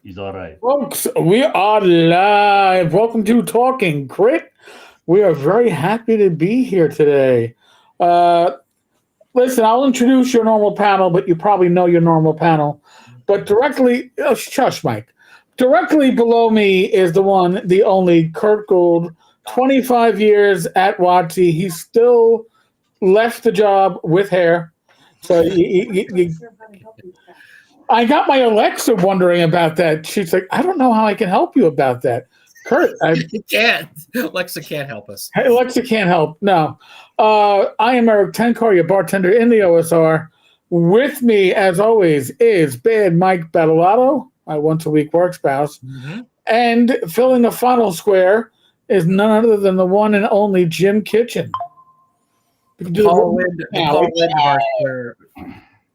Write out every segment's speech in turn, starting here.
He's all right. Folks, we are live. Welcome to Talking Crit. We are very happy to be here today. Uh, Listen, I'll introduce your normal panel, but you probably know your normal panel. But directly, shush, Mike. Directly below me is the one, the only Curt Gould, 25 years at WotC. He still left the job with hair. So I got my Alexa wondering about that. She's like, I don't know how I can help you about that. Kurt, You can't. Alexa can't help us. Alexa can't help. No. I am Eric Tenkar, your bartender in the OSR. With me, as always, is Bad Mike Battalato, my once a week work spouse. Mm-hmm. And filling the final square is none other than the one and only Jim Kitchen. Paul Lind of our square.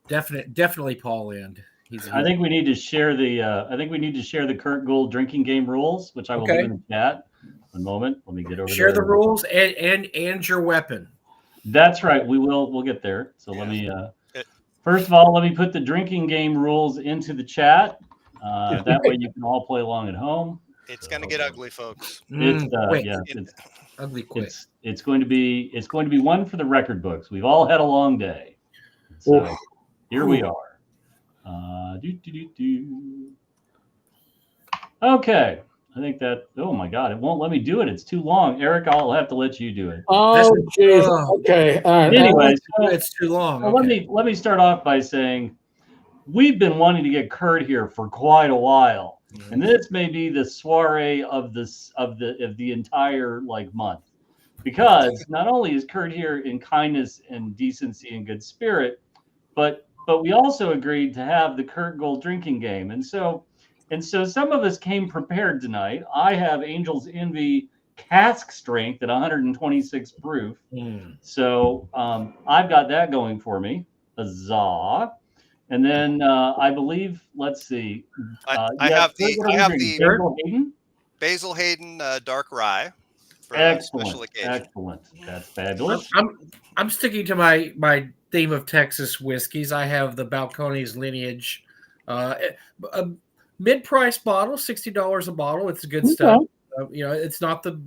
Definitely Paul Lind. I think we need to share the Curt Gould drinking game rules, which I will do in the chat. One moment. Let me get over Share there. the rules and your weapon. That's right. We'll get there. So let me first of all, let me put the drinking game rules into the chat. That way you can all play along at home. It's gonna get ugly, folks. It's ugly quick. It's going to be one for the record books. We've all had a long day. So here we are. Okay. I think that, oh my God, it won't let me do it. It's too long. Eric, I'll have to let you do it. Oh, geez. Okay. All right. Anyway, it's too long. Well, let me start off by saying we've been wanting to get Curt here for quite a while. Mm-hmm. And this may be the soiree of the entire month. Because not only is Curt here in kindness and decency and good spirit, but we also agreed to have the Curt Gould drinking game. And so some of us came prepared tonight. I have Angel's Envy cask strength at 126 proof. So I've got that going for me. Huzzah. And then I believe, let's see. I have the Basil Hayden dark rye. Excellent. That's fabulous. I'm sticking to my theme of Texas whiskeys. I have the Balcones Lineage, a mid-price bottle, $60 a bottle. It's good stuff. It's not the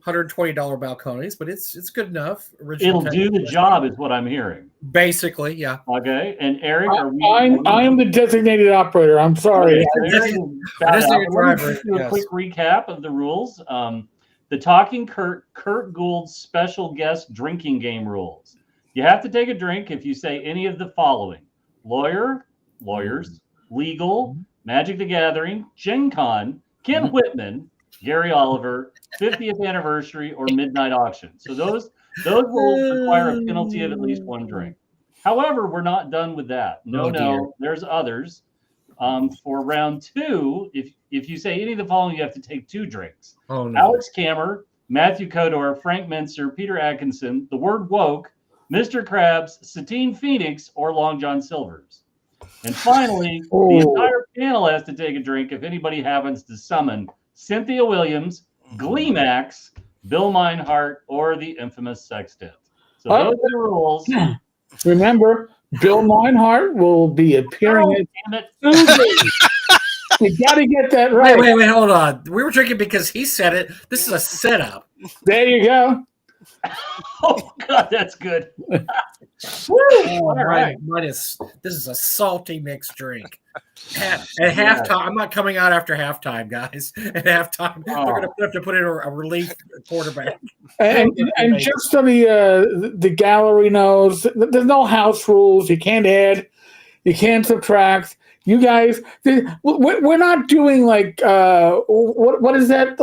$120 Balcones, but it's good enough. It'll do the job, is what I'm hearing. Basically, yeah. Okay, and Eric, I am the designated operator. I'm sorry. Designated driver. Do a quick recap of the rules. The Talking Curt Gould special guest drinking game rules. You have to take a drink if you say any of the following: lawyers, legal, Magic the Gathering, Gen Con, Ken Whitman, Gary Oliver, 50th anniversary, or midnight auction. So those rules require a penalty of at least one drink. However, we're not done with that. No, there's others. For round two, if you say any of the following, you have to take two drinks. Oh, no. Alex Kammer, Matthew Kodor, Frank Mincer, Peter Atkinson, the word woke, Mr. Krabs, Satine Phoenix, or Long John Silver's. And finally, the entire panel has to take a drink if anybody happens to summon Cynthia Williams, Gleemax, Bill Meinhardt, or the infamous Sextet. So those are the rules. Remember, Bill Meinhardt will be appearing at Tuesday. You got to get that right. Wait, hold on. We were drinking because he said it. This is a setup. There you go. Oh God, that's good. All right. This is a salty mixed drink. At halftime, I'm not coming out after halftime, guys. At halftime, they're going to have to put in a relief quarterback. And just so the gallery knows, there's no house rules. You can't add, you can't subtract. You guys, we're not doing what is that?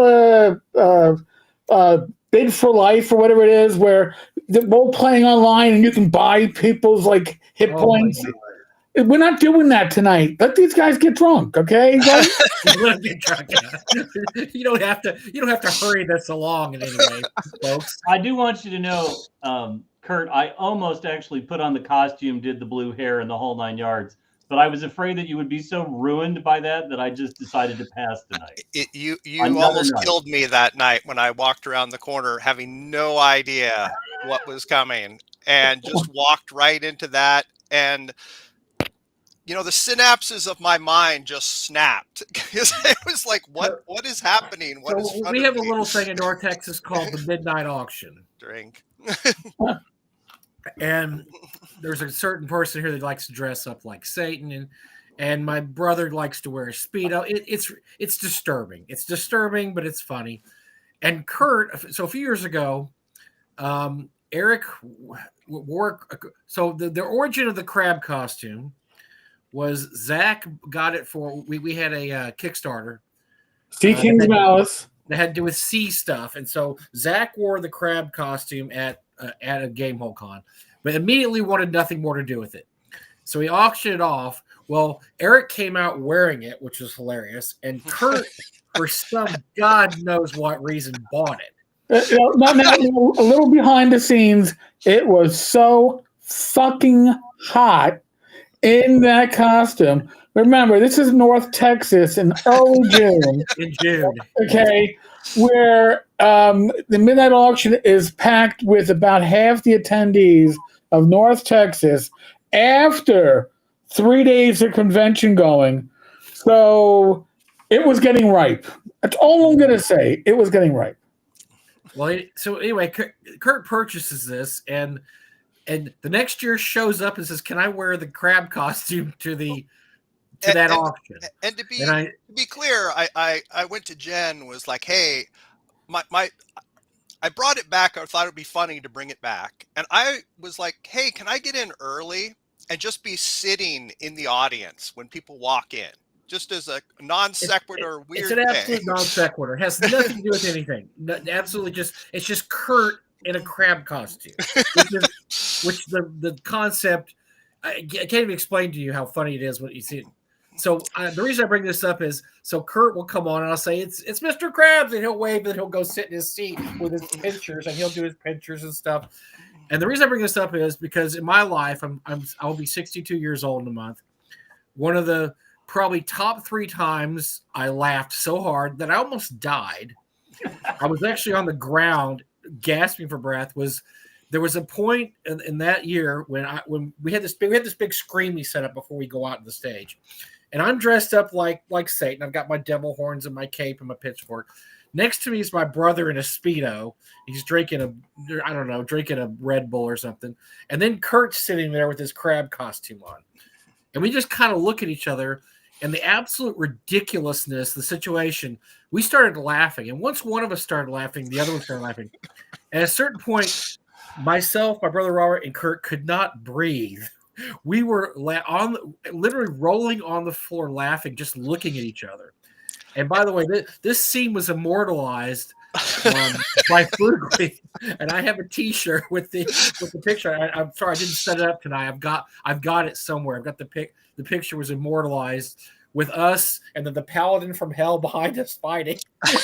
Bid for life or whatever it is, where they're both playing online and you can buy people's hit points. We're not doing that tonight. Let these guys get drunk, okay? Let get drunk. You don't have to hurry this along in any way, folks. I do want you to know, Curt, I almost actually put on the costume, did the blue hair and the whole 9 yards. But I was afraid that you would be so ruined by that I just decided to pass tonight. You almost killed me that night when I walked around the corner having no idea what was coming and just walked right into that. And the synapses of my mind just snapped because it was like, what is happening? We have a little thing in North Texas called the Midnight Auction. Drink. And there's a certain person here that likes to dress up like Satan, and my brother likes to wear a Speedo. It's disturbing. It's disturbing, but it's funny. And Curt, so a few years ago, Eric wore. So the origin of the crab costume was Zach got it for. We had a Kickstarter. Sea King's Malice. That had to do with sea stuff, and so Zach wore the crab costume at a Gamehole Con, but immediately wanted nothing more to do with it. So he auctioned it off. Well, Eric came out wearing it, which was hilarious, and Curt, for some God knows what reason, bought it. A little behind the scenes, it was so fucking hot in that costume. Remember, this is North Texas in early June. In June. Okay, where the Midnight Auction is packed with about half the attendees of North Texas after 3 days of convention going. So it was getting ripe. That's all I'm going to say. It was getting ripe. Well, so anyway, Curt purchases this, and the next year shows up and says, "Can I wear the crab costume to that auction?" And to be clear, I went to Jen, was like, "Hey, I brought it back. I thought it would be funny to bring it back." And I was like, "Hey, can I get in early and just be sitting in the audience when people walk in? Just as a non sequitur weird It's an absolute non sequitur. It has nothing to do with anything. Absolutely it's just Curt in a crab costume. Which the concept, I can't even explain to you how funny it is when you see it. So the reason I bring this up is so Curt will come on and I'll say it's Mr. Krabs, and he'll wave and he'll go sit in his seat with his pictures and he'll do his pictures and stuff. And the reason I bring this up is because in my life I'll be 62 years old in a month. One of the probably top 3 times I laughed so hard that I almost died. I was actually on the ground gasping for breath. There was a point in that year when we had this big screen we set up before we go out on the stage. And I'm dressed up like Satan. I've got my devil horns and my cape and my pitchfork. Next to me is my brother in a Speedo. He's drinking a Red Bull or something. And then Curt's sitting there with his crab costume on. And we just kind of look at each other, and the absolute ridiculousness, the situation, we started laughing. And once one of us started laughing, the other one started laughing. At a certain point, myself, my brother Robert, and Curt could not breathe. We were literally rolling on the floor laughing, just looking at each other. And by the way, this scene was immortalized by Frugly, and I have a T-shirt with the picture. I'm sorry I didn't set it up tonight. I've got it somewhere. I've got the picture was immortalized with us, and then the paladin from hell behind us fighting. And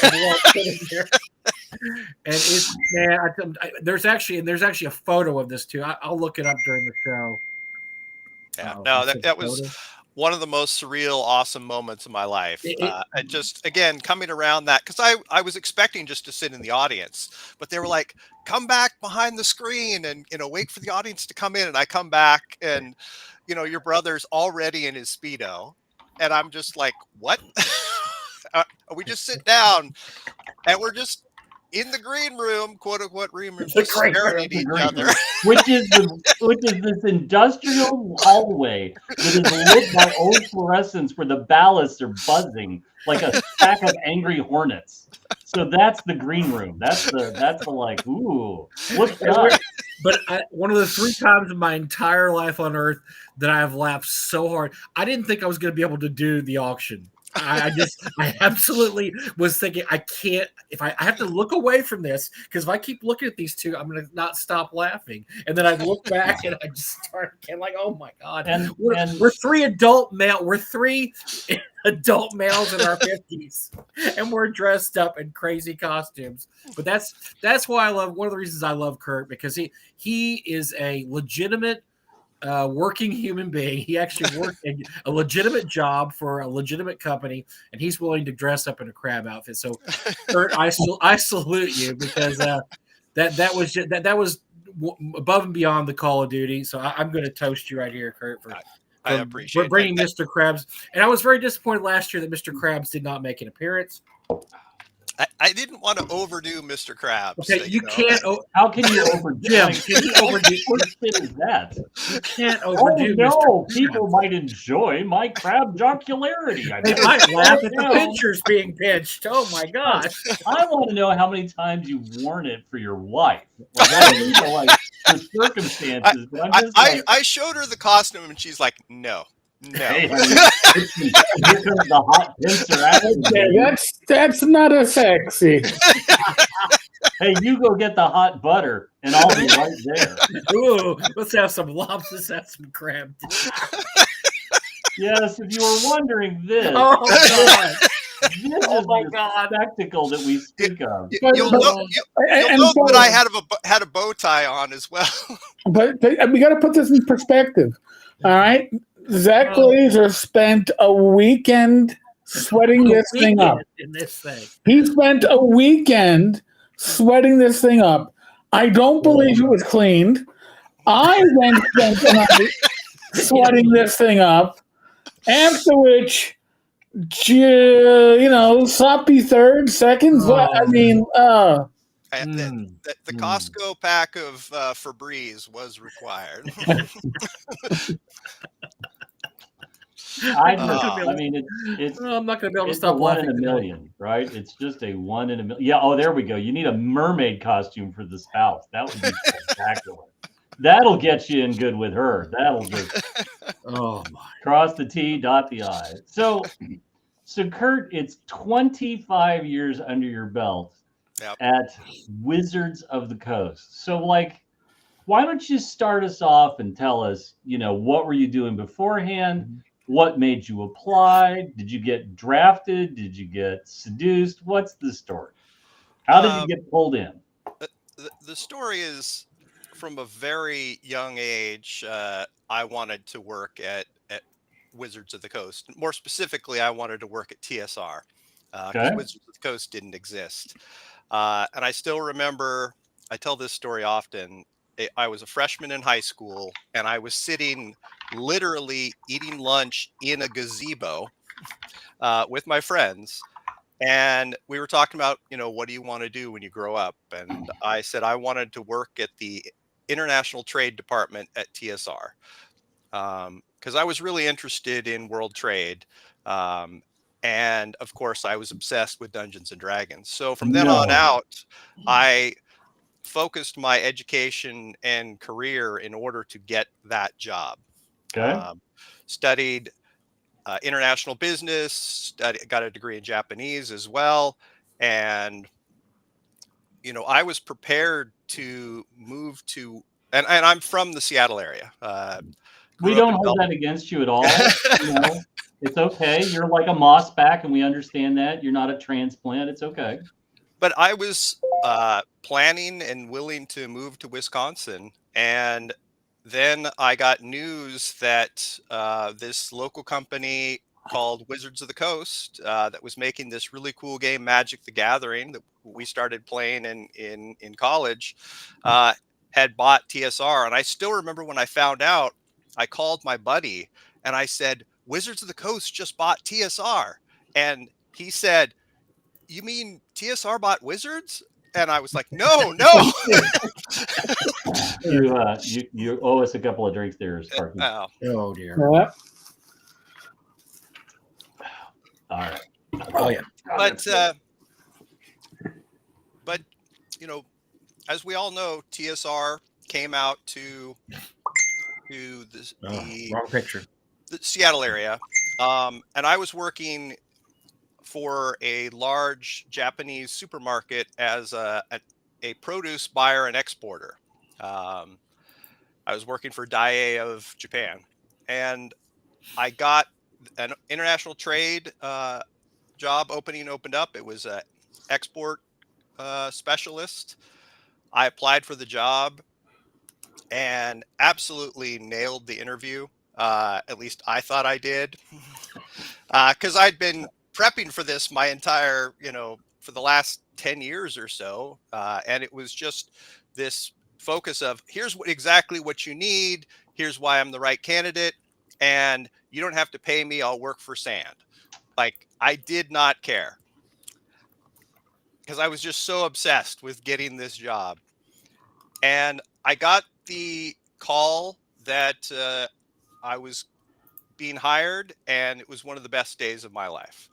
it's there's actually a photo of this too. I'll look it up during the show. Yeah, that was one of the most surreal, awesome moments of my life. And just, again, coming around that, because I was expecting just to sit in the audience, but they were like, come back behind the screen and, wait for the audience to come in. And I come back and, your brother's already in his Speedo. And I'm just like, what? We just sit down and we're just in the green room, quote unquote green room, just staring at each other. Which is this industrial hallway that is lit by old fluorescents where the ballasts are buzzing like a pack of angry hornets. So that's the green room. That's the like, ooh, what's up? But one of the 3 times in my entire life on Earth that I have laughed so hard, I didn't think I was going to be able to do the auction. I absolutely was thinking I can't, if I have to look away from this, because if I keep looking at these two, I'm going to not stop laughing. And then I look back and I just start again like, oh my God. We're 3 adult males in our 50s, and we're dressed up in crazy costumes. But that's why one of the reasons I love Curt, because he is a legitimate working human being. He actually worked a legitimate job for a legitimate company, and he's willing to dress up in a crab outfit. So, Curt, I salute you, because that was above and beyond the Call of Duty. So I'm going to toast you right here, Curt, I appreciate bringing that. Mr. Krabs. And I was very disappointed last year that Mr. Krabs did not make an appearance. I didn't want to overdo Mr. Krabs. Okay, you can't. How can you overdo? Jim, Like, can you overdo? what shit is that? You can't Oh overdo. no! Mr. People Krabs. might enjoy my crab jocularity. They might laugh at the pinchers being pinched. Oh my gosh! I want to know how many times you've worn it for your wife. Like, I don't know, like the circumstances, but I'm just like, I showed her the costume and she's like, no. hey, honey, here comes the hot pincer action. Okay, that's not a sexy. Hey, you go get the hot butter, and I'll be right there. Ooh, let's have some lobster. Let's have some crab. Yes, if you were wondering this, Oh God! this is the spectacle that we speak of. You'll know that I had a bow tie on as well. But we got to put this in perspective. All right, Zach Glazer spent a weekend sweating this thing up. In this thing, he spent a weekend sweating this thing up. I don't believe it was cleaned. I then spent the night sweating this thing up. After which, sloppy third, seconds. I mean, and the Costco pack of Febreze was required. I mean, it's. I'm not going to be able to It's stop a one laughing. in a million, right? It's just a 1 in a million. Yeah. Oh, there we go. You need a mermaid costume for the spouse. That would be spectacular. That'll get you in good with her. That'll just cross the T, dot the I. So Curt, it's 25 years under your belt at Wizards of the Coast. So, like, why don't you start us off and tell us, what were you doing beforehand? What made you apply? Did you get drafted? Did you get seduced? What's the story? How did you get pulled in? The story is, from a very young age, I wanted to work at Wizards of the Coast. More specifically, I wanted to work at TSR because Wizards of the Coast didn't exist. And I still remember, I tell this story often, I was a freshman in high school and I was sitting literally eating lunch in a gazebo with my friends. And we were talking about, what do you want to do when you grow up? And I said I wanted to work at the International Trade Department at TSR because I was really interested in world trade. And of course, I was obsessed with Dungeons and Dragons. So from then on out, I focused my education and career in order to get that job. Studied international business, got a degree in Japanese as well. And, I was prepared to move to, and I'm from the Seattle area. We don't hold that against you at all. It's okay. You're like a moss back, and we understand that. You're not a transplant. It's okay. But I was planning and willing to move to Wisconsin. And then I got news that this local company called Wizards of the Coast that was making this really cool game, Magic the Gathering, that we started playing in college, had bought TSR. And I still remember when I found out, I called my buddy and I said, Wizards of the Coast just bought TSR. And he said, you mean TSR bought Wizards? And I was like, no. You owe us a couple of drinks there, Sparky. Oh dear. All right. Oh yeah. But as we all know, TSR came out to wrong picture. The Seattle area, and I was working for a large Japanese supermarket as a produce buyer and exporter. I was working for Daiei of Japan, and I got an international trade job opened up. It was an export specialist. I applied for the job and absolutely nailed the interview. At least I thought I did, because I'd been prepping for this my entire, for the last 10 years or so. And it was just this focus of here's exactly what you need. Here's why I'm the right candidate. and you don't have to pay me. I'll work for sand. Like, I did not care because I was just so obsessed with getting this job. And I got the call that I was being hired, and it was one of the best days of my life.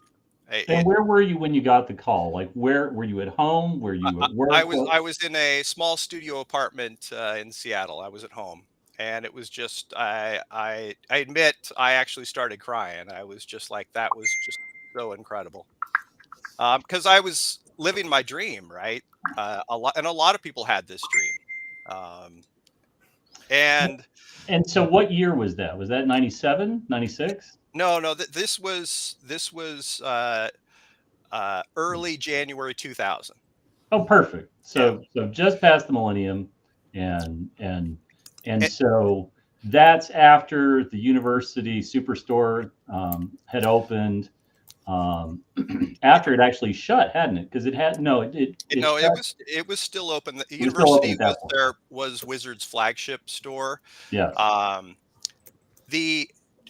And where were you when you got the call? Like, where were you at home? Were you at work? I was in a small studio apartment in Seattle. I was at home, and it was just I admit I actually started crying. I was just like, that was just so incredible, because I was living my dream, right? A lot of people had this dream, and so what year was that? Was that 97, 96? No, this was early January 2000. Oh, perfect. So just past the millennium, and so that's after the university superstore had opened. After it actually shut, hadn't it? Because it had it was still open. The university was Wizards' flagship store. Yeah.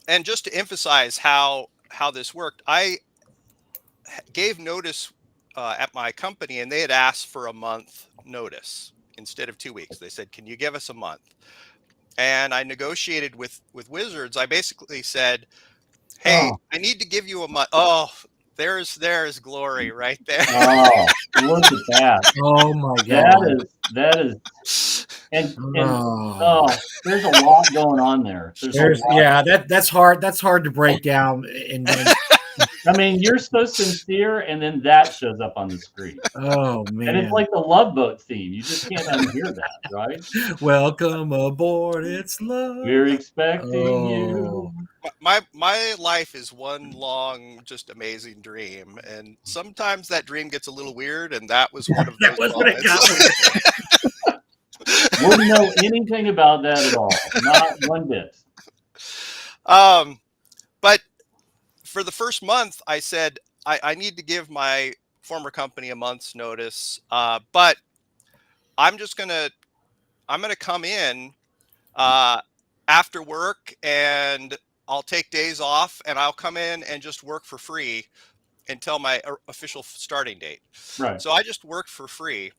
And just to emphasize how this worked, I gave notice at my company, and they had asked for a month notice instead of 2 weeks. They said, "Can you give us a month?" And I negotiated with Wizards. I basically said, "Hey, I need to give you a month." Oh, there's glory right there. Oh, look at that! Oh my God, that is, and there's a lot going on there. That's hard. That's hard to break down. I mean, you're so sincere, and then that shows up on the screen. Oh man! And it's like the Love Boat theme. You just can't unhear that, right? Welcome aboard. It's love. We're expecting you. My life is one long, just amazing dream, and sometimes that dream gets a little weird, and that was one of those. That was what it got. Wouldn't know anything about that at all. Not one bit. But for the first month, I said I need to give my former company a month's notice. But I'm gonna come in after work, and I'll take days off, and I'll come in and just work for free until my official starting date. Right. So I just worked for free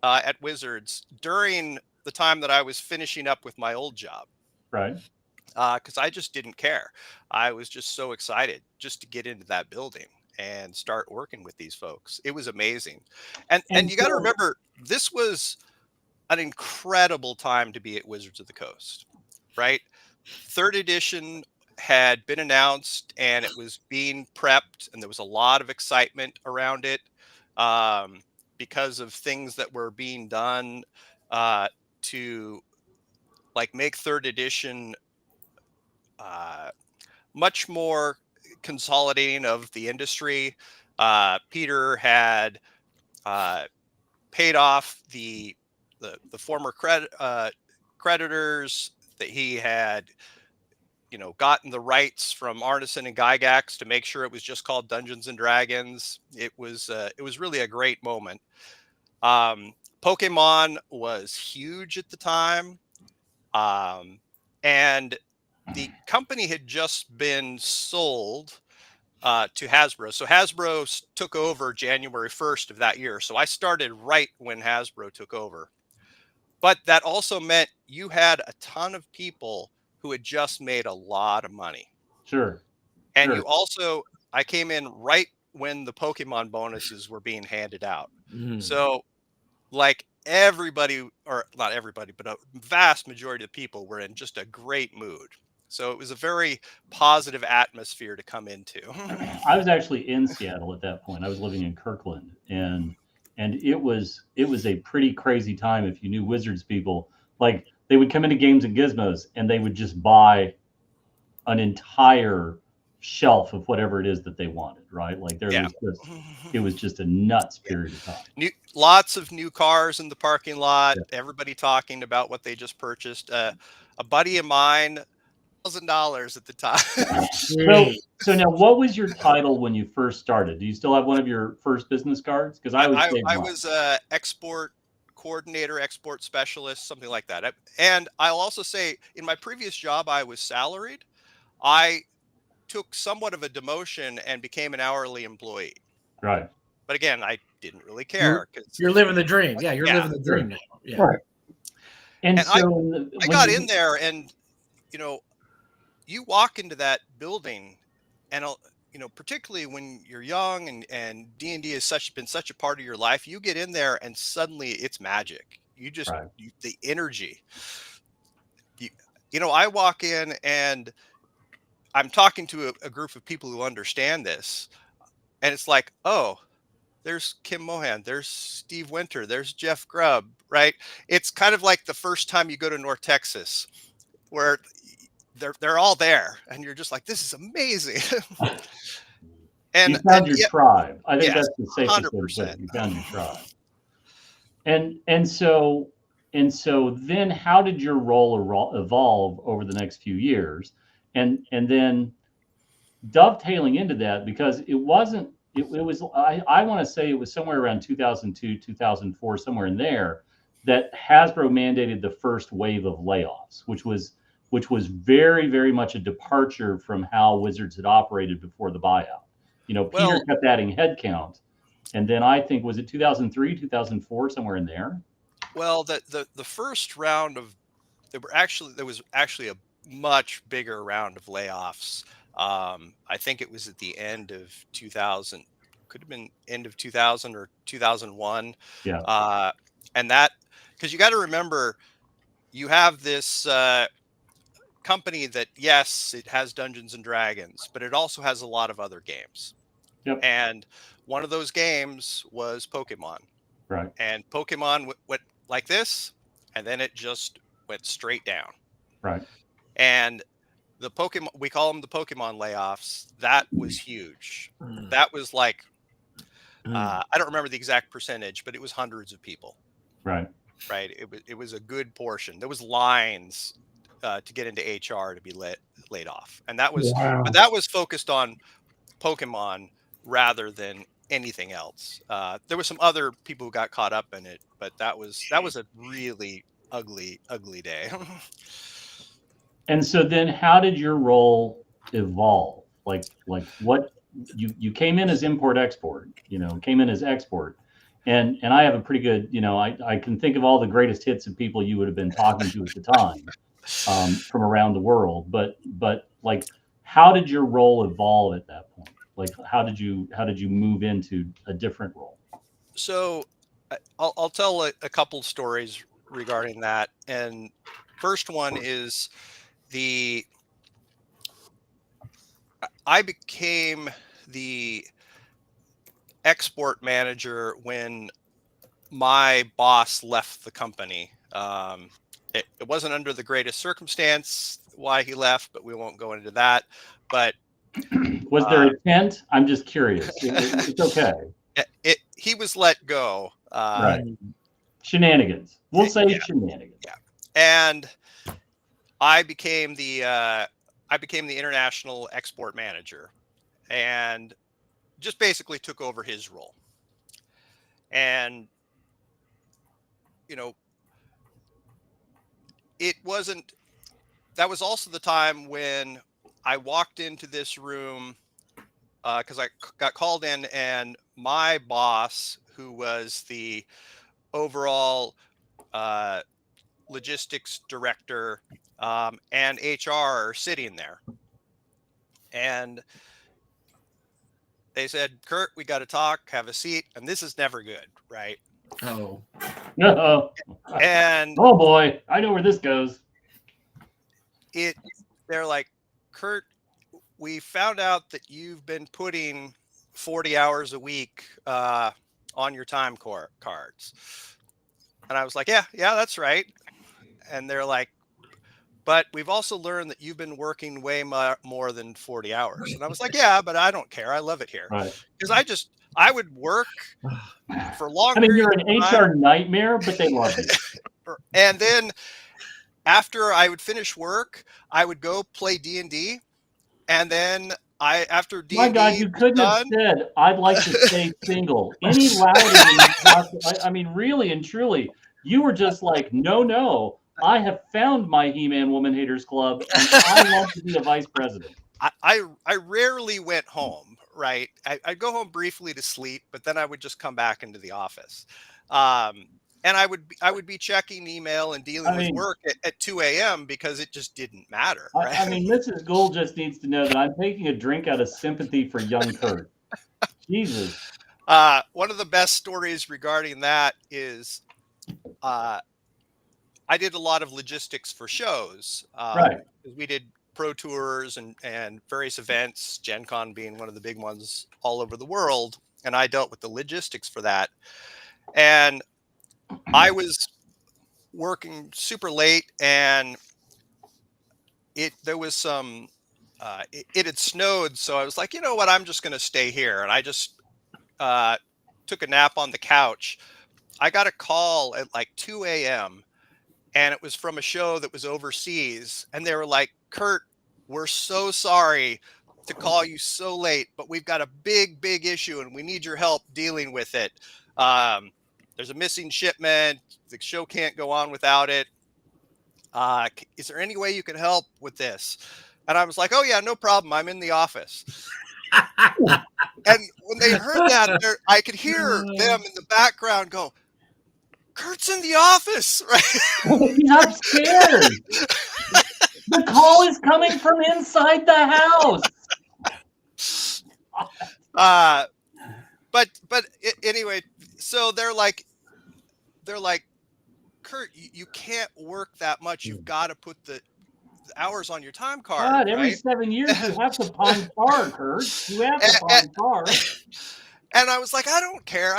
at Wizards during the time that I was finishing up with my old job. Right. Because I just didn't care. I was just so excited just to get into that building and start working with these folks. It was amazing. And you got to remember, this was an incredible time to be at Wizards of the Coast, right? Third edition had been announced, and it was being prepped, and there was a lot of excitement around it because of things that were being done to like make third edition much more consolidating of the industry. Peter had paid off the former creditors that he had, gotten the rights from Arneson and Gygax to make sure it was just called Dungeons and Dragons. It was really a great moment. Pokemon was huge at the time, and the company had just been sold to Hasbro. So Hasbro took over January 1st of that year. So I started right when Hasbro took over. But that also meant you had a ton of people who had just made a lot of money. Sure. And I came in right when the Pokemon bonuses were being handed out. So like everybody, or not everybody, but a vast majority of people were in just a great mood. So it was a very positive atmosphere to come into. I was actually in Seattle at that point. I was living in Kirkland, and it was a pretty crazy time. If you knew Wizards people, like they would come into Games and Gizmos and they would just buy an entire shelf of whatever it is that they wanted, right? Like it was just a nuts period of time. Lots of new cars in the parking lot. Yeah. Everybody talking about what they just purchased. A buddy of mine, $1,000 at the time. So now, what was your title when you first started? Do you still have one of your first business cards? Because I was export coordinator, export specialist, something like that. And I'll also say, in my previous job, I was salaried. I took somewhat of a demotion and became an hourly employee. Right. But again, I didn't really care. You're living the dream. Yeah, you're living the dream now. Yeah. Right. And so I got in there, and you walk into that building, and particularly when you're young and D&D has been such a part of your life, you get in there and suddenly it's magic. You just the energy. I walk in and I'm talking to a group of people who understand this, and it's like, oh, there's Kim Mohan, there's Steve Winter, there's Jeff Grubb, right? It's kind of like the first time you go to North Texas, where they're all there, and you're just like, this is amazing. And you found your tribe. I think that's the safest 100%. way to say it. You found your tribe. And so then how did your role evolve over the next few years? And then dovetailing into that, because it was I want to say it was somewhere around 2002, 2004, somewhere in there, that Hasbro mandated the first wave of layoffs, which was very, very much a departure from how Wizards had operated before the buyout. Peter kept adding headcount, and then I think, was it 2003, 2004, somewhere in there? Well, the first round of there was actually a much bigger round of layoffs. I think it was at the end of 2000, could have been end of 2000 or 2001. Yeah. And that, because you got to remember, you have this company that, yes, it has Dungeons and Dragons, but it also has a lot of other games. Yep. And one of those games was Pokemon. Right. And Pokemon went like this, and then it just went straight down. Right. And the Pokemon, we call them the Pokemon layoffs. That was huge. That was like, I don't remember the exact percentage, but it was hundreds of people. Right. Right. It was a good portion. There was lines to get into HR to be laid off, and that was, but that was focused on Pokemon rather than anything else. There were some other people who got caught up in it, but that was a really ugly day. And so then how did your role evolve? Like what you came in as import export, came in as export. And I have a pretty good, I can think of all the greatest hits of people you would have been talking to at the time from around the world. But like, how did your role evolve at that point? Like, how did you move into a different role? So I'll tell a couple stories regarding that. And first one is I became the export manager when my boss left the company. It wasn't under the greatest circumstance why he left, but we won't go into that. But was there a tent? I'm just curious. It's okay. He was let go. Right. Shenanigans. We'll say shenanigans. Yeah. And I became the international export manager, and just basically took over his role. And that was also the time when I walked into this room because I got called in, and my boss, who was the overall logistics director and HR, are sitting there. And they said, "Curt, we got to talk, have a seat." And this is never good, right? Oh. No. And oh boy, I know where this goes. They're like, "Curt, we found out that you've been putting 40 hours a week on your time cards." And I was like, yeah, that's right. And they're like, "But we've also learned that you've been working way more than 40 hours. And I was like, yeah, but I don't care. I love it here. Right. Because I would work for long. I mean, you're an HR nightmare, but they love you. And then after I would finish work, I would go play D&D. And then after D&D, my God, you couldn't have said, "I'd like to stay single" any louder than you possibly. I mean, really and truly, you were just like, no, I have found my He-Man Woman Haters Club, and I want to be a vice president. I rarely went home, right? I'd go home briefly to sleep, but then I would just come back into the office. And I would be checking email and dealing with work at 2 a.m. because it just didn't matter. Right? I mean, Mrs. Gould just needs to know that I'm taking a drink out of sympathy for young Curt. Jesus. One of the best stories regarding that is I did a lot of logistics for shows. Right. We did pro tours and various events, Gen Con being one of the big ones all over the world. And I dealt with the logistics for that. And I was working super late, and there was some, it had snowed. So I was like, you know what, I'm just going to stay here. And I just took a nap on the couch. I got a call at like 2 a.m. and it was from a show that was overseas. And they were like, Curt, we're so sorry to call you so late, but we've got a big, big issue and we need your help dealing with it. There's a missing shipment. The show can't go on without it. Is there any way you can help with this? And I was like, oh yeah, no problem. I'm in the office. And when they heard that, I could hear them in the background go, Curt's in the office, right? I'm scared. The call is coming from inside the house. Anyway, so they're like, Curt, you can't work that much. You've got to put the hours on your time card. God, every right? 7 years you have to pawn car, Curt. You have to pawn car. And I was like, I don't care.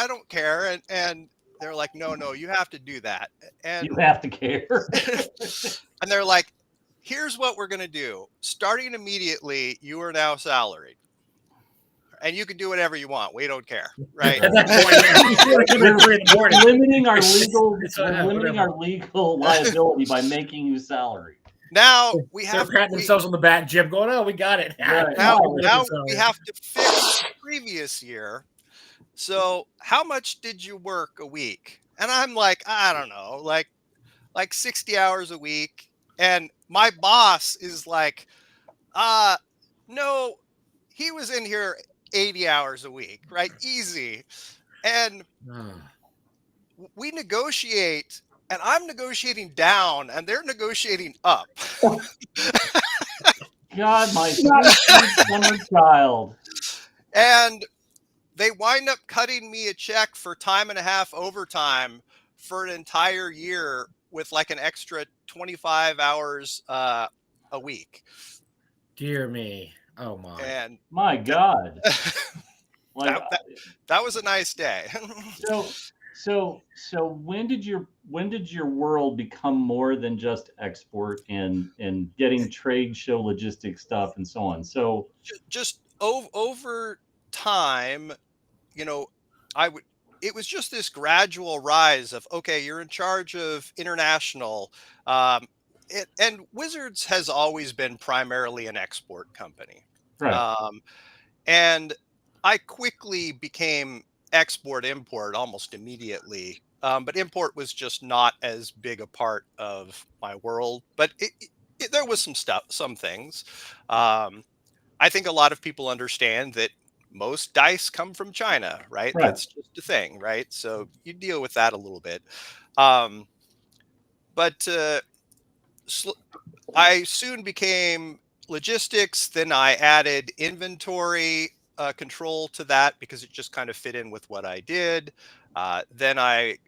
And they're like, no, you have to do that. And you have to care. And they're like, here's what we're going to do. Starting immediately, you are now salaried. And you can do whatever you want. We don't care, right? We're limiting our legal liability by making you salary. Now we have to pat themselves on the back, Jim, going, "Oh, we got it." Right. Now we have to fix the previous year. So, how much did you work a week? And I'm like, I don't know, like 60 hours a week. And my boss is like, no, he was in here 80 hours a week, right? Easy. And we negotiate, and I'm negotiating down, and they're negotiating up. God, my summer child. And they wind up cutting me a check for time and a half overtime for an entire year with like an extra 25 hours a week. Dear me. Oh my. And my God. Like that was a nice day. So when did your world become more than just export and getting trade show logistics stuff and so on? So just over time, you know, it was just this gradual rise of, okay, you're in charge of international, and Wizards has always been primarily an export company. Right. And I quickly became export-import almost immediately. But import was just not as big a part of my world. But there was some things. I think a lot of people understand that most dice come from China, right? That's just a thing, right? So you deal with that a little bit. But I soon became logistics. Then I added inventory control to that because it just kind of fit in with what I did. Then I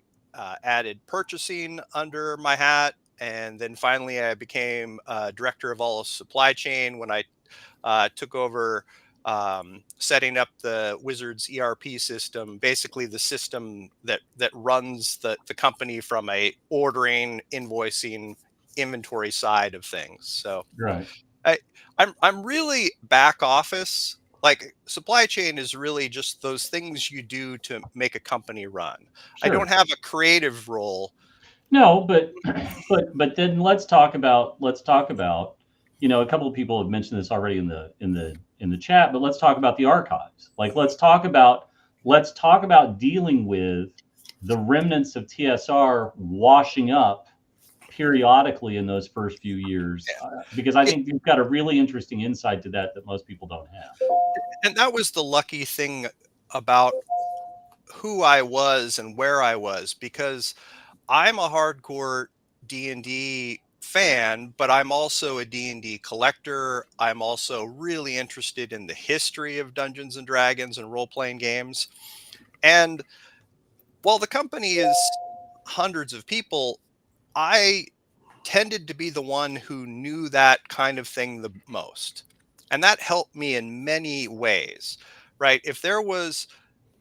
added purchasing under my hat. And then finally I became director of all supply chain when I took over setting up the Wizards ERP system, basically the system that runs the company from a ordering, invoicing, inventory side of things. So right. I'm really back office. Like supply chain is really just those things you do to make a company run. Sure. I don't have a creative role. No, but then let's talk about, you know, a couple of people have mentioned this already in the chat, but let's talk about the archives. Like let's talk about dealing with the remnants of TSR washing up periodically in those first few years, because I think you've got a really interesting insight to that most people don't have. And that was the lucky thing about who I was and where I was, because I'm a hardcore D&D fan, but I'm also a D&D collector. I'm also really interested in the history of Dungeons and Dragons and role-playing games. And while the company is hundreds of people, I tended to be the one who knew that kind of thing the most. And that helped me in many ways, right? If there was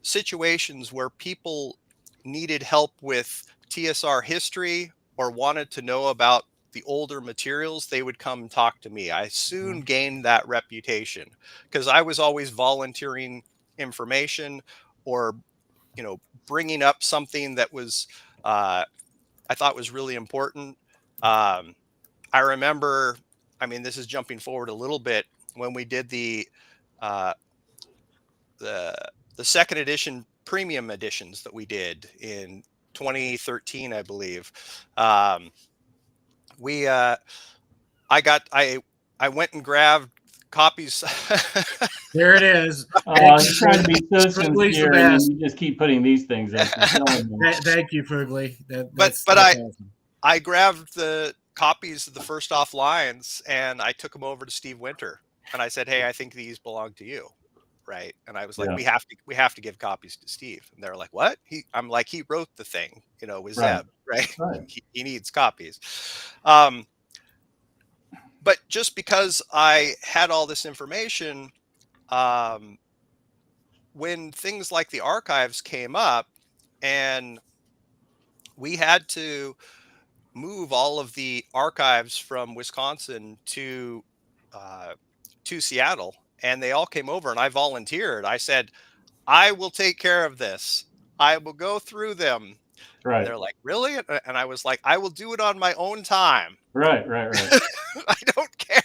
situations where people needed help with TSR history or wanted to know about the older materials, they would come talk to me. I soon gained that reputation because I was always volunteering information or, bringing up something that was, I thought was really important. I remember, this is jumping forward a little bit, when we did uh, the second edition premium editions that we did in 2013, I believe. We I went and grabbed copies. There it is. You're trying to be so Fugly's sincere, and then you just keep putting these things up. Thank you, Fugly. But I grabbed the copies of the first off lines and I took them over to Steve Winter and I said, "Hey, I think these belong to you." Right. And I was like, we have to give copies to Steve. And they're like, "What?" I'm like, "He wrote the thing, with Zeb, right? He needs copies." But just because I had all this information, when things like the archives came up and we had to move all of the archives from Wisconsin to Seattle, and they all came over and I volunteered. I said, "I will take care of this. I will go through them." Right. They're like, "Really?" And I was like, "I will do it on my own time." Right. I don't care.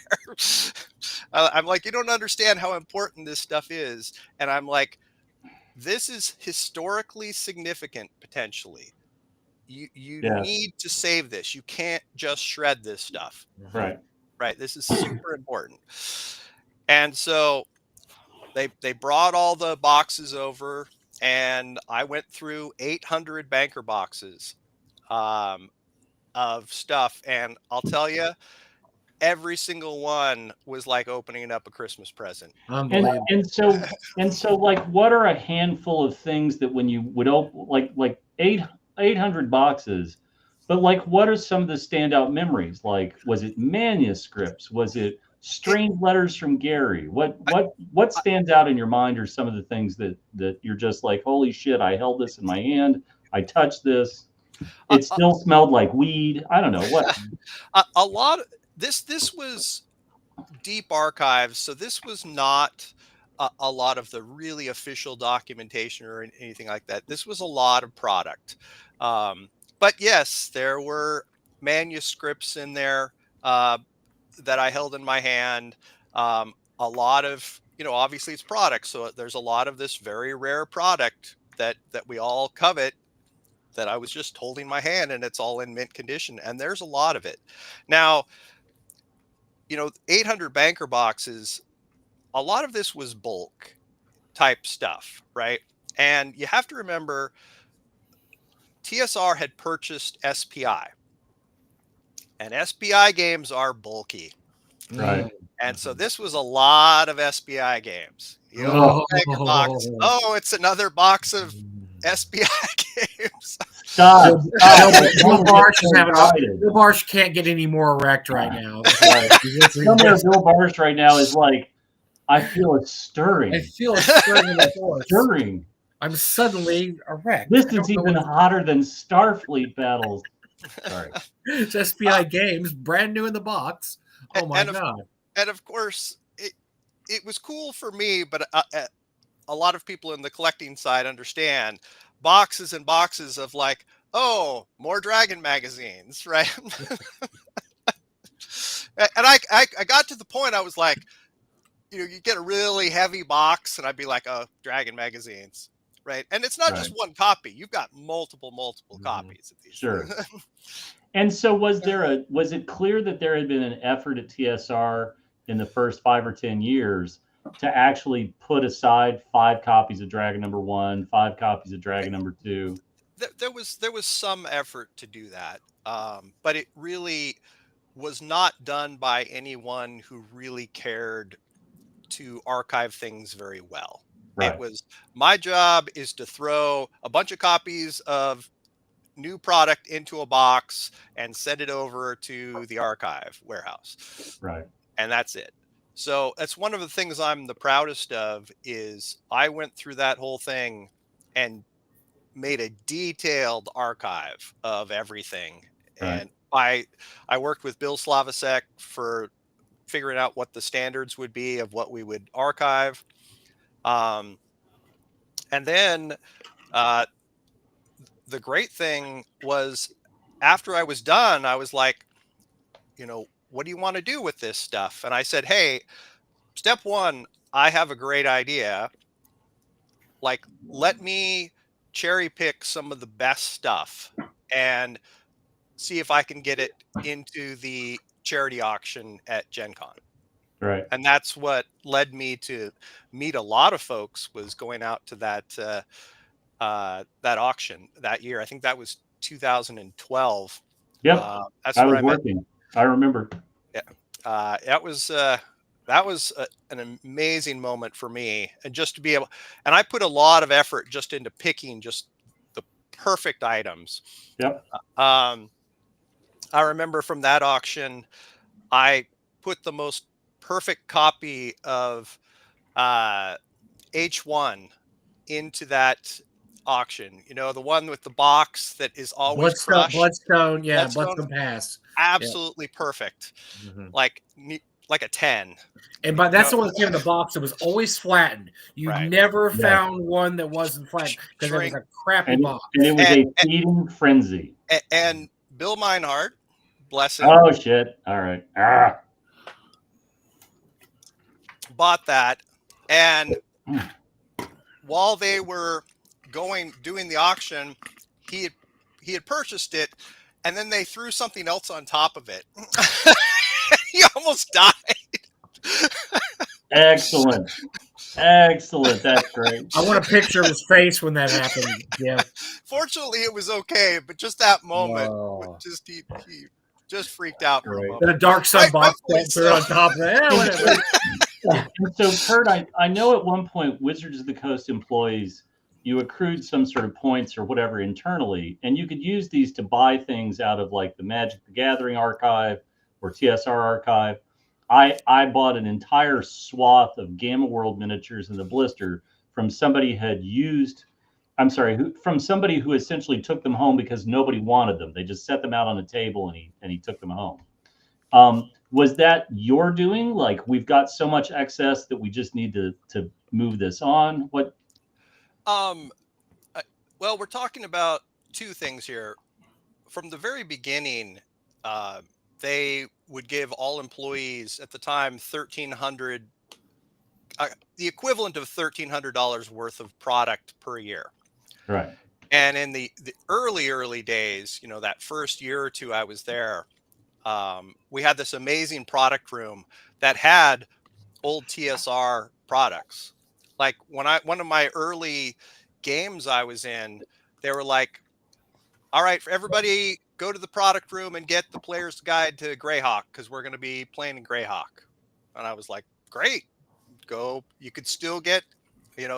I'm like, "You don't understand how important this stuff is." And I'm like, "This is historically significant, potentially. You need to save this. You can't just shred this stuff." Right. This is super important. And so they brought all the boxes over and I went through 800 banker boxes of stuff. And I'll tell you, every single one was like opening up a Christmas present. And so like, what are a handful of things that when you would open, like 800 boxes, but like, what are some of the standout memories? Like, was it manuscripts? Was it strange letters from Gary? What stands out in your mind are some of the things that you're just like, "Holy shit, I held this in my hand. I touched this. It still smelled like weed." I don't know what. A lot of this was deep archives. So this was not a lot of the really official documentation or anything like that. This was a lot of product. But yes, there were manuscripts in there that I held in my hand. A lot of, obviously it's product. So there's a lot of this very rare product that we all covet that I was just holding my hand and it's all in mint condition. And there's a lot of it. Now, 800 banker boxes, a lot of this was bulk type stuff, right? And you have to remember, TSR had purchased SPI, and SPI games are bulky. Right. And so this was a lot of SPI games. Banker box. Oh, it's another box of SPI games. Stop. Bill Barsh can't get any more erect right now. Somewhere Bill Barsh right now is like, "I feel it stirring. I feel it stirring in the force. Stirring. I'm suddenly erect." This is even hotter than Starfleet battles." Sorry. It's SPI games, brand new in the box. Oh my God. And of course, it was cool for me, but a lot of people in the collecting side understand boxes and boxes of like, "Oh, more Dragon magazines," right? And I got to the point, I was like, you get a really heavy box and I'd be like, "Oh, Dragon magazines," right? And it's not just one copy. You've got multiple copies of these. Sure. And so was it clear that there had been an effort at TSR in the first 5 or 10 years to actually put aside 5 copies of Dragon number 1, 5 copies of Dragon number 2? There was some effort to do that, but it really was not done by anyone who really cared to archive things very well. Right. It was, my job is to throw a bunch of copies of new product into a box and send it over to the archive warehouse. Right. And that's it. So that's one of the things I'm the proudest of, is I went through that whole thing and made a detailed archive of everything. Right. And I worked with Bill Slavacek for figuring out what the standards would be of what we would archive. And then the great thing was, after I was done, I was like, what do you want to do with this stuff? And I said, hey, step one, I have a great idea. Like, let me cherry pick some of the best stuff and see if I can get it into the charity auction at Gen Con. Right. And that's what led me to meet a lot of folks, was going out to that auction that year. I think that was 2012. Yep. That's I when was working. I remember. Yeah. That was an amazing moment for me, and just to be able, and I put a lot of effort just into picking just the perfect items. Yep. I remember from that auction, I put the most perfect copy of H1 into that auction. The one with the box that is always crushed. Bloodstone, yeah, Bloodstone Pass. Absolutely perfect. Mm-hmm. Like a 10. And but that's the one that came in the box that was always flattened. You never found one that wasn't flattened, because it was a crappy box. And it was a feeding frenzy. And Bill Meinhardt, bless him. Oh shit! All right. Bought that, and while they were doing the auction, he had purchased it, and then they threw something else on top of it. He almost died. Excellent. That's great. I want a picture of his face when that happened. Yeah. Fortunately, it was okay, but just that moment, he just freaked out for a moment. And a dark sun box threw on top of it. Whatever. And so, Curt, I know at one point, Wizards of the Coast employees, you accrued some sort of points or whatever internally, and you could use these to buy things out of like the Magic the Gathering archive or TSR archive. I bought an entire swath of Gamma World miniatures in the blister from somebody from somebody who essentially took them home because nobody wanted them. They just set them out on a table and he took them home. Was that your doing? Like, we've got so much excess that we just need to move this on? What? Well, we're talking about two things here. From the very beginning, they would give all employees at the time $1,300, the equivalent of $1,300 worth of product per year. Right. And in the early days, that first year or two I was there, we had this amazing product room that had old TSR products. Like one of my early games I was in, they were like, all right, for everybody, go to the product room and get the player's guide to Greyhawk, because we're going to be playing in Greyhawk. And I was like, great, go. You could still get,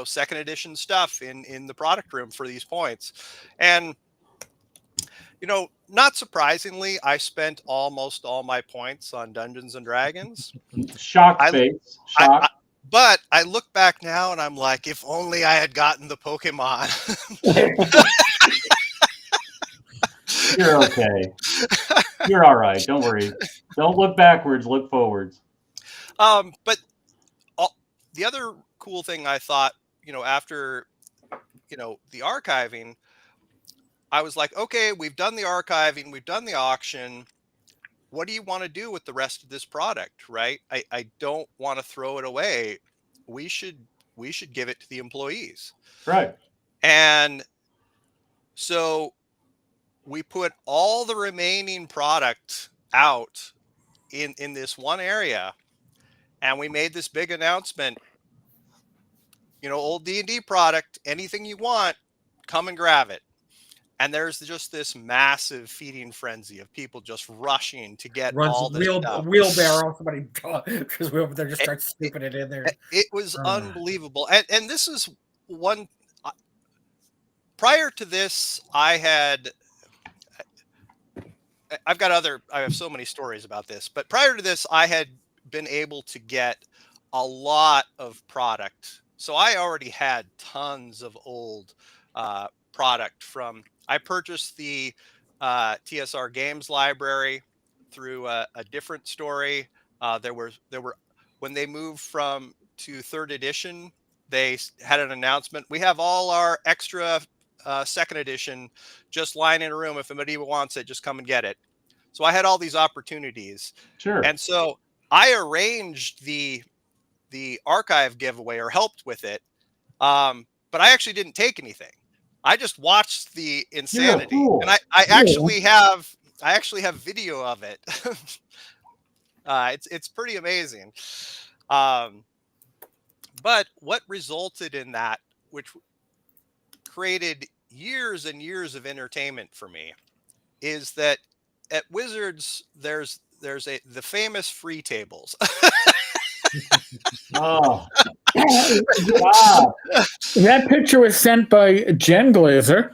second edition stuff in the product room for these points. And, not surprisingly, I spent almost all my points on Dungeons and Dragons. Shock face. Shock. But I look back now and I'm like, if only I had gotten the Pokemon. You're okay. You're all right. Don't worry. Don't look backwards. Look forwards. But the other cool thing I thought, after, the archiving, I was like, okay, we've done the archiving, we've done the auction. What do you want to do with the rest of this product, right? I don't want to throw it away. We should give it to the employees. Right. And so we put all the remaining product out in this one area, and we made this big announcement. Old D&D product, anything you want, come and grab it. And there's just this massive feeding frenzy of people just rushing to get all this stuff. Wheelbarrow, somebody because they're just start scooping it in there. It was unbelievable. And this is one. Prior to this, I have so many stories about this, but prior to this, I had been able to get a lot of product. So I already had tons of old product I purchased the TSR Games library through a different story. There were when they moved to third edition, they had an announcement. We have all our extra second edition just lying in a room. If anybody wants it, just come and get it. So I had all these opportunities. Sure. And so I arranged the archive giveaway or helped with it. But I actually didn't take anything. I just watched the insanity. And I actually have video of it. It's pretty amazing. But what resulted in that, which created years and years of entertainment for me, is that at Wizards there's the famous free tables. Oh, wow. That picture was sent by Jen Glazer.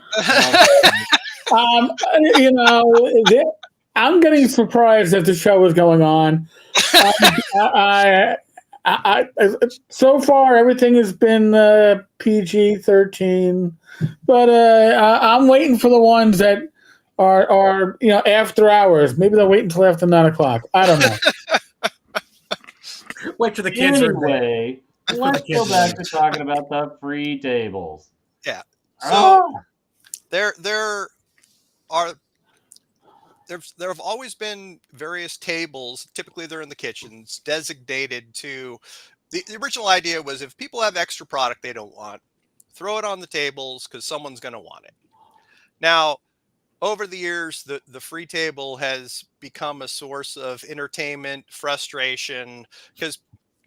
I'm getting surprised that the show is going on. So far, everything has been PG-13, but I'm waiting for the ones that are after hours. Maybe they'll wait until after 9:00. I don't know. Wait till the kids anyway, let's go back to talking about the free tables. Yeah. So there have always been various tables. Typically, they're in the kitchens, designated to. The original idea was if people have extra product they don't want, throw it on the tables because someone's going to want it. Now, over the years, the free table has become a source of entertainment, frustration, because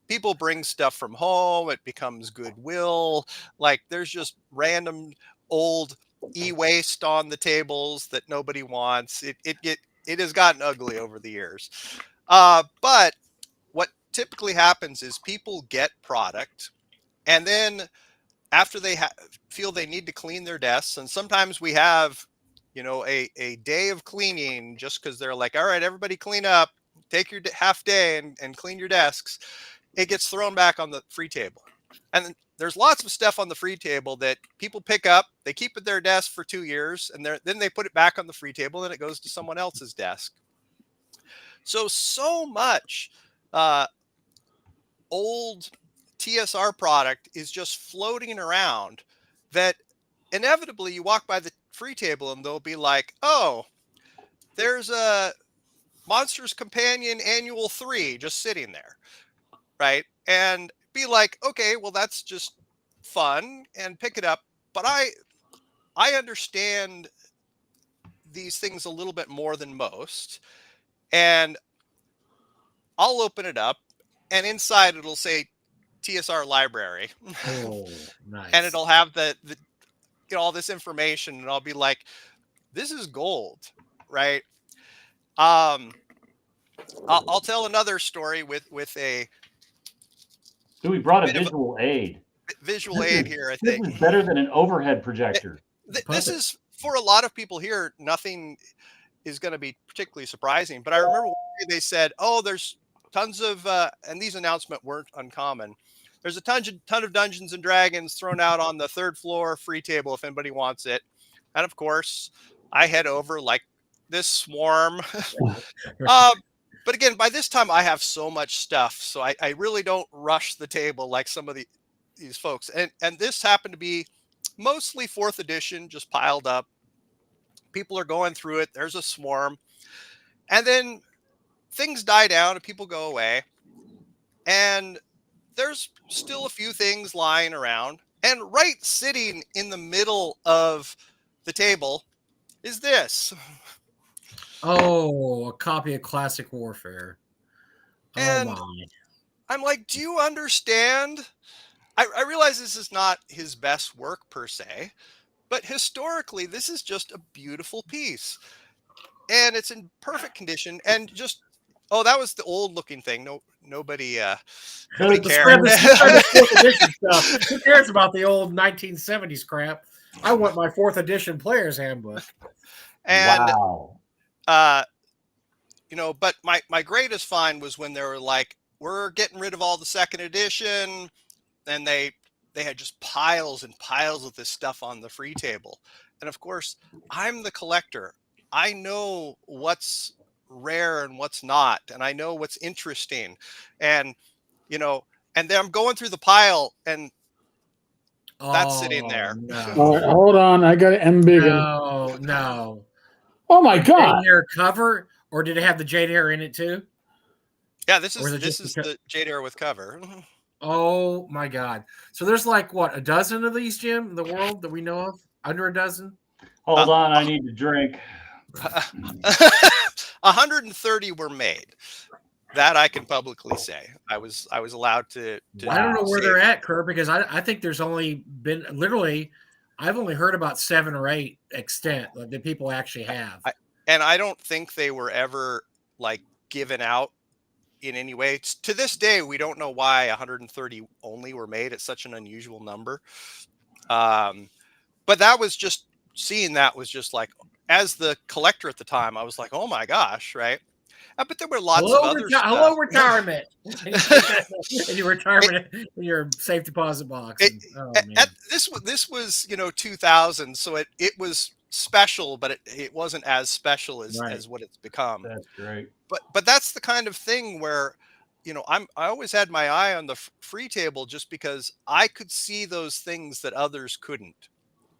people bring stuff from home. It becomes goodwill. Like there's just random old e-waste on the tables that nobody wants. It has gotten ugly over the years. But what typically happens is people get product, and then after they feel they need to clean their desks, and sometimes we have a day of cleaning just because they're like, all right, everybody clean up, take your half day and clean your desks. It gets thrown back on the free table. And there's lots of stuff on the free table that people pick up, they keep at their desk for 2 years, and then they put it back on the free table and it goes to someone else's desk. So much old TSR product is just floating around that inevitably you walk by the free table and they'll be like, oh, there's a Monsters Companion Annual 3 just sitting there, right? And be like, okay, well, that's just fun, and pick it up. But I understand these things a little bit more than most, and I'll open it up, and inside it'll say TSR Library. Oh, nice. And it'll have the all this information, and I'll be like, this is gold, right? I'll tell another story with a. We brought a visual aid. Visual aid here, I think. This is better than an overhead projector. This is, for a lot of people here, nothing is going to be particularly surprising. But I remember they said, oh, there's tons of, and these announcements weren't uncommon. There's a ton of Dungeons and Dragons thrown out on the third floor free table if anybody wants it. And of course, I head over like this swarm. But again, by this time I have so much stuff, so I really don't rush the table like some of these folks. And this happened to be mostly 4th edition, just piled up. People are going through it. There's a swarm. And then things die down and people go away. And there's still a few things lying around. And right sitting in the middle of the table is this. Oh, a copy of Classic Warfare. And oh my! I'm like, do you understand? I realize this is not his best work per se, but historically, this is just a beautiful piece, and it's in perfect condition. And just that was the old looking thing. Nobody The cared. fourth edition stuff. Who cares about the old 1970s crap? I want my fourth edition player's handbook. And wow. But my greatest find was when they were like, we're getting rid of all the second edition, and they had just piles and piles of this stuff on the free table. And of course, I'm the collector. I know what's rare and what's not, and I know what's interesting. And and then I'm going through the pile, and that's sitting there. No. All right, hold on. I got to M big. No. Oh my God. Jade hair cover, or did it have the jade hair in it too? Yeah, this is the jade hair with cover. Oh my God. So there's like what, a dozen of these, Jim, in the world that we know of? Under a dozen? Hold on, I need to drink. 130 were made. That I can publicly say. I was allowed to I don't know where they're at, Curt, because I think there's only been literally, I've only heard about 7 or 8 extent that people actually have. And I don't think they were ever like given out in any way. To this day, we don't know why 130 only were made. It's such an unusual number. But that was just, seeing that was just like, as the collector at the time, I was like, oh my gosh, right? But there were lots of other stuff. Hello, retirement. And your retirement in your safe deposit box. This was 2000, so it was special, but it wasn't as special as what it's become. That's great. But that's the kind of thing where I always had my eye on the free table, just because I could see those things that others couldn't.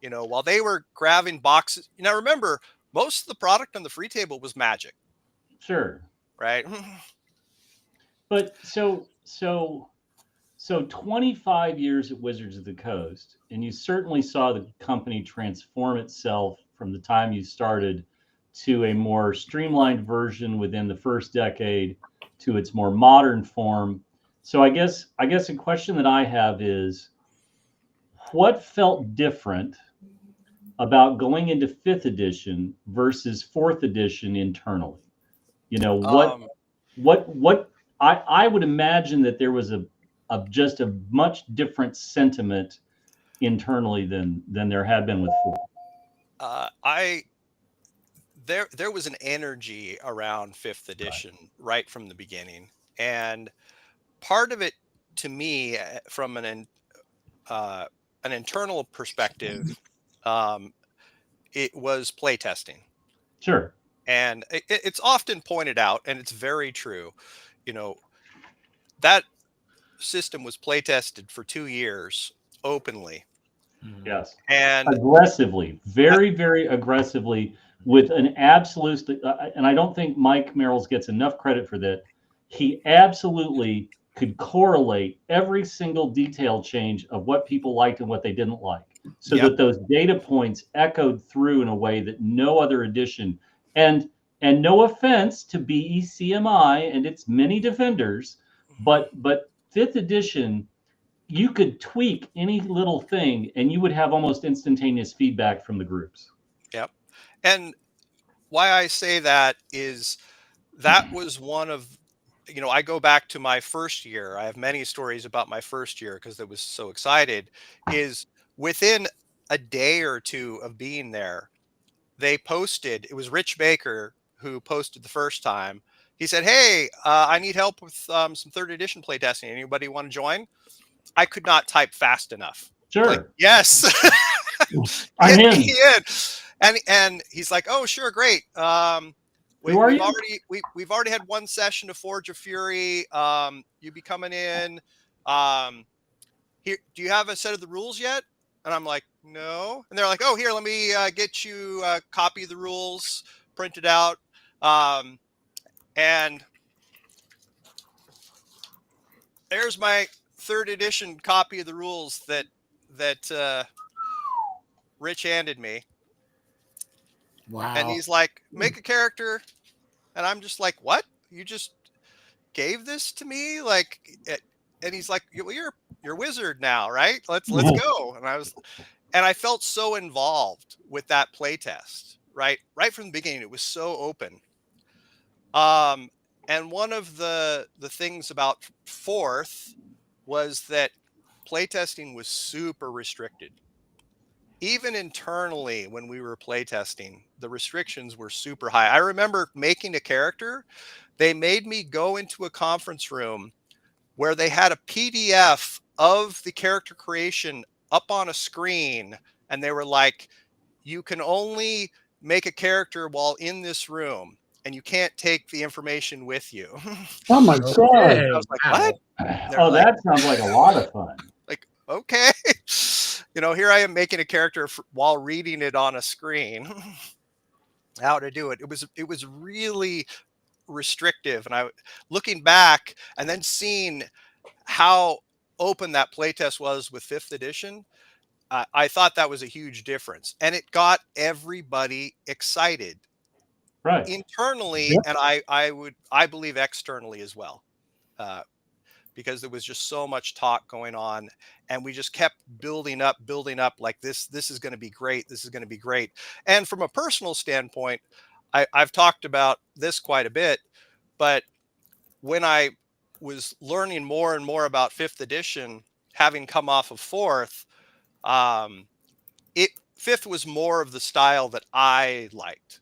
While they were grabbing boxes. Remember, most of the product on the free table was Magic. Sure. Right. But so 25 years at Wizards of the Coast, and you certainly saw the company transform itself from the time you started to a more streamlined version within the first decade to its more modern form. So I guess a question that I have is, what felt different about going into 5th edition versus 4th edition internally? What I would imagine that there was just a much different sentiment internally than there had been with 4. There was an energy around 5th edition right from the beginning, and part of it, to me, from an internal perspective, it was playtesting. Sure. And it's often pointed out, and it's very true, that system was play tested for 2 years openly. Yes. And aggressively, very, very aggressively, with an absolute, and I don't think Mike Merrills gets enough credit for that. He absolutely could correlate every single detail change of what people liked and what they didn't like, so that those data points echoed through in a way that no other edition. And no offense to BECMI and its many defenders, but 5th edition, you could tweak any little thing and you would have almost instantaneous feedback from the groups. Yep. And why I say that is that was one of, I go back to my first year. I have many stories about my first year because I was so excited. Is within a day or two of being there, they posted, it was Rich Baker who posted the first time. He said, hey, I need help with some 3rd edition playtesting. Anybody want to join? I could not type fast enough. Sure. Like, yes. I'm in. And he's like, oh, sure. Great. We've already had 1 session of Forge of Fury. You be coming in. Here, do you have a set of the rules yet? And I'm like, no. And they're like, oh, here, let me get you a copy of the rules printed out. And there's my 3rd edition copy of the rules that Rich handed me. Wow. And he's like, make a character. And I'm just like, what? You just gave this to me? Like, and he's like, well, you're a wizard now, right? Let's go. And I felt so involved with that playtest, right from the beginning. It was so open. And one of the things about fourth was that playtesting was super restricted. Even internally, when we were playtesting, the restrictions were super high. I remember making a character. They made me go into a conference room where they had a PDF of the character creation up on a screen. And they were like, you can only make a character while in this room, and you can't take the information with you. Oh my God. Okay. I was like, Wow. what? Oh, that sounds like a lot of fun. Like, okay. Here I am making a character while reading it on a screen. How to do it. It was really restrictive. And looking back and then seeing how open that playtest was with 5th edition, I thought that was a huge difference. And it got everybody excited. Right. Internally, Yep. and I believe externally as well. Because there was just so much talk going on, and we just kept building up like this is going to be great. This is going to be great. And from a personal standpoint, I've talked about this quite a bit, but when I was learning more and more about 5th edition, having come off of 4th, 5th was more of the style that I liked.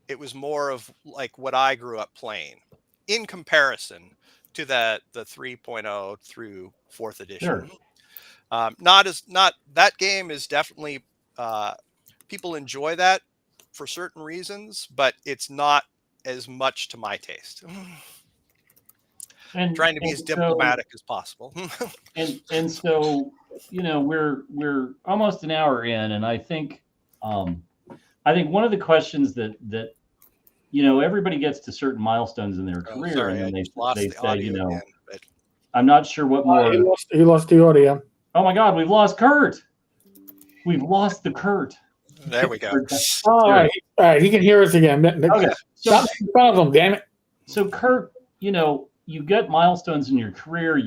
It was more of like what I grew up playing in comparison to the 3.0 through 4th edition. Sure. Not that game is definitely people enjoy that for certain reasons, but it's not as much to my taste. And trying to be as diplomatic as possible. and so we're almost an hour in, and I think one of the questions that everybody gets to certain milestones in their career, sorry, and then they say, again, but... I'm not sure what more. He lost the audio. Oh my God, we've lost Curt. We've lost the Curt. There we go. All right, he can hear us again. Okay. Stop in front of him, damn it. So Curt, you get milestones in your career.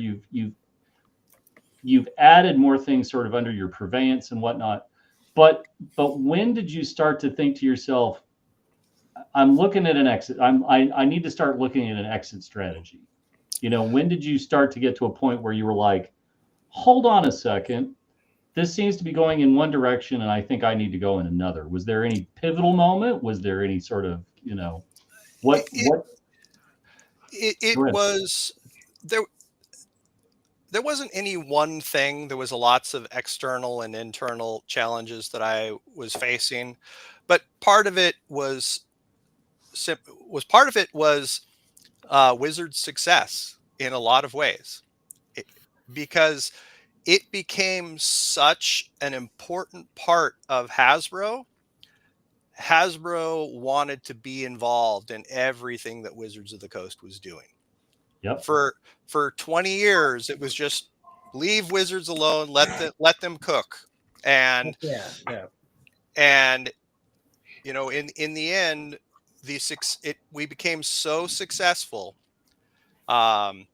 You've added more things sort of under your purveyance and whatnot. But when did you start to think to yourself, I'm looking at an exit. I need to start looking at an exit strategy. When did you start to get to a point where you were like, hold on a second, this seems to be going in one direction, and I think I need to go in another? Was there any pivotal moment? Was there any sort of, what? It was there. There wasn't any one thing. There was lots of external and internal challenges that I was facing, but part of it was Wizard's success in a lot of ways, because it became such an important part of Hasbro. Hasbro wanted to be involved in everything that Wizards of the Coast was doing. Yep. For 20 years, it was just leave Wizards alone, let them cook. And and in the end, we became so successful. The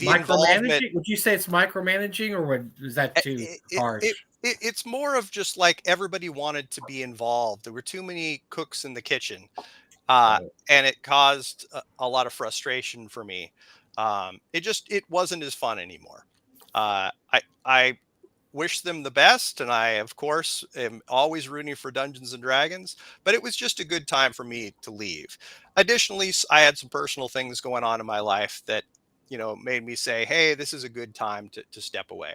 involvement. Would you say it's micromanaging, or is that too harsh? It's more of just like everybody wanted to be involved. There were too many cooks in the kitchen, and it caused a lot of frustration for me. It wasn't as fun anymore. I wish them the best, and I, of course, am always rooting for Dungeons and Dragons, but it was just a good time for me to leave. Additionally, I had some personal things going on in my life that made me say, hey, this is a good time to step away.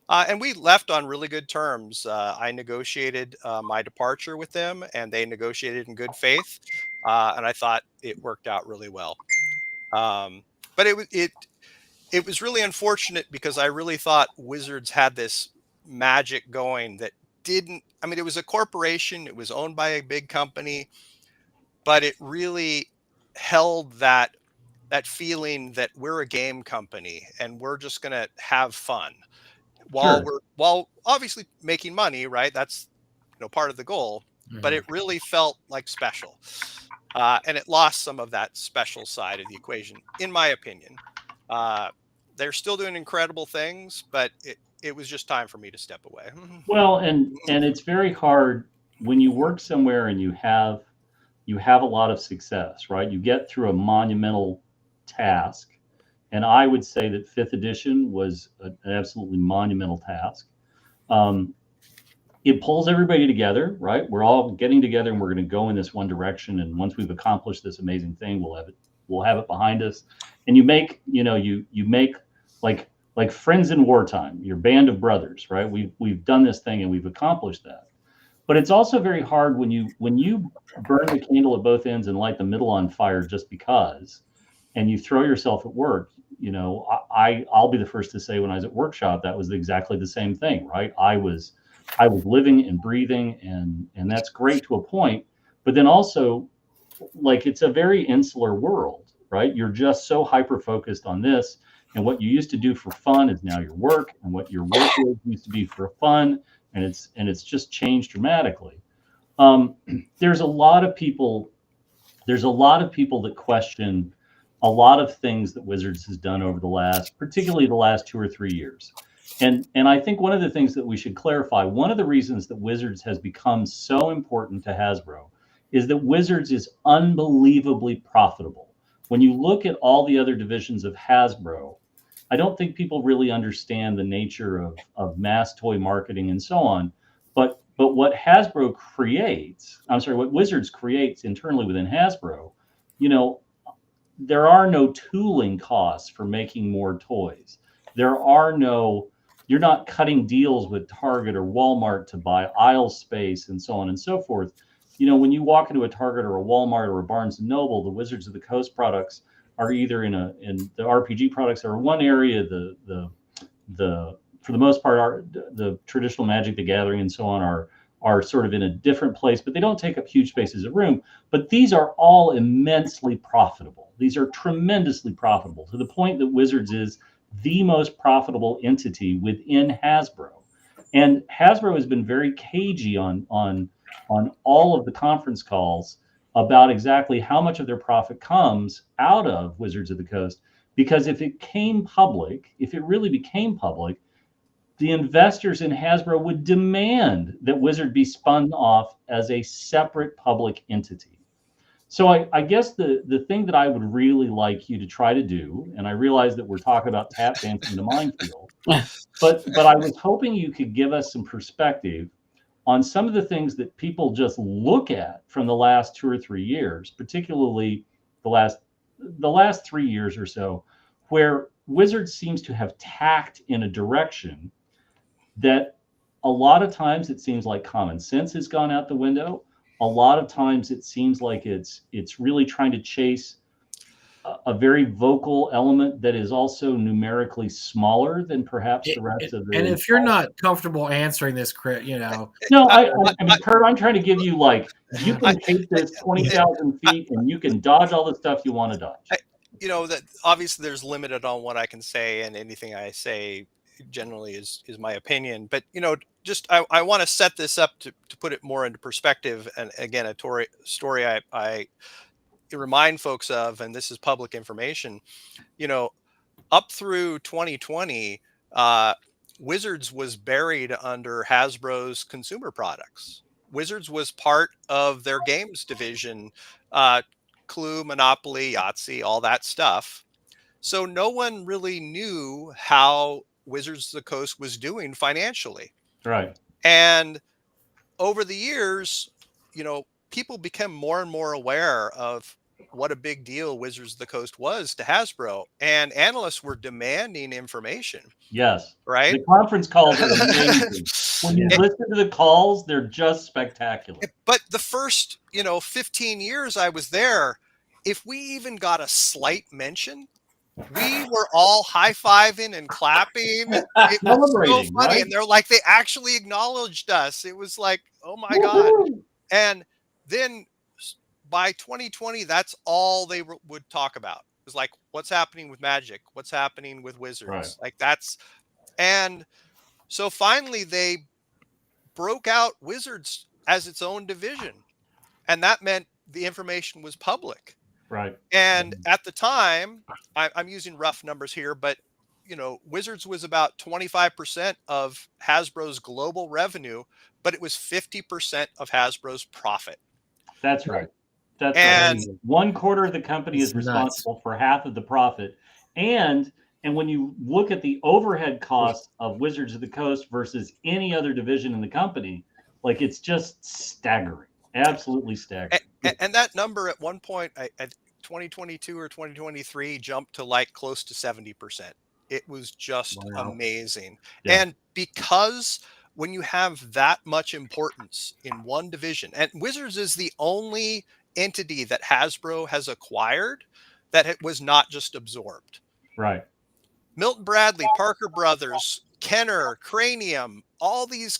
And we left on really good terms. I negotiated my departure with them, and they negotiated in good faith. And I thought it worked out really well. But it was really unfortunate, because I really thought Wizards had this magic going that didn't. I mean, it was a corporation. It was owned by a big company, but it really held that feeling that we're a game company and we're just going to have fun while obviously making money, right? That's part of the goal, but it really felt like special. And it lost some of that special side of the equation, in my opinion. They're still doing incredible things, but it was just time for me to step away. Well, and it's very hard when you work somewhere and you have a lot of success, right? You get through a monumental task. And I would say that 5th edition was an absolutely monumental task. It pulls everybody together, right? We're all getting together and we're going to go in this one direction. And once we've accomplished this amazing thing, we'll have it behind us. And you make like friends in wartime, your band of brothers, right? We've done this thing and we've accomplished that. But it's also very hard when you burn the candle at both ends and light the middle on fire just because, and you throw yourself at work. I'll be the first to say when I was at workshop, that was exactly the same thing, right? I was living and breathing, and that's great to a point. But then also, like, it's a very insular world, right? You're just so hyper focused on this, and what you used to do for fun is now your work, and what your work used to be for fun, and it's just changed dramatically. There's a lot of people that question a lot of things that Wizards has done over particularly the last 2 or 3 years. And I think one of the things that we should clarify, one of the reasons that Wizards has become so important to Hasbro is that Wizards is unbelievably profitable. When you look at all the other divisions of Hasbro, I don't think people really understand the nature of mass toy marketing and so on. But what Wizards creates internally within Hasbro, there are no tooling costs for making more toys. You're not cutting deals with Target or Walmart to buy aisle space and so on and so forth. When you walk into a Target or a Walmart or a Barnes & Noble, the Wizards of the Coast products are either in the RPG products are one area, the for the most part, the traditional Magic the Gathering and so on are sort of in a different place, but they don't take up huge spaces of room. But these are all immensely profitable. These are tremendously profitable to the point that Wizards is the most profitable entity within Hasbro. And Hasbro has been very cagey on all of the conference calls about exactly how much of their profit comes out of Wizards of the Coast, because if it really became public, the investors in Hasbro would demand that Wizard be spun off as a separate public entity. So I guess the thing that I would really like you to try to do, and I realize that we're talking about tap dancing the minefield, but I was hoping you could give us some perspective on some of the things that people just look at from the last 2 or 3 years, particularly the last 3 years or so, where Wizards seems to have tacked in a direction that a lot of times it seems like common sense has gone out the window. A lot of times it seems like it's really trying to chase a very vocal element that is also numerically smaller than perhaps the rest of the. And if you're not comfortable answering this, Curt, No, I mean, Curt, I'm trying to give you you can take this 20,000 feet and you can dodge all the stuff you want to dodge. That obviously there's limited on what I can say, and anything I say generally is my opinion. But I want to set this up to put it more into perspective. And again, a story I remind folks of, and this is public information. Up through 2020, Wizards was buried under Hasbro's consumer products. Wizards was part of their games division, Clue, Monopoly, Yahtzee, all that stuff. So no one really knew how Wizards of the Coast was doing financially. Right. And over the years, people became more and more aware of what a big deal Wizards of the Coast was to Hasbro, and analysts were demanding information. Yes. Right. The conference calls are amazing. When you listen to the calls, they're just spectacular. But the first, 15 years I was there, if we even got a slight mention, we were all high-fiving and clapping. It was so funny. Right? And they're like, they actually acknowledged us. It was like, oh my God. And then by 2020, that's all they would talk about. It was like, what's happening with Magic? What's happening with Wizards? Right. And so finally they broke out Wizards as its own division. And that meant the information was public. Right. And at the time, I'm using rough numbers here, but Wizards was about 25% of Hasbro's global revenue, but it was 50% of Hasbro's profit. That's right. That's and right. 1/4 of the company is responsible for half of the profit. And when you look at the overhead costs of Wizards of the Coast versus any other division in the company, like, it's just staggering. Absolutely staggering. And that number at one point, at 2022 or 2023, jumped to like close to 70%. It was just amazing. Yeah. And because when you have that much importance in one division, and Wizards is the only entity that Hasbro has acquired that it was not just absorbed. Right. Milton Bradley, Parker Brothers, Kenner, Cranium, all these,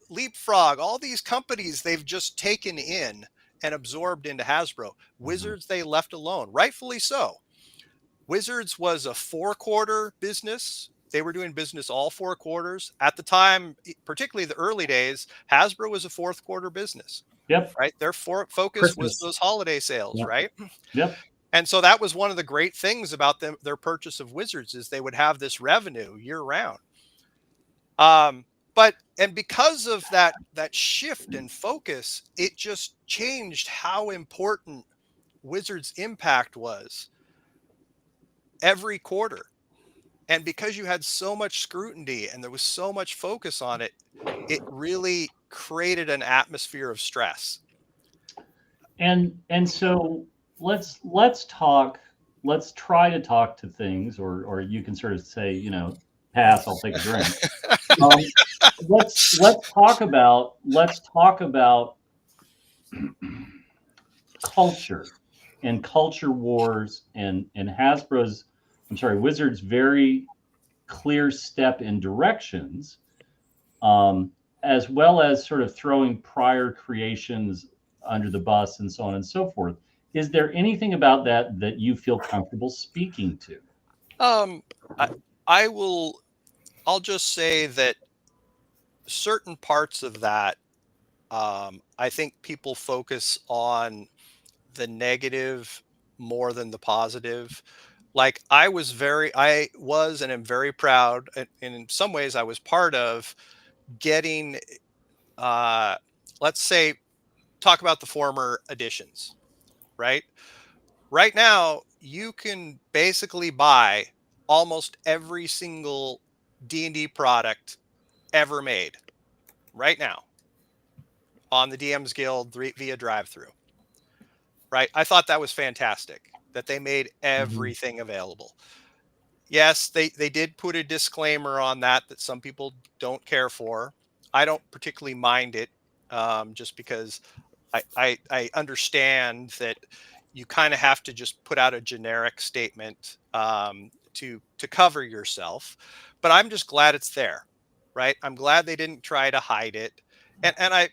Leapfrog, all these companies they've just taken in and absorbed into Hasbro. Wizards they left alone, rightfully so. Wizards was a 4-quarter business. They were doing business all 4 quarters. At the time, particularly the early days, Hasbro was a 4th quarter business. Yep. Right. Their focus was those holiday sales, Yep. right? Yep. And so that was one of the great things about their purchase of Wizards, is they would have this revenue year round. And because of that shift in focus, it just changed how important Wizards' impact was every quarter. And because you had so much scrutiny and there was so much focus on it, it really created an atmosphere of stress. And so let's try to talk to things, or you can sort of say, pass, I'll take a drink. Let's talk about culture and culture wars and Wizards' very clear step in directions, as well as sort of throwing prior creations under the bus and so on and so forth. Is there anything about that you feel comfortable speaking to? I'll just say that certain parts of that, I think people focus on the negative more than the positive. Like, I was and am very proud, and in some ways I was part of getting, let's say, talk about the former editions, right? Right now, you can basically buy almost every single D&D product ever made right now on the DM's Guild via drive-through. Right? I thought that was fantastic that they made everything available. Yes, they did put a disclaimer on that some people don't care for. I don't particularly mind it, just because I understand that you kind of have to just put out a generic statement to cover yourself. But I'm just glad it's there, right? I'm glad they didn't try to hide it. And I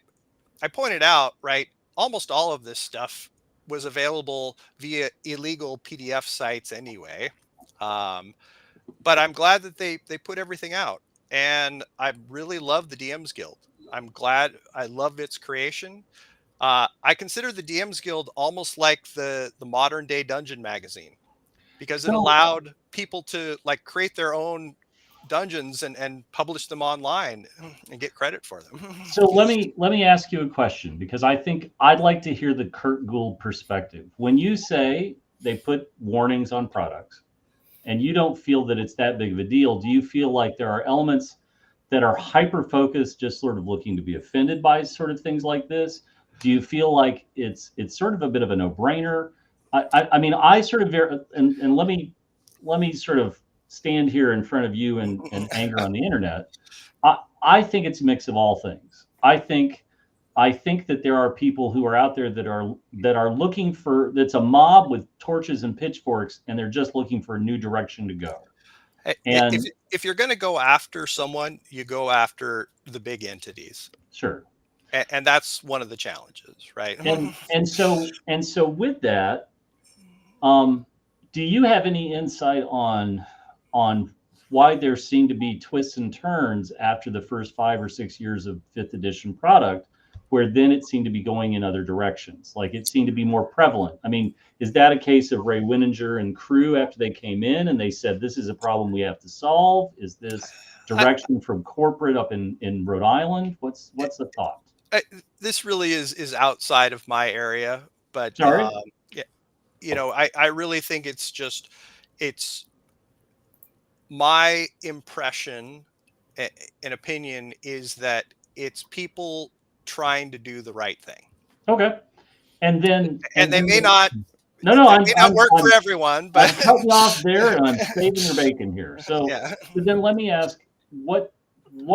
pointed out, right, almost all of this stuff was available via illegal PDF sites anyway. But I'm glad that they put everything out. And I really love the DM's Guild. I'm glad. I love its creation. I consider the DM's Guild almost like the modern day dungeon magazine, because it allowed people to like create their own dungeons and publish them online and get credit for them. So let me ask you a question, because I think I'd like to hear the Curt Gould perspective. When you say they put warnings on products and you don't feel that it's that big of a deal, do you feel like there are elements that are hyper focused, just sort of looking to be offended by sort of things like this? Do you feel like it's sort of a bit of a no-brainer? I mean, I sort of, and let me sort of stand here in front of you and anger on the internet. I think it's a mix of all things. I think that there are people who are out there that are looking for, that's a mob with torches and pitchforks, and they're just looking for a new direction to go. And if you're going to go after someone, you go after the big entities. Sure. And that's one of the challenges, right? And so with that, do you have any insight on why there seem to be twists and turns after the first 5 or 6 years of 5th edition product, where then it seemed to be going in other directions. Like it seemed to be more prevalent. I mean, is that a case of Ray Winninger and crew after they came in and they said, this is a problem we have to solve? Is this direction from corporate up in Rhode Island? What's the thought? This really is outside of my area, but yeah, you know, I really think it's my impression and opinion is that it's people trying to do the right thing. Okay. And they may not. No, it may not work for everyone, but I'm cutting off there and I'm saving your bacon here. So, yeah. So then let me ask, what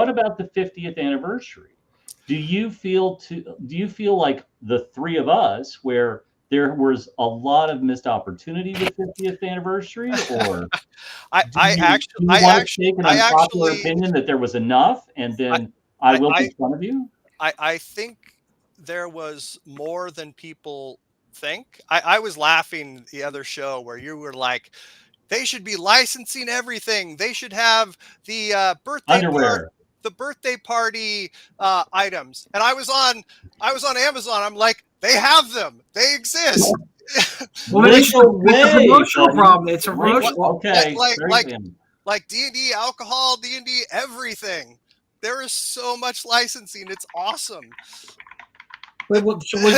about the 50th anniversary? Do you feel like the three of us, where there was a lot of missed opportunity with 50th anniversary, or I actually opinion that there was enough, and then I will make fun of you? I think there was more than people think. I was laughing the other show where you were like, they should be licensing everything. They should have the birthday party items. And I was on Amazon. I'm like, they have them. They exist. Well, it's a promotional problem. It's a promotional. Okay. Like D&D alcohol, D&D everything. There is so much licensing. It's awesome. Wait, so was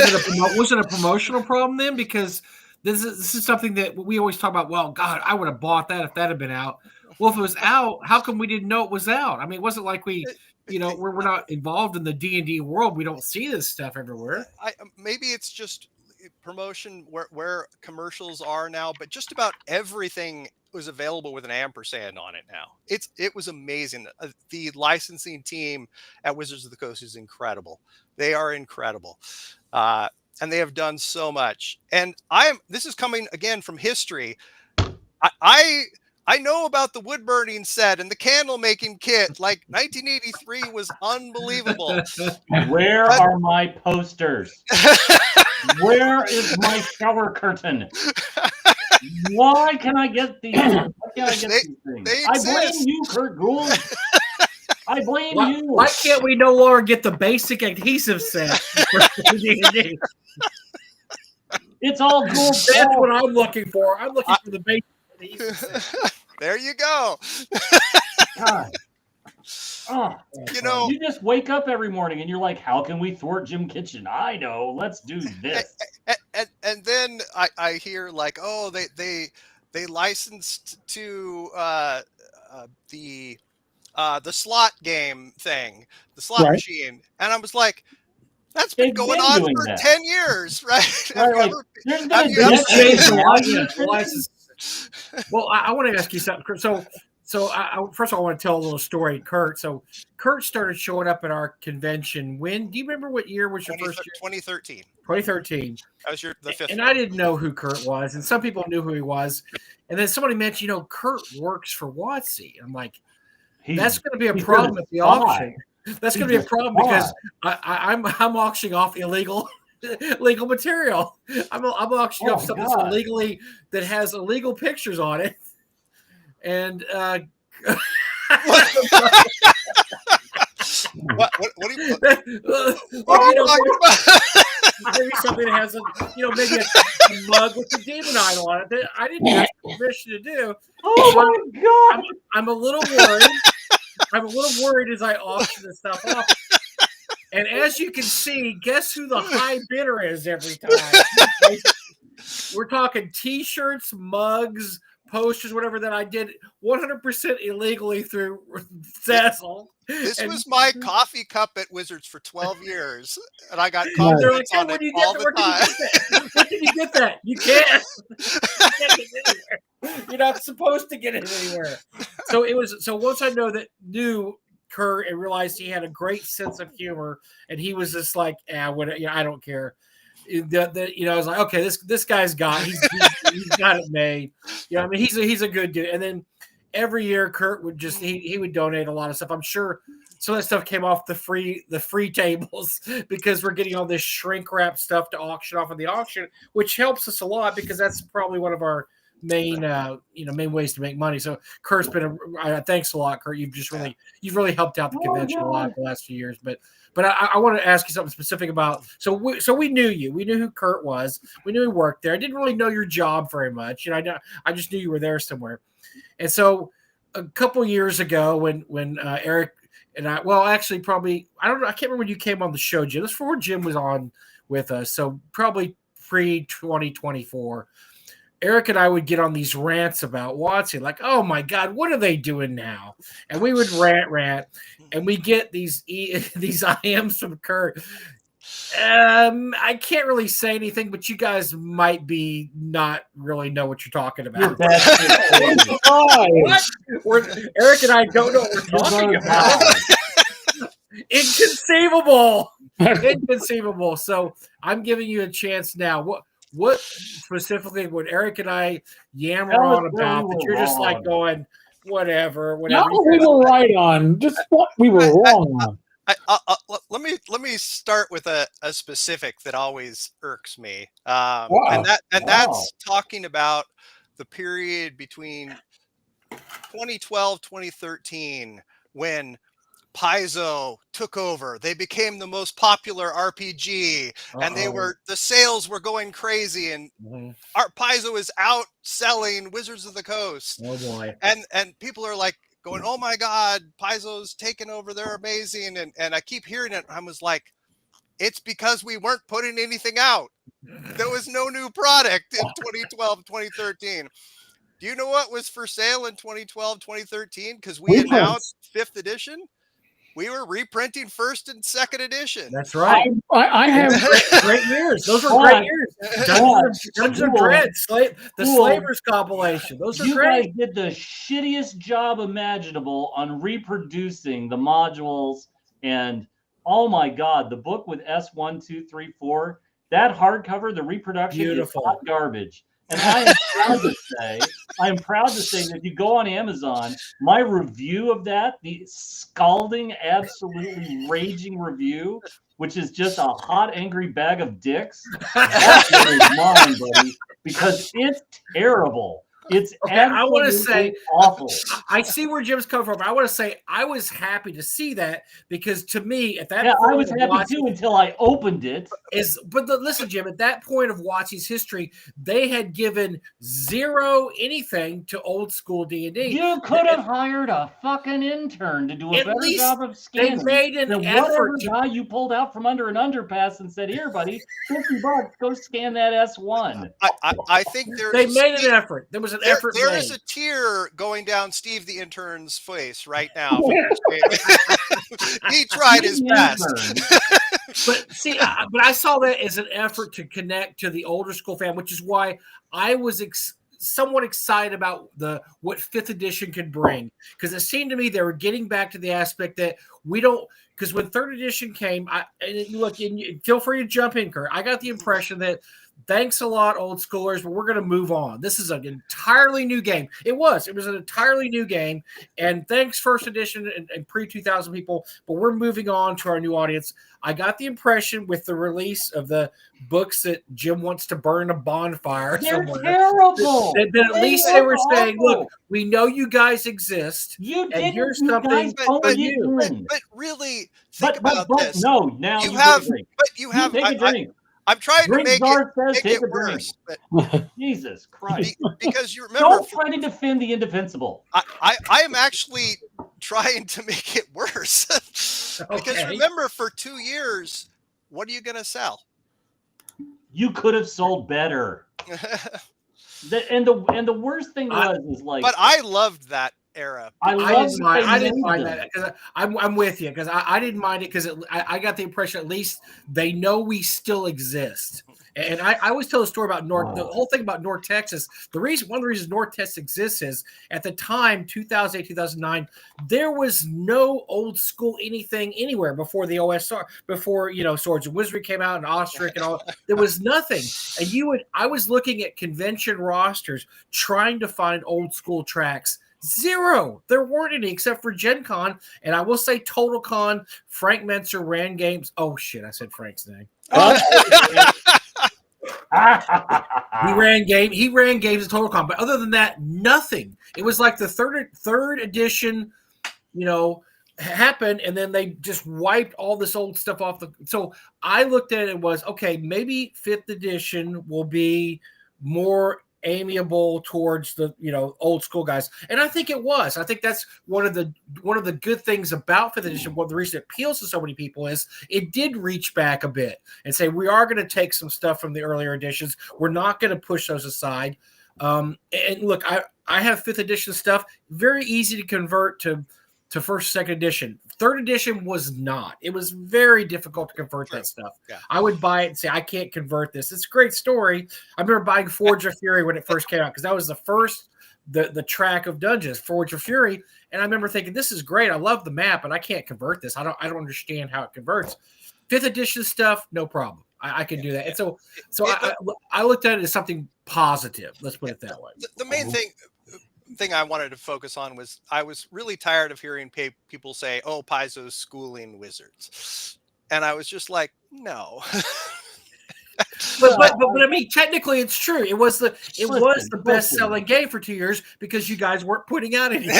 it a promotional problem then? Because this is something that we always talk about. Well, God, I would have bought that if that had been out. Well, if it was out, how come we didn't know it was out? I mean, it wasn't like we're not involved in the D&D world. We don't see this stuff everywhere. Maybe it's just promotion where commercials are now, but just about everything was available with an ampersand on it now. It was amazing. The licensing team at Wizards of the Coast is incredible. They are incredible. And they have done so much. And this is coming again from history. I know about the wood burning set and the candle making kit. Like 1983 was unbelievable. Where are my posters? Where is my shower curtain? Why can I get these? These things? I blame you, Curt Gould. I blame you. Why can't we no longer get the basic adhesive set? It's all gold. That's what I'm looking for. I'm looking for the basic adhesive set. There you go. God. Oh, you just wake up every morning and you're like, how can we thwart Jim Kitchen? I know. Let's do this. And then I hear like, oh, they licensed to the slot game thing, the slot machine, and I was like, that's been going on for 10 years, right? Well, I want to ask you something, Curt. So first of all, I want to tell a little story, Curt. So Curt started showing up at our convention. When do you remember what year was your first year? 2013. 2013. That was the fifth. And I didn't know who Curt was, and some people knew who he was. And then somebody mentioned, Curt works for WotC. I'm like, that's going to be a problem at the auction. That's going to be a problem because I'm auctioning off illegal material. I'm auctioning off something that has illegal pictures on it. And what are you maybe something that has maybe a mug with a demon idol on it that I didn't ask permission to do. Oh my God! I'm a little worried. I'm a little worried as I auction this stuff off. And as you can see, guess who the high bidder is every time? We're talking T-shirts, mugs, posters, whatever that I did 100% illegally through Zazzle. This was my coffee cup at Wizards for 12 years, and I got compliments on it all the time. Where did you get that? You can't. Get it anywhere. You're not supposed to get it anywhere. So once I knew Curt and realized he had a great sense of humor, and he was just like, I don't care. I was like, okay, this guy's got he's got it made. I mean, he's a good dude. And then every year, Curt would just he would donate a lot of stuff. I'm sure some of that stuff came off the free tables because we're getting all this shrink wrap stuff to auction off of the auction, which helps us a lot because that's probably one of our main ways to make money. So Kurt's been thanks a lot, Kurt. You've really helped out the convention a lot the last few years. But I want to ask you something specific about. So we knew you. We knew who Kurt was. We knew he worked there. I didn't really know your job very much. I just knew you were there somewhere. And so a couple years ago, when Eric and I can't remember when you came on the show, Jim. This was before Jim was on with us. So probably pre-2024. Eric and I would get on these rants about WotC, like, oh my God, what are they doing now? And we would rant, and we get these IMs from Kurt. I can't really say anything, but you guys might be not really know what you're talking about. Eric and I don't know what we're talking about. Inconceivable. So I'm giving you a chance now. What specifically would Eric and I yammer on about that you're just like going, whatever. Not what we were right on, just what we were wrong on. Let me start with a specific that always irks me, and that's talking about the period between 2012 2013 when Paizo took over. They became the most popular RPG, and the sales were going crazy, and Paizo is outselling Wizards of the Coast. Oh boy! And people are like going, "Oh my God, Paizo's taken over. They're amazing." And I keep hearing it. I was like, "It's because we weren't putting anything out. There was no new product in 2012, 2013." Do you know what was for sale in 2012, 2013? Because we announced 5th edition. We were reprinting 1st and 2nd edition. That's right. I have great years. Those were great years. Dungeons of Dread, the Slavers compilation. Those are great. You guys did the shittiest job imaginable on reproducing the modules, and oh my God, the book with S1, 2, 3, 4, that hardcover, the reproduction is hot garbage. And I am proud to say that if you go on Amazon, my review of that, the scalding, absolutely raging review, which is just a hot, angry bag of dicks, that's mine, buddy, because it's terrible. It's I want to say awful. I see where Jim's coming from. I want to say I was happy to see that because to me at that point I was happy too until I opened it. Listen, Jim, at that point of WotC's history, they had given zero anything to old school D&D. You could have hired a fucking intern to do a better job of scanning. They made an effort. Guy you pulled out from under an underpass and said, "Here, buddy, $50, go scan that S1." I think they made an effort. There was an effort. There is a tear going down Steve the intern's face right now. He tried his best. But I saw that as an effort to connect to the older school fan, which is why I was somewhat excited about what 5th edition could bring, because it seemed to me they were getting back to the aspect that we don't. Because when 3rd edition came, feel free to jump in, Kurt. I got the impression that. Thanks a lot, old schoolers, but we're going to move on. This is an entirely new game. It was an entirely new game. And thanks, 1st edition and pre-2000 people, but we're moving on to our new audience. I got the impression with the release of the books that Jim wants to burn a bonfire. They're terrible. That at least they were saying, look, we know you guys exist. And here's something for you. But really, think about this. No, now you have take a drink. I'm trying to make it worse. But Jesus Christ. Because you remember. Don't try to defend the indefensible. I am actually trying to make it worse. Because remember, for 2 years, what are you going to sell? You could have sold better. And the worst thing was like. But I loved that era. I didn't mind that because I'm with you because I didn't mind it because I got the impression at least they know we still exist. And I always tell a story about the whole thing about North Texas. One of the reasons North Texas exists is at the time, 2008, 2009, there was no old school anything anywhere before the OSR, before, Swords and Wizardry came out and Ostrich and all. There was nothing. And I was looking at convention rosters trying to find old school tracks. Zero. There weren't any except for Gen Con. And I will say Total Con, Frank Mentzer ran games. Oh, shit. I said Frank's name. He ran games of Total Combat. Other than that, nothing. It was like the third edition, happened, and then they just wiped all this old stuff off the. So I looked at it and was okay. Maybe 5th edition will be more amiable towards the old school guys, and I think it was. I think that's one of the good things about 5th edition. What the reason it appeals to so many people is it did reach back a bit and say we are going to take some stuff from the earlier editions. We're not going to push those aside. And look, I have 5th edition stuff. Very easy to convert to 1st, 2nd edition. 3rd edition was not. It was very difficult to convert that stuff. Yeah. I would buy it and say, I can't convert this. It's a great story. I remember buying Forge of Fury when it first came out because that was the first, the track of dungeons, Forge of Fury. And I remember thinking, this is great. I love the map, but I can't convert this. I don't understand how it converts. 5th edition stuff, no problem. I can do that. And so I looked at it as something positive. Let's put it that way. The main thing I wanted to focus on was I was really tired of hearing people say, "Oh, Paizo's schooling wizards," and I was just like, "No." but I mean, technically, it's true. It was the best selling game for 2 years because you guys weren't putting out anything.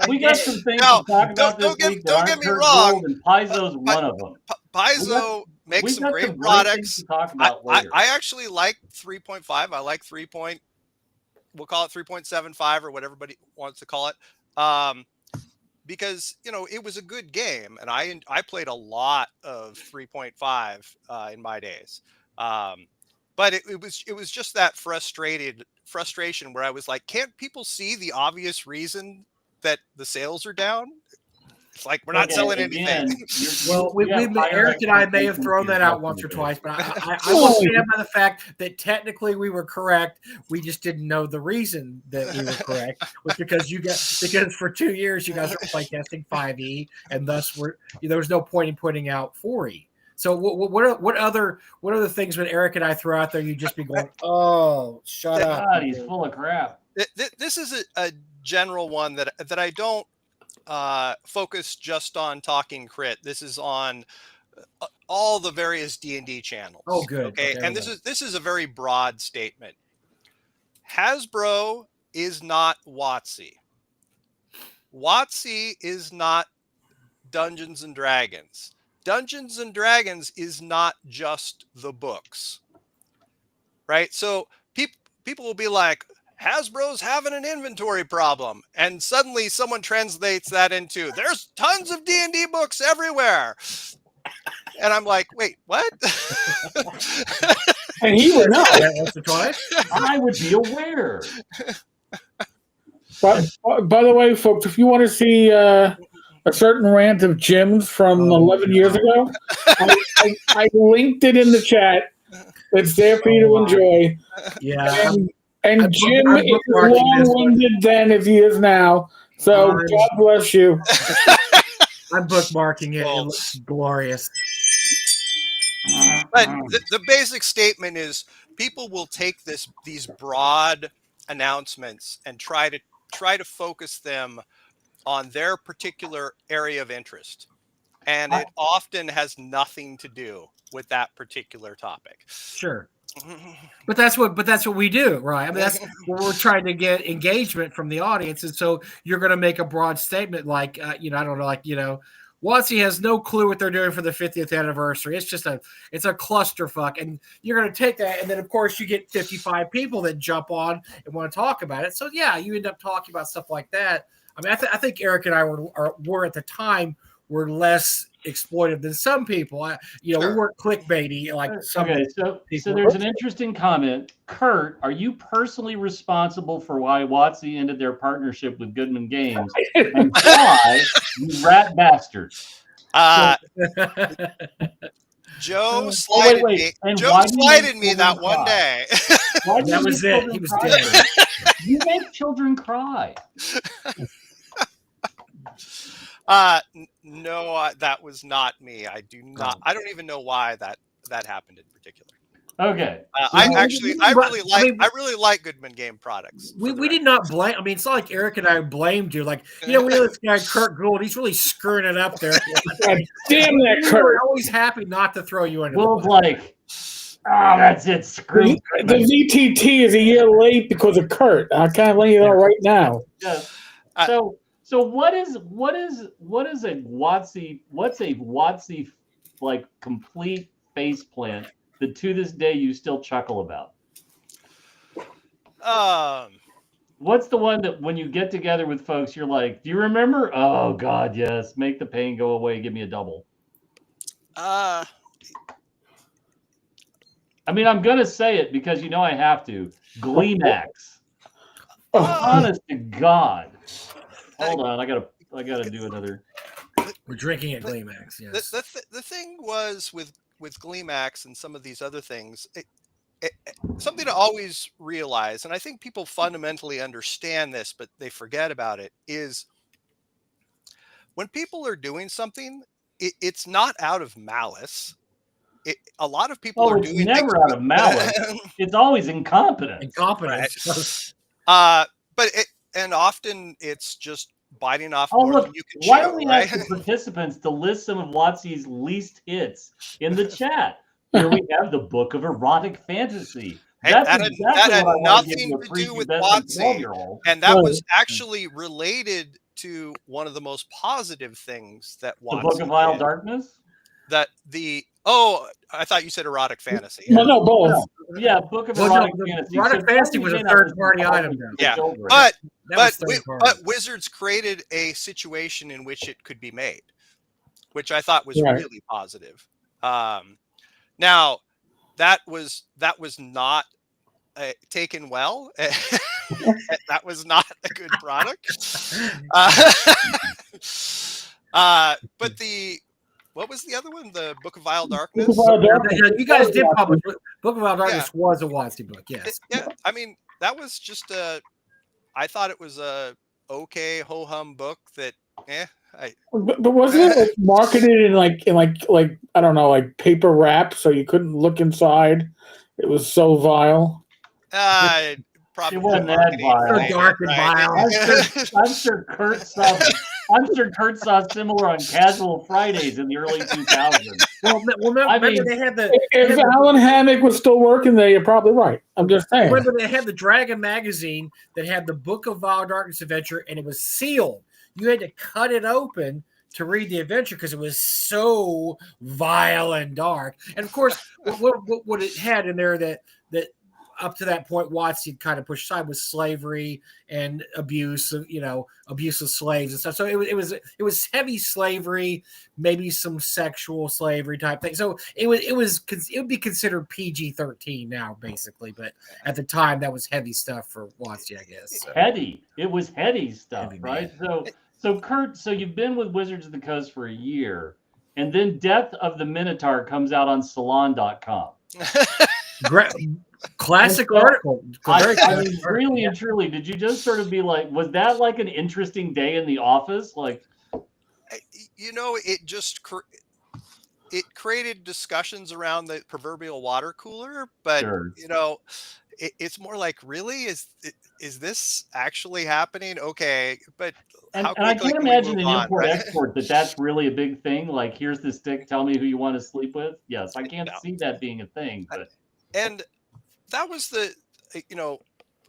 We got some things to talk about this week. Don't get me wrong. And Paizo's one of them. Paizo makes some great products. I actually like 3.5. I like 3. We'll call it 3.75 or what everybody wants to call it, because it was a good game, and I played a lot of 3.5 in my days, but it was just that frustration where I was like, can't people see the obvious reason that the sales are down? It's like we're not selling anything. Well, Eric and I may have thrown that out once or twice, but I will stand by the fact that technically we were correct. We just didn't know the reason that we were correct was because for 2 years you guys were playtesting 5e, and thus there was no point in putting out 4e. So what other things when Eric and I throw out there you'd just be going, oh, shut up. God, he's full of crap. This is a general one that I don't focus just on Talking Crit. This is on all the various D&D channels. Oh, good. Okay, and this is a very broad statement. Hasbro is not WotC. WotC is not Dungeons and Dragons. Dungeons and Dragons is not just the books, right? So people will be like, Hasbro's having an inventory problem, and suddenly someone translates that into there's tons of D&D books everywhere, and I'm like, wait, what? And he would know. I would be aware. But by the way, folks, if you want to see a certain rant of Jim's from 11 years ago, I linked it in the chat. It's there for you to enjoy. Yeah. And Jim is long-winded then as he is now. So God bless you. I'm bookmarking it. It looks glorious. But the basic statement is people will take these broad announcements and try to focus them on their particular area of interest. And it often has nothing to do with that particular topic. Sure. But that's what we do, right? I mean, that's what we're trying to get engagement from the audience. And so you're going to make a broad statement like, I don't know, like, WotC has no clue what they're doing for the 50th anniversary. It's just it's a clusterfuck. And you're going to take that. And then, of course, you get 55 people that jump on and want to talk about it. So, yeah, you end up talking about stuff like that. I mean, I think Eric and I were at the time were less exploitive than some people. We weren't clickbaity like some people. So there's an interesting comment. Curt, are you personally responsible for why WotC ended their partnership with Goodman Games? And why, you rat bastards? Joe slighted me. Joe slighted me that one day. That was it. He was dead. You make children cry. No, that was not me. I do not. I don't even know why that happened in particular. Okay. I really like Goodman Game products. We did not blame. I mean, it's not like Eric and I blamed you. Like, we have this guy Curt Gould. He's really screwing it up there. Damn that Curt! We're always happy not to throw you under. Well, like, Oh, that's it. Screw The VTT is a year late because of Curt. I can't let you know right now. Yes. So what is a WotC? What's a WotC like complete face plant that to this day you still chuckle about? What's the one that when you get together with folks, you're like, do you remember? Oh God, yes. Make the pain go away. Give me a double. I mean, I'm gonna say it because you know I have to. Gleemax. Honest to God. Hold on, I gotta do another. We're drinking at Gleemax. Yes. The thing was with Gleemax and some of these other things. Something to always realize, and I think people fundamentally understand this, but they forget about it, is when people are doing something, it's not out of malice. A lot of people are doing never things out of malice. It's always incompetence. Incompetence. Right? And often it's just biting off more than you can chew. Why don't we ask the participants to list some of WotC's least hits in the chat? Here we have the Book of Erotic Fantasy. That had nothing to do with WotC, and that was actually related to one of the most positive things that WotC The Book of Vile Darkness? I thought you said erotic fantasy. No, both. Yeah, Book of Erotic Fantasy. Erotic Fantasy was a third-party item. Yeah, but Wizards created a situation in which it could be made, which I thought was really positive. Now, that was not taken well. That was not a good product. But what was the other one? The Book of Vile Darkness? You guys did publish Book of Vile Darkness was a WotC book, yes. Yeah, I mean, that was just I thought it was a okay ho-hum book that, But wasn't it marketed in like I don't know, like paper wrap so you couldn't look inside? It was so vile. Probably it wasn't that vile. Dark and vile. I'm sure Curt saw similar on Casual Fridays in the early 2000s. Well, remember they had the. If Alan Hammock was still working there, you're probably right. I'm just saying. Remember they had the Dragon magazine that had the Book of Vile Darkness adventure, and it was sealed. You had to cut it open to read the adventure because it was so vile and dark. And of course, what it had in there that up to that point, WotC kind of pushed aside was slavery and abuse of slaves and stuff. So it was heavy slavery, maybe some sexual slavery type thing. So it would be considered PG-13 now, basically. But at the time, that was heavy stuff for WotC, I guess. So. Heady. It was heady stuff, heavy, right? So Curt, you've been with Wizards of the Coast for a year, and then Death of the Minotaur comes out on Salon.com. Classic article. I mean, really and truly, did you just sort of be like, was that like an interesting day in the office? Like, it just it created discussions around the proverbial water cooler, but sure. It's more like, really, is this actually happening? Okay, but and I can't imagine an import-export that's really a big thing. Like, here's the stick. Tell me who you want to sleep with. Yes, I can't see that being a thing. But and that was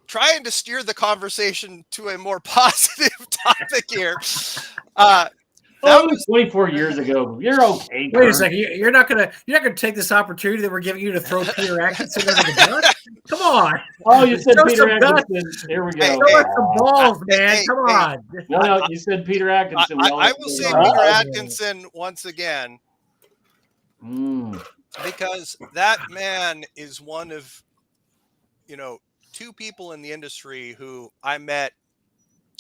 trying to steer the conversation to a more positive topic here. That was 24 years ago. You're okay. Wait a second. You're not gonna take this opportunity that we're giving you to throw Peter Atkinson under the bus? Come on. Oh, you said Peter Atkinson. Here we go. Throw us some balls, man. Come on. No, you said Peter Atkinson. I will say Peter Atkinson once again, because that man is one of two people in the industry who I met,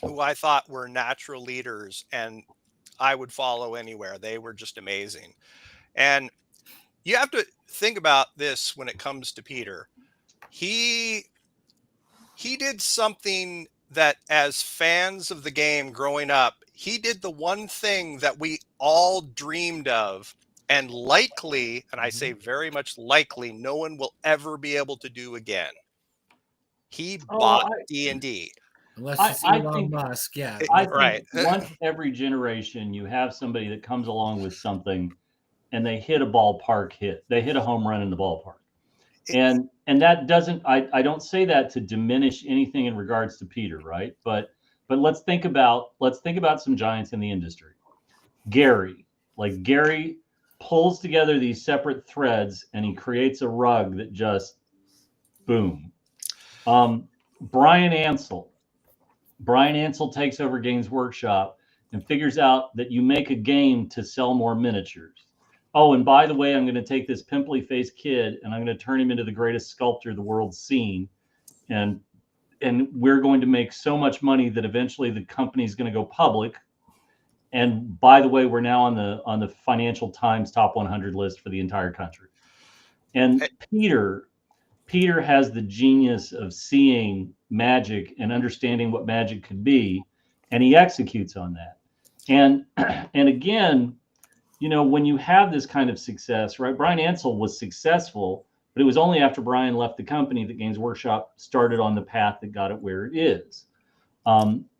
who I thought were natural leaders, and I would follow anywhere. They were just amazing. And you have to think about this when it comes to Peter. He did something that, as fans of the game growing up, he did the one thing that we all dreamed of, and likely, and I say very much likely, no one will ever be able to do again. He bought D&D. Unless it's Elon Musk, yeah. I think once every generation, you have somebody that comes along with something, and they hit a ballpark hit. They hit a home run in the ballpark. And that doesn't, I don't say that to diminish anything in regards to Peter, right? But let's think about some giants in the industry. Gary pulls together these separate threads and he creates a rug that just boom. Brian Ansell takes over Games Workshop and figures out that you make a game to sell more miniatures. Oh, and by the way, I'm going to take this pimply faced kid and I'm going to turn him into the greatest sculptor the world's seen. And we're going to make so much money that eventually the company's going to go public. And by the way, we're now on the Financial Times top 100 list for the entire country. And Peter has the genius of seeing magic and understanding what magic could be, and he executes on that. And again, when you have this kind of success, right? Brian Ansell was successful, but it was only after Brian left the company that Games Workshop started on the path that got it where it is.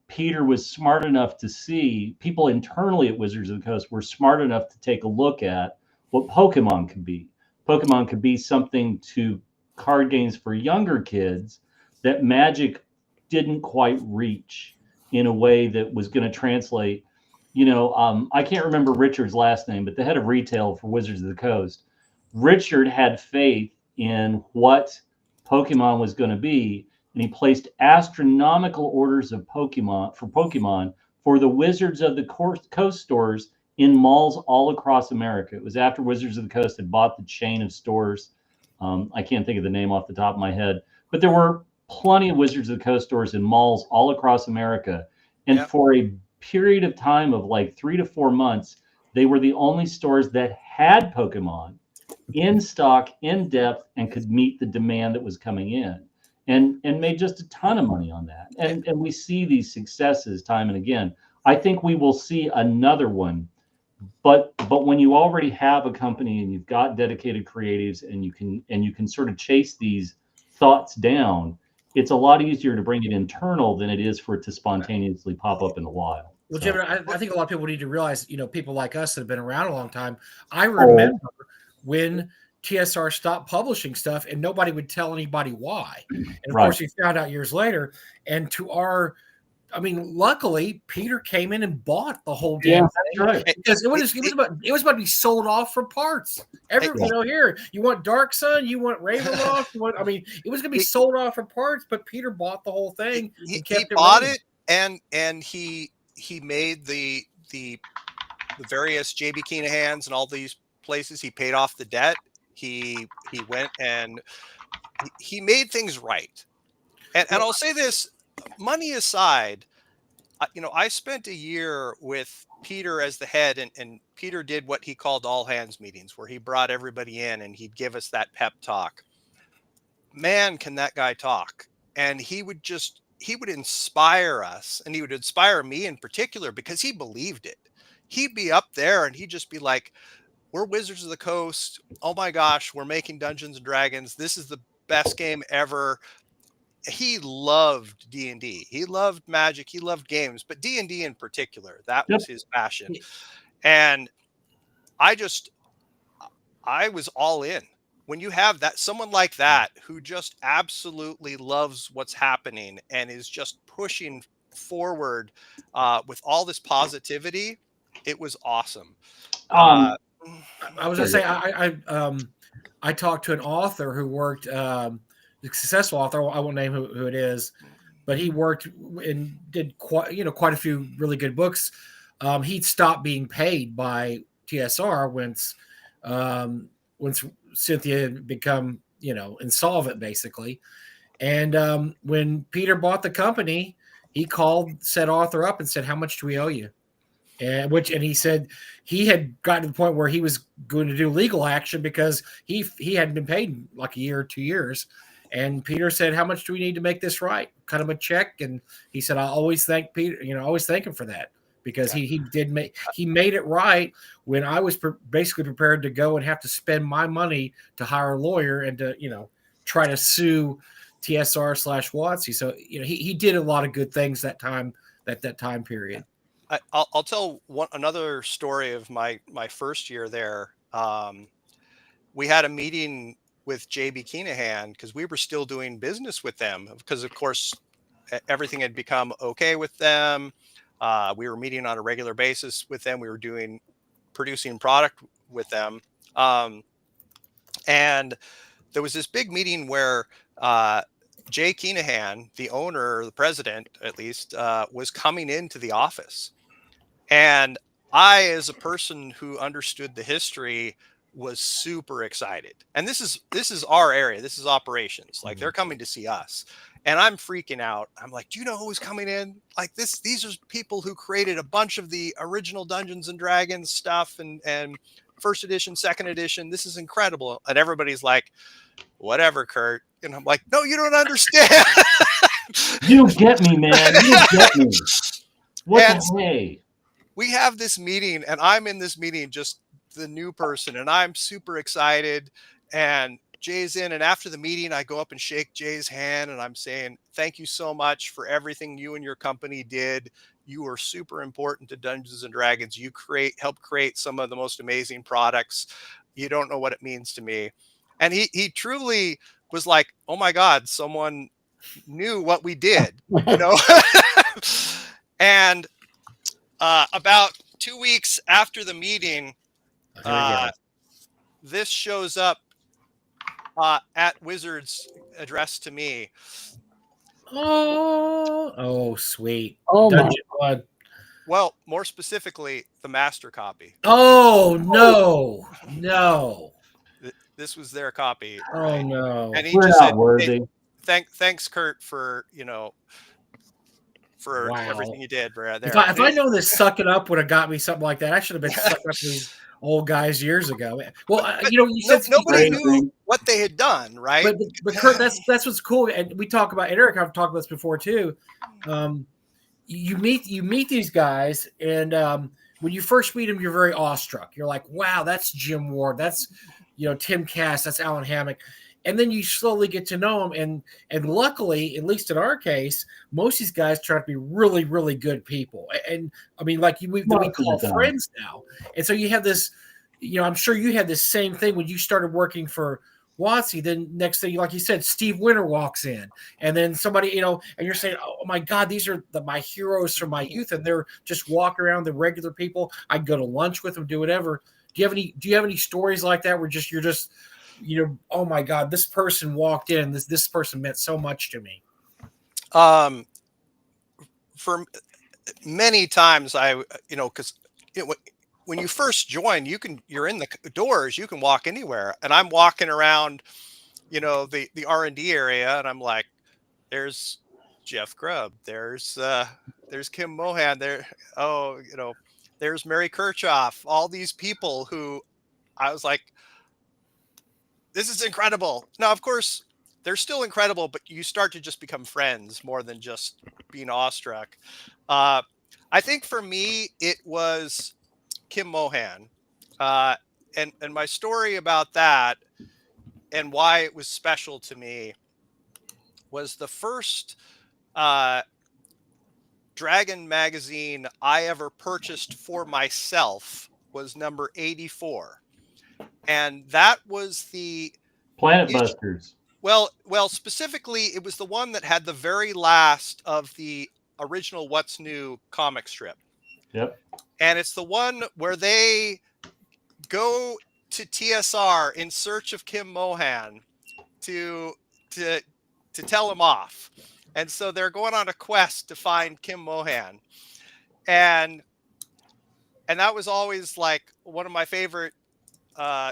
Peter was smart enough to see, people internally at Wizards of the Coast were smart enough to take a look at what Pokemon could be. Pokemon could be something to card games for younger kids that Magic didn't quite reach in a way that was going to translate. I can't remember Richard's last name, but the head of retail for Wizards of the Coast, Richard had faith in what Pokemon was going to be, and he placed astronomical orders of Pokemon for the Wizards of the Coast stores in malls all across America. It was after Wizards of the Coast had bought the chain of stores. I can't think of the name off the top of my head, but there were plenty of Wizards of the Coast stores in malls all across America. And for a period of time of like 3 to 4 months, they were the only stores that had Pokemon in stock, in depth, and could meet the demand that was coming in, and made just a ton of money on that. And we see these successes time and again. I think we will see another one. But when you already have a company and you've got dedicated creatives and you can sort of chase these thoughts down, it's a lot easier to bring it internal than it is for it to spontaneously pop up in the wild. Well, Jim, I think a lot of people need to realize, people like us that have been around a long time. I remember when TSR stopped publishing stuff and nobody would tell anybody why. And of course, we found out years later. And luckily, Peter came in and bought the whole damn thing. Right. Because it was about to be sold off for parts. Here, you want Dark Sun, you want Ravenloft, it was going to be sold off for parts, but Peter bought the whole thing. He bought it, and he made the various JB Keenahans and all these places. He paid off the debt. He went and he made things right. And I'll say this, money aside, I spent a year with Peter as the head, and Peter did what he called all hands meetings, where he brought everybody in and he'd give us that pep talk. Man, can that guy talk? And he would inspire us, and he would inspire me in particular because he believed it. He'd be up there and he'd just be like, we're Wizards of the Coast. Oh my gosh, we're making Dungeons and Dragons. This is the best game ever. He loved D&D. He loved Magic. He loved games, but D&D in particular, that was his passion. And I was all in. When you have someone like that who just absolutely loves what's happening and is just pushing forward with all this positivity, it was awesome. I was going to say, I talked to an author who worked, a successful author. I won't name who it is, but he worked and did quite a few really good books. He stopped being paid by TSR once Cynthia had become, insolvent basically. And when Peter bought the company, he called said author up and said, "How much do we owe you?" And he said he had gotten to the point where he was going to do legal action because he hadn't been paid in like a year or 2 years. And Peter said, "How much do we need to make this right?" Cut him a check. And he said, "I always thank Peter, always thank him for that, because he made it right when I was basically prepared to go and have to spend my money to hire a lawyer and to, try to sue TSR/WotC." So, he did a lot of good things that time period. I'll tell another story of my first year there. We had a meeting with JB Keenahan, because we were still doing business with them, because of course everything had become okay with them. We were meeting on a regular basis with them. We were producing product with them. And there was this big meeting where Jay Keenahan, the owner, the president at least, was coming into the office. And I, as a person who understood the history, was super excited. And this is our area. This is operations. Like, they're coming to see us. And I'm freaking out. I'm like, do you know who's coming in? Like, these are people who created a bunch of the original Dungeons and Dragons stuff and first edition, second edition. This is incredible. And everybody's like, whatever, Curt. And I'm like, no, you don't understand. You get me, man. You get me. What the hey? We have this meeting, and I'm in this meeting, just the new person, and I'm super excited. And Jay's in, and after the meeting, I go up and shake Jay's hand, and I'm saying, thank you so much for everything you and your company did. You are super important to Dungeons and Dragons. You help create some of the most amazing products. You don't know what it means to me. And he truly was like, oh my God, someone knew what we did, you know? And about 2 weeks after the meeting, this shows up at Wizards addressed to me. Oh, sweet. Oh, Dungeon Blood. Well, more specifically, the master copy. Oh, no. This was their copy. Oh, right? no. And he We're just not said, worthy. hey, thanks, Curt, for Wow. everything you did. There. If I know this Suck It Up would have got me something like that, I should have been sucking up these old guys years ago. Well, you said nobody knew what they had done, right? But Curt, that's what's cool. And we talk about, and Eric, I've talked about this before too. You meet these guys, and when you first meet them, you're very awestruck. You're like, wow, that's Jim Ward. That's Tim Cass. That's Alan Hammock. And then you slowly get to know them, and luckily, at least in our case, most of these guys turn out to be really, really good people. And I mean, like we call friends now. And so you have this, I'm sure you had this same thing when you started working for WotC. Then next thing, like you said, Steve Winter walks in, and then somebody, and you're saying, oh my God, these are my heroes from my youth, and they're just walking around, the regular people. I go to lunch with them, do whatever. Do you have any stories like that where you're just oh my God, this person walked in, this person meant so much to me? For many times, because when you first join, you're in the doors, you can walk anywhere, and I'm walking around, the R&D area, and I'm like, there's Jeff Grubb, there's Kim Mohan, there's Mary Kirchhoff, all these people who I was like, this is incredible. Now, of course, they're still incredible, but you start to just become friends more than just being awestruck. I think for me, it was Kim Mohan. And my story about that and why it was special to me was the first Dragon magazine I ever purchased for myself was number 84. And that was the Planet Busters. Well, specifically, it was the one that had the very last of the original What's New comic strip. Yep. And it's the one where they go to TSR in search of Kim Mohan to tell him off. And so they're going on a quest to find Kim Mohan. And that was always like one of my favorite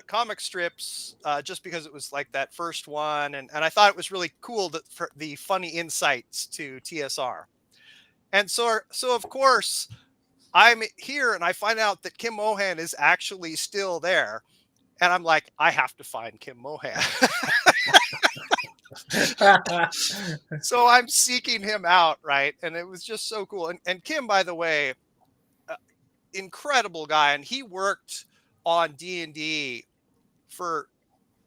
comic strips, just because it was like that first one, and I thought it was really cool for the funny insights to TSR. And so of course I'm here and I find out that Kim Mohan is actually still there, and I'm like, I have to find Kim Mohan. So I'm seeking him out, right? And it was just so cool. And Kim, by the way, incredible guy, and he worked on D&D for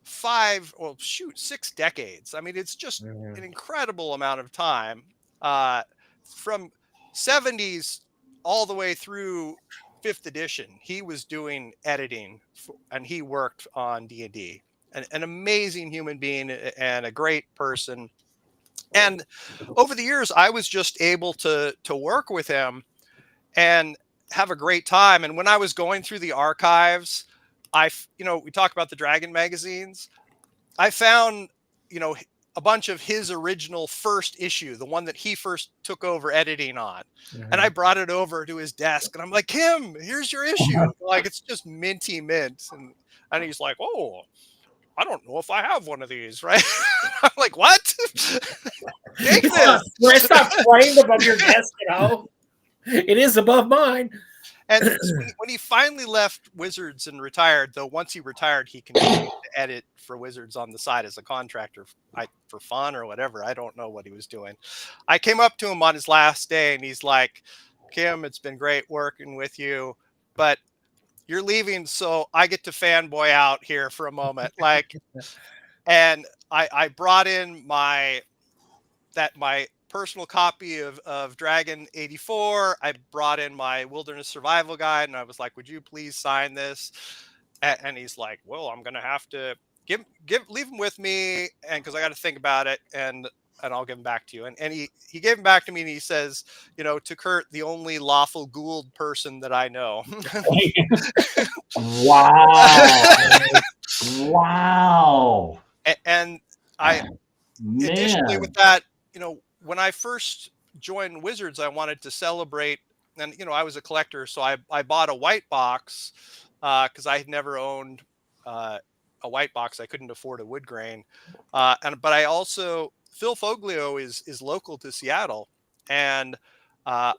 6 decades. I mean, it's just an incredible amount of time, from 70s all the way through 5th edition. He was doing editing and he worked on D&D. an amazing human being and a great person. And over the years, I was just able to work with him and have a great time. And when I was going through the archives, we talk about the Dragon magazines. I found, a bunch of his original first issue, the one that he first took over editing on. And I brought it over to his desk and I'm like, Kim, here's your issue. Like, it's just minty mint. And he's like, oh, I don't know if I have one of these, right? I'm like, what? Take this. It's not framed above your desk, It is above mine. And when he finally left Wizards and retired, though, once he retired, he continued to edit for Wizards on the side as a contractor for fun or whatever. I don't know what he was doing. I came up to him on his last day and he's like, Kim, it's been great working with you, but you're leaving, so I get to fanboy out here for a moment. And I brought in my personal copy of Dragon 84. I brought in my Wilderness Survival Guide, and I was like, would you please sign this? And he's like, well, I'm going to have to leave them with me, and because I got to think about it, and I'll give them back to you. And he gave them back to me, and he says, to Curt, the only lawful Gould person that I know. Wow. Wow. And additionally with that, when I first joined Wizards, I wanted to celebrate, and I was a collector, so I bought a white box because I had never owned a white box. I couldn't afford a wood grain, but I also, Phil Foglio is local to Seattle, and I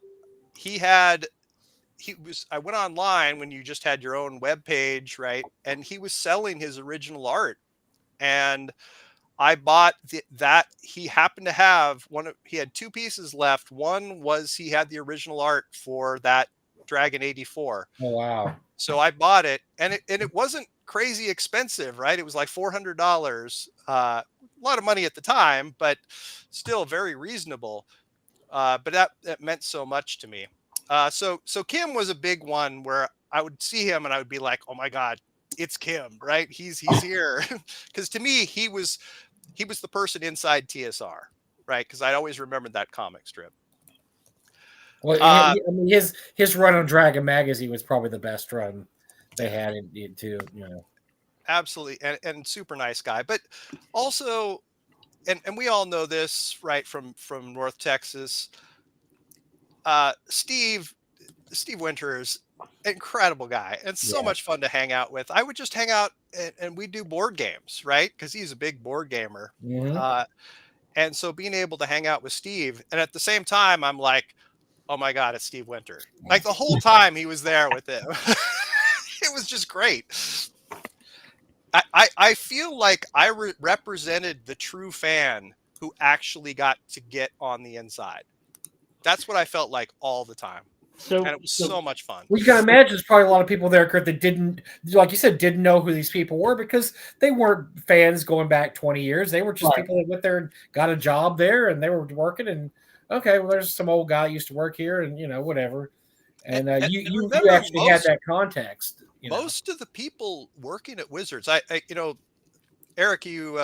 went online when you just had your own web page, right? And he was selling his original art, and I bought that. He happened to have he had two pieces left. One was he had the original art for that Dragon 84. Oh, wow. So I bought it, and it wasn't crazy expensive, right? It was like $400. A lot of money at the time, but still very reasonable. But that meant so much to me. So Kim was a big one where I would see him and I would be like, oh my God, it's Kim, right? He's here. Because to me, he was the person inside TSR, right? Because I always remembered that comic strip. Well, I mean, his run on Dragon magazine was probably the best run they had in too. Absolutely, and super nice guy, but also, and we all know this, right, from North Texas. Steve Winters, incredible guy, and so much fun to hang out with. I would just hang out and we do board games, right? Because he's a big board gamer. Mm-hmm. And so being able to hang out with Steve, and at the same time, I'm like, oh my God, it's Steve Winter. Like the whole time he was there with him. It was just great. I feel like I represented the true fan who actually got to get on the inside. That's what I felt like all the time. And it was so much fun. Well, you can imagine there's probably a lot of people there, Curt, that didn't, like you said, didn't know who these people were because they weren't fans going back 20 years. They were just people that went there and got a job there and they were working and, okay, well, there's some old guy used to work here and, whatever. And you actually had that context. Most of the people working at Wizards, Eric, you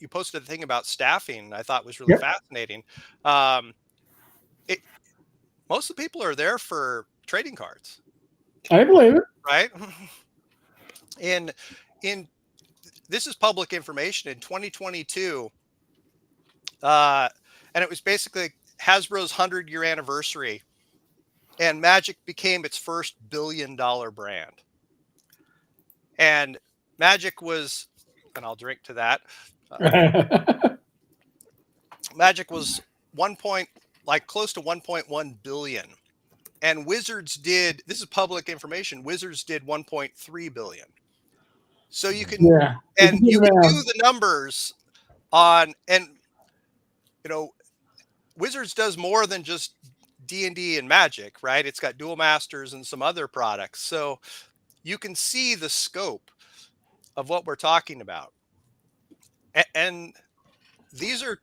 posted a thing about staffing I thought was really fascinating. Most of the people are there for trading cards. I believe it. Right? In this is public information in 2022, and it was basically Hasbro's 100-year anniversary, and Magic became its first billion-dollar brand. And Magic was, and I'll drink to that. Magic was close to 1.1 billion. And Wizards did, this is public information, Wizards did 1.3 billion. So you can, and you can do the numbers on, and, Wizards does more than just D&D and Magic, right? It's got Duel Masters and some other products. So you can see the scope of what we're talking about. And these are,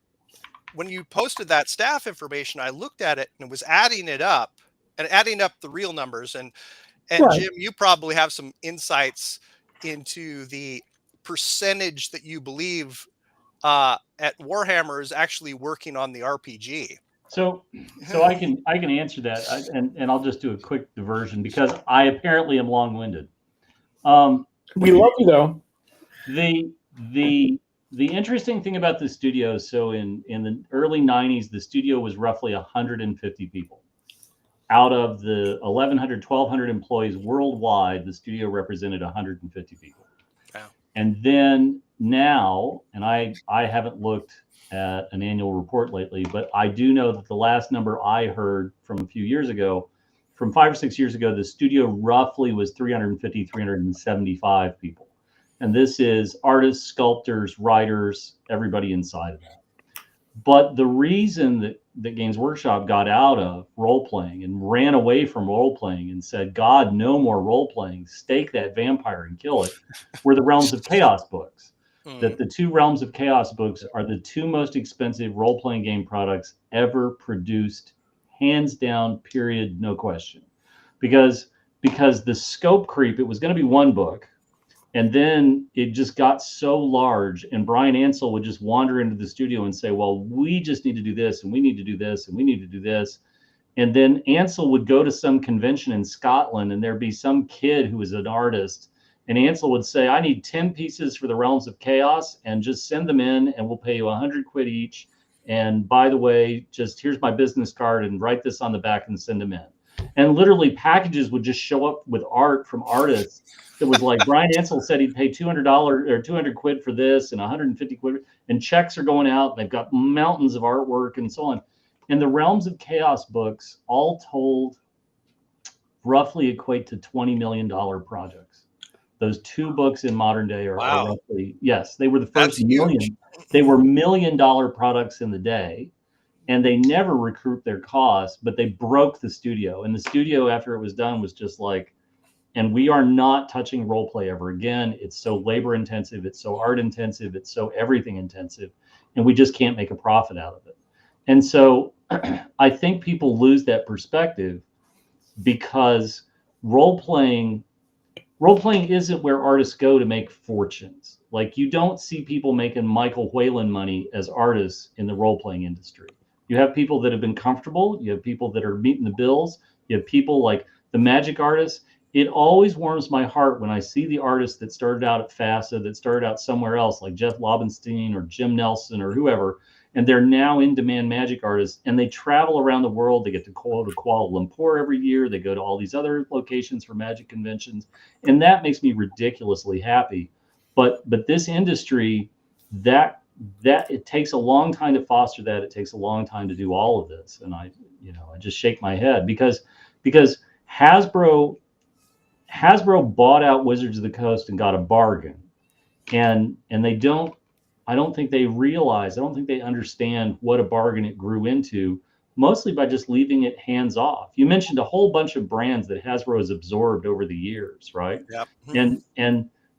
when you posted that staff information, I looked at it and was adding it up and adding up the real numbers. And Jim, you probably have some insights into the percentage that you believe at Warhammer is actually working on the RPG? So I can answer that, and I'll just do a quick diversion because I apparently am long-winded. We love you though. The interesting thing about the studio, so in the early 90s, the studio was roughly 150 people. Out of the 1,100 employees worldwide, the studio represented 150 people. Wow. And then now, and I haven't looked at an annual report lately, but I do know that the last number I heard from a few years ago, from 5 or 6 years ago, the studio roughly was 350, 375 people. And this is artists, sculptors, writers, everybody inside of that. But the reason that Games Workshop got out of role-playing and ran away from role-playing and said, God, no more role-playing, stake that vampire and kill it, were the Realms of Chaos books. That the 2 Realms of Chaos books are the 2 most expensive role-playing game products ever produced, hands down, period, no question. Because the scope creep, it was going to be 1 book, and then it just got so large, and Brian Ansell would just wander into the studio and say, well, we just need to do this, and we need to do this, and we need to do this. And then Ansell would go to some convention in Scotland, and there'd be some kid who was an artist, and Ansell would say, I need 10 pieces for the Realms of Chaos, and just send them in, and we'll pay you $100 each. And by the way, just here's my business card, and write this on the back and send them in. And literally packages would just show up with art from artists. It was like Brian Ansell said he'd pay $200 or $200 for this and $150, and checks are going out. And they've got mountains of artwork and so on. And the Realms of Chaos books, all told, roughly equate to $20 million projects. Those 2 books in modern day are roughly, yes, they were the first million. They were $1 million products in the day. And they never recouped their costs, but they broke the studio. And the studio, after it was done, was just like, and we are not touching role play ever again. It's so labor intensive, it's so art intensive, it's so everything intensive, and we just can't make a profit out of it. And so I think people lose that perspective because role playing isn't where artists go to make fortunes. Like, you don't see people making Michael Whalen money as artists in the role playing industry. You have people that have been comfortable. You have people that are meeting the bills. You have people like the magic artists. It always warms my heart when I see the artists that started out at FASA, that started out somewhere else, like Jeff Lobenstein or Jim Nelson or whoever, and they're now in-demand magic artists, and they travel around the world. They get to go to Kuala Lumpur every year. They go to all these other locations for magic conventions, and that makes me ridiculously happy. But this industry, that it takes a long time to foster that. It takes a long time to do all of this, and I just shake my head because Hasbro bought out Wizards of the Coast and got a bargain, and I don't think they understand what a bargain it grew into, mostly by just leaving it hands off. You mentioned a whole bunch of brands that Hasbro has absorbed over the years, right? Yep.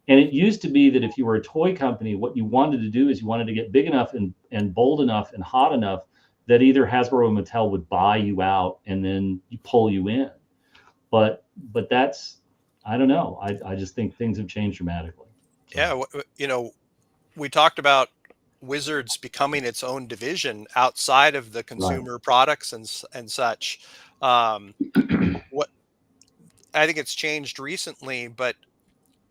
And it used to be that if you were a toy company, what you wanted to do is you wanted to get big enough and bold enough and hot enough that either Hasbro or Mattel would buy you out and then pull you in. But that's, I don't know. I just think things have changed dramatically. So. Yeah, we talked about Wizards becoming its own division outside of the consumer products and such. What I think it's changed recently, but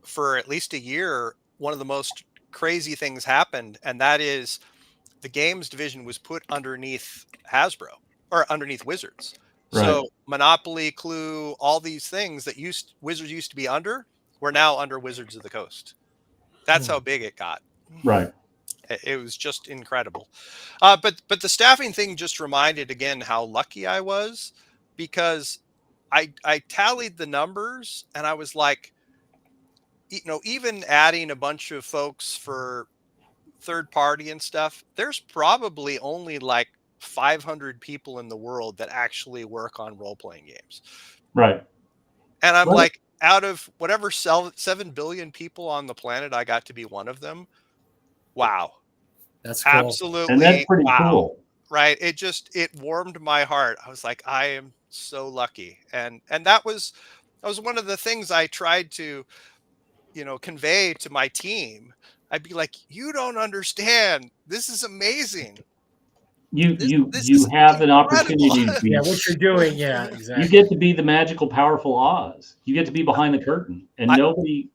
for at least a year, one of the most crazy things happened, and that is the games division was put underneath Hasbro or underneath Wizards. Right. So Monopoly, Clue, all these things that Wizards used to be under were now under Wizards of the Coast. That's how big it got. Right. It was just incredible. But the staffing thing just reminded again how lucky I was, because I tallied the numbers and I was like, even adding a bunch of folks for third party and stuff, there's probably only like 500 people in the world that actually work on role-playing games. Right. And I'm like, out of whatever 7 billion people on the planet, I got to be one of them. Wow. That's cool. Absolutely. And that's pretty cool. Right. It warmed my heart. I was like, I am so lucky. And that was one of the things I tried to convey to my team, I'd be like, you don't understand. This is amazing. You have an opportunity to be. Yeah, what you're doing. Yeah, exactly. You get to be the magical, powerful Oz. You get to be behind the curtain, and nobody.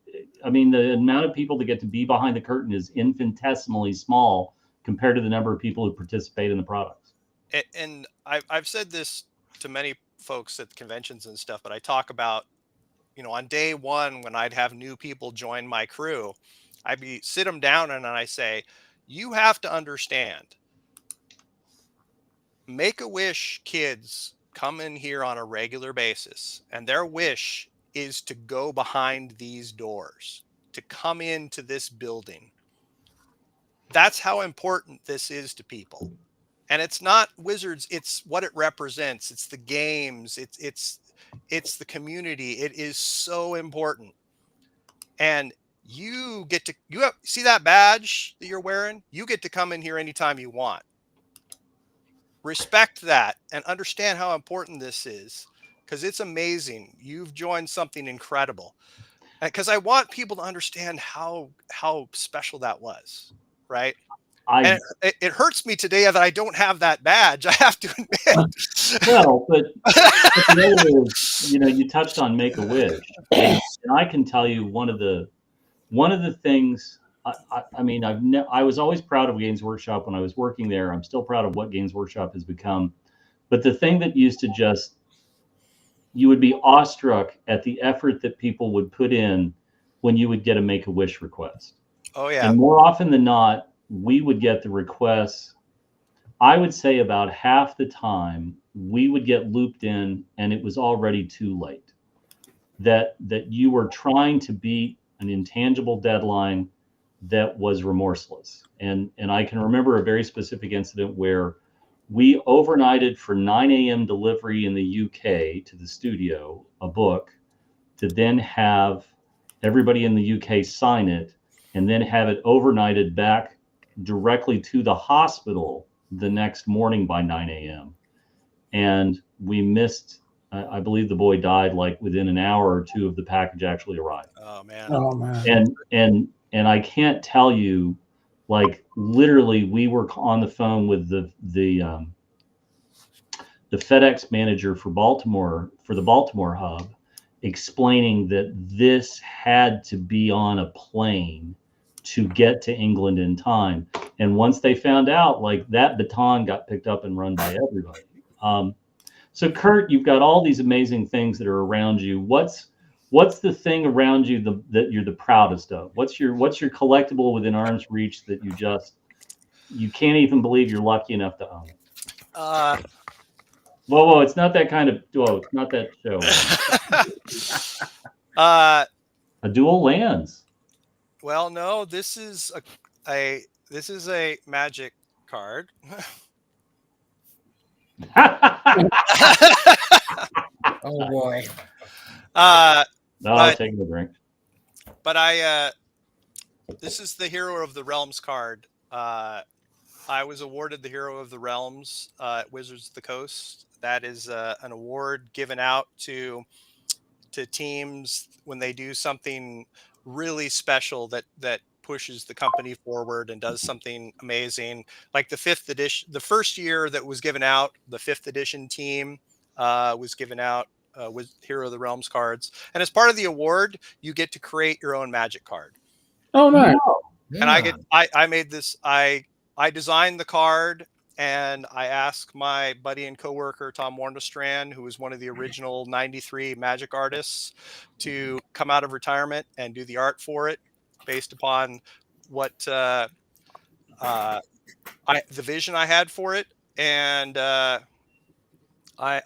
I mean, the amount of people that get to be behind the curtain is infinitesimally small compared to the number of people who participate in the products. And I've said this to many folks at conventions and stuff, but I talk about, on day one, when I'd have new people join my crew, I'd sit them down and I say, you have to understand, Make-A-Wish kids come in here on a regular basis, and their wish is to go behind these doors, to come into this building. That's how important this is to people. And it's not Wizards, it's what it represents. It's the games, it's the community. It is so important. And you see that badge that you're wearing? You get to come in here anytime you want. Respect that and understand how important this is, because it's amazing. You've joined something incredible. Because I want people to understand how special that was, right? And it hurts me today that I don't have that badge, I have to admit. Well, but the other is, you touched on Make-A-Wish, and I can tell you one of the things. I mean, I was always proud of Games Workshop when I was working there. I'm still proud of what Games Workshop has become. But the thing that used to you would be awestruck at the effort that people would put in when you would get a Make-A-Wish request. Oh, yeah. And more often than not, we would get the requests. I would say about half the time we would get looped in and it was already too late. That you were trying to beat an intangible deadline that was remorseless. And I can remember a very specific incident where we overnighted for 9 a.m. delivery in the UK to the studio, a book, to then have everybody in the UK sign it, and then have it overnighted back directly to the hospital the next morning by 9 a.m. And we missed, I believe the boy died like within an hour or two of the package actually arrived. Oh man. Oh man. And I can't tell you, like literally we were on the phone with the FedEx manager for the Baltimore hub, explaining that this had to be on a plane to get to England in time. And once they found out, like that baton got picked up and run by everybody. So Curt, you've got all these amazing things that are around you. What's the thing around you that you're the proudest of? What's your collectible within arm's reach that you can't even believe you're lucky enough to own? Whoa! It's not that kind of. Whoa! It's not that show. A dual lands. Well, no. This is a Magic card. Oh boy. No, I'm taking a drink. But this is the Hero of the Realms card. I was awarded the Hero of the Realms at Wizards of the Coast. That is an award given out to teams when they do something really special that pushes the company forward and does something amazing. Like the 5th edition, the first year that was given out, the 5th edition team was given out with Hero of the Realms cards. And as part of the award, you get to create your own Magic card. Oh, nice. And I made this, I designed the card, and I asked my buddy and coworker, Tom Warnestrand, who was one of the original 93 Magic artists, to come out of retirement and do the art for it based upon what the vision I had for it. And I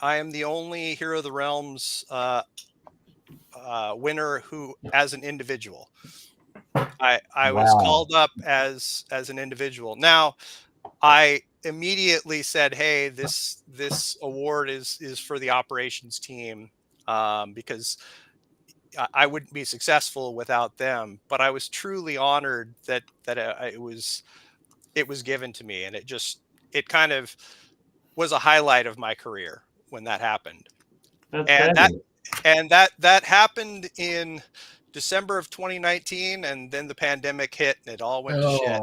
am the only Hero of the Realms winner who, as an individual, I was called up as an individual. Now, I immediately said, "Hey, this award is for the operations team because I wouldn't be successful without them." But I was truly honored that it was given to me, and it kind of was a highlight of my career when that happened. That happened in December of 2019, and then the pandemic hit, and it all went to shit.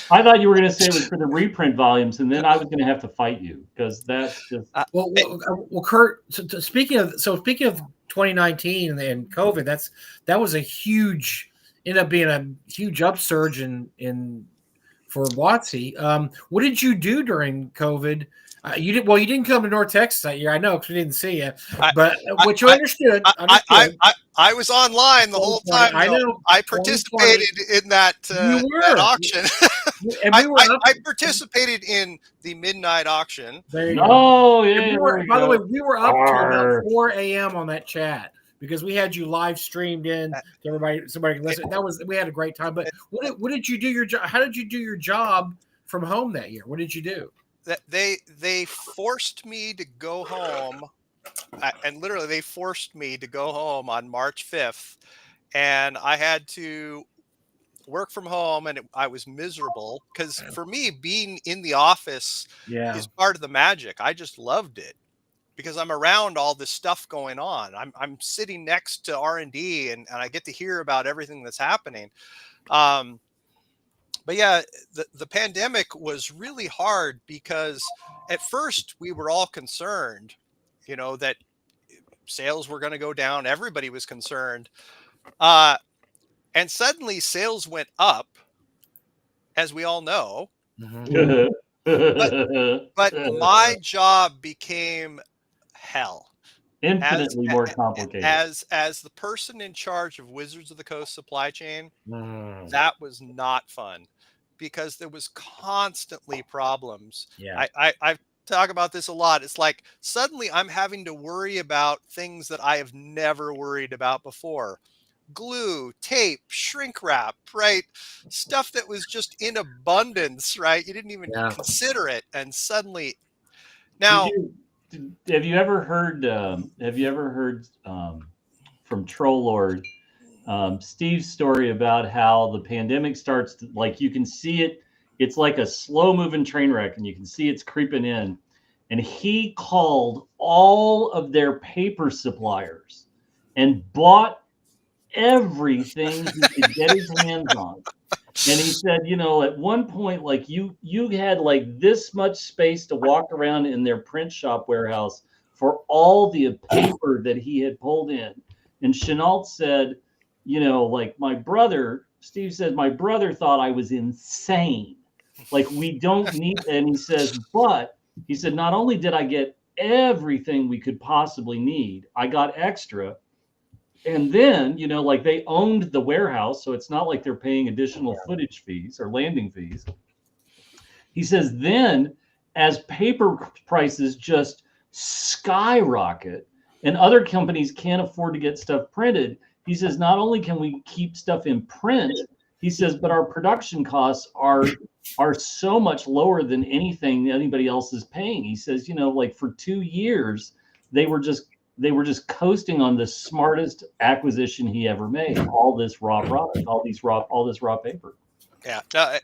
I thought you were going to say it was for the reprint volumes, and then I was going to have to fight you because that's just. Well, Curt. Speaking of 2019 and COVID, that was a huge, ended up being a huge upsurge for WotC. What did you do during COVID? You didn't come to North Texas that year. I know because we didn't see you. But what you understood. I was online the whole time. I know. I participated in that auction. And I participated in the midnight auction. There you go. Oh, yeah. By the way, we were up till about 4 a.m. on that chat because we had you live streamed in to everybody. Somebody can listen. We had a great time. But what did you do your job? How did you do your job from home that year? What did you do? That they forced me to go home, and literally they forced me to go home on March 5th, and I had to work from home, and I was miserable because for me being in the office is part of the magic. I just loved it because I'm around all this stuff going on. I'm sitting next to R&D, and I get to hear about everything that's happening. But yeah, the pandemic was really hard because at first we were all concerned, that sales were going to go down. Everybody was concerned. And suddenly sales went up, as we all know. Mm-hmm. but my job became hell. Infinitely more complicated. As the person in charge of Wizards of the Coast supply chain, that was not fun because there was constantly problems. Yeah. I talk about this a lot. It's like suddenly I'm having to worry about things that I have never worried about before. Glue, tape, shrink wrap, right? Stuff that was just in abundance, right? You didn't even consider it. And suddenly now... Have you ever heard from Troll Lord Steve's story about how the pandemic starts like you can see it, it's like a slow moving train wreck and you can see it's creeping in, and he called all of their paper suppliers and bought everything he could get his hands on. And he said, at one point, like you had like this much space to walk around in their print shop warehouse for all the paper that he had pulled in. And Chenault said, Steve said, my brother thought I was insane. Like, we don't need, and he says, but he said, not only did I get everything we could possibly need, I got extra. And then, like they owned the warehouse, so it's not like they're paying additional footage fees or landing fees. He says, then as paper prices just skyrocket and other companies can't afford to get stuff printed, he says, not only can we keep stuff in print, he says, but our production costs are so much lower than anything anybody else is paying. He says, like for 2 years, they were just coasting on the smartest acquisition he ever made. All this raw product, all this raw paper. Yeah, no,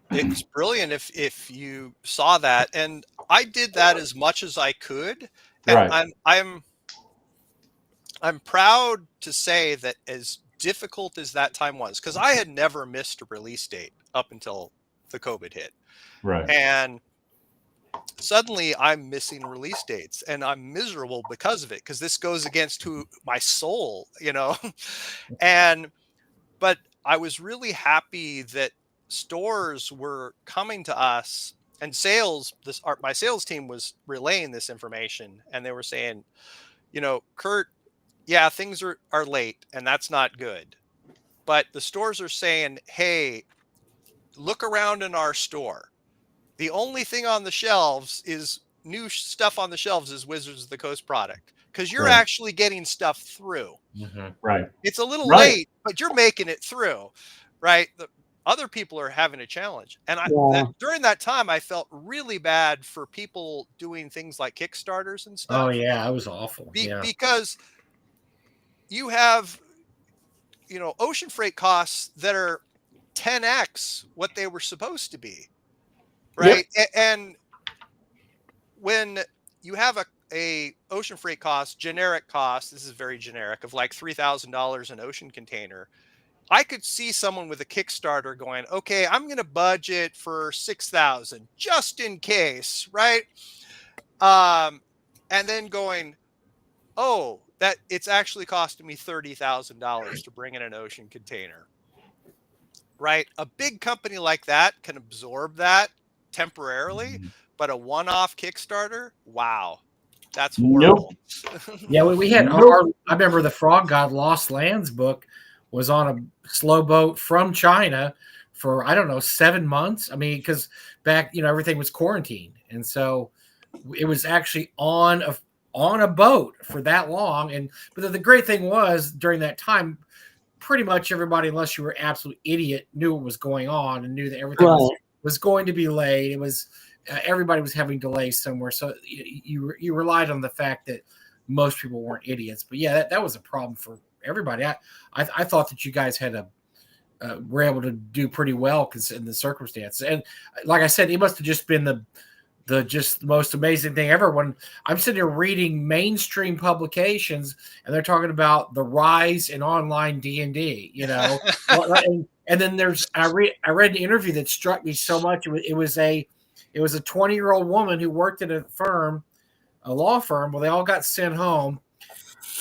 it's brilliant if you saw that, and I did that as much as I could. And right. I'm proud to say that as difficult as that time was, because I had never missed a release date up until the COVID hit. Right. And suddenly I'm missing release dates and I'm miserable because of it, because this goes against my soul, but I was really happy that stores were coming to us and my sales team was relaying this information, and they were saying, Curt, yeah, things are late and that's not good, but the stores are saying, hey, look around in our store. The only thing on the shelves is new stuff on the shelves is Wizards of the Coast product, because you're actually getting stuff through. Mm-hmm. Right. It's a little late, but you're making it through. Right. The other people are having a challenge. And during that time, I felt really bad for people doing things like Kickstarters and stuff. Oh, yeah. That was awful. Because you have, ocean freight costs that are 10x what they were supposed to be. Right. Yep. And when you have a ocean freight cost, generic cost, this is very generic, of like $3,000 an ocean container, I could see someone with a Kickstarter going, okay, I'm going to budget for 6,000 just in case, right? And then going, oh, that it's actually costing me $30,000 to bring in an ocean container, right? A big company like that can absorb that temporarily, but a one-off Kickstarter, wow, that's horrible. Nope. Yeah, we had Nope. I remember the Frog God Lost Lands book was on a slow boat from China for, I don't know, 7 months. I mean, because back, everything was quarantined. And so it was actually on a boat for that long. But the great thing was, during that time, pretty much everybody, unless you were an absolute idiot, knew what was going on and knew that everything was going to be late. It was everybody was having delays somewhere. So you relied on the fact that most people weren't idiots. But yeah, that was a problem for everybody. I thought that you guys had were able to do pretty well in the circumstances. And like I said, it must have just been the most amazing thing ever. When I'm sitting here reading mainstream publications and they're talking about the rise in online D&D, and then I read an interview that struck me so much. It was a 20-year-old woman who worked at a law firm. Well, they all got sent home,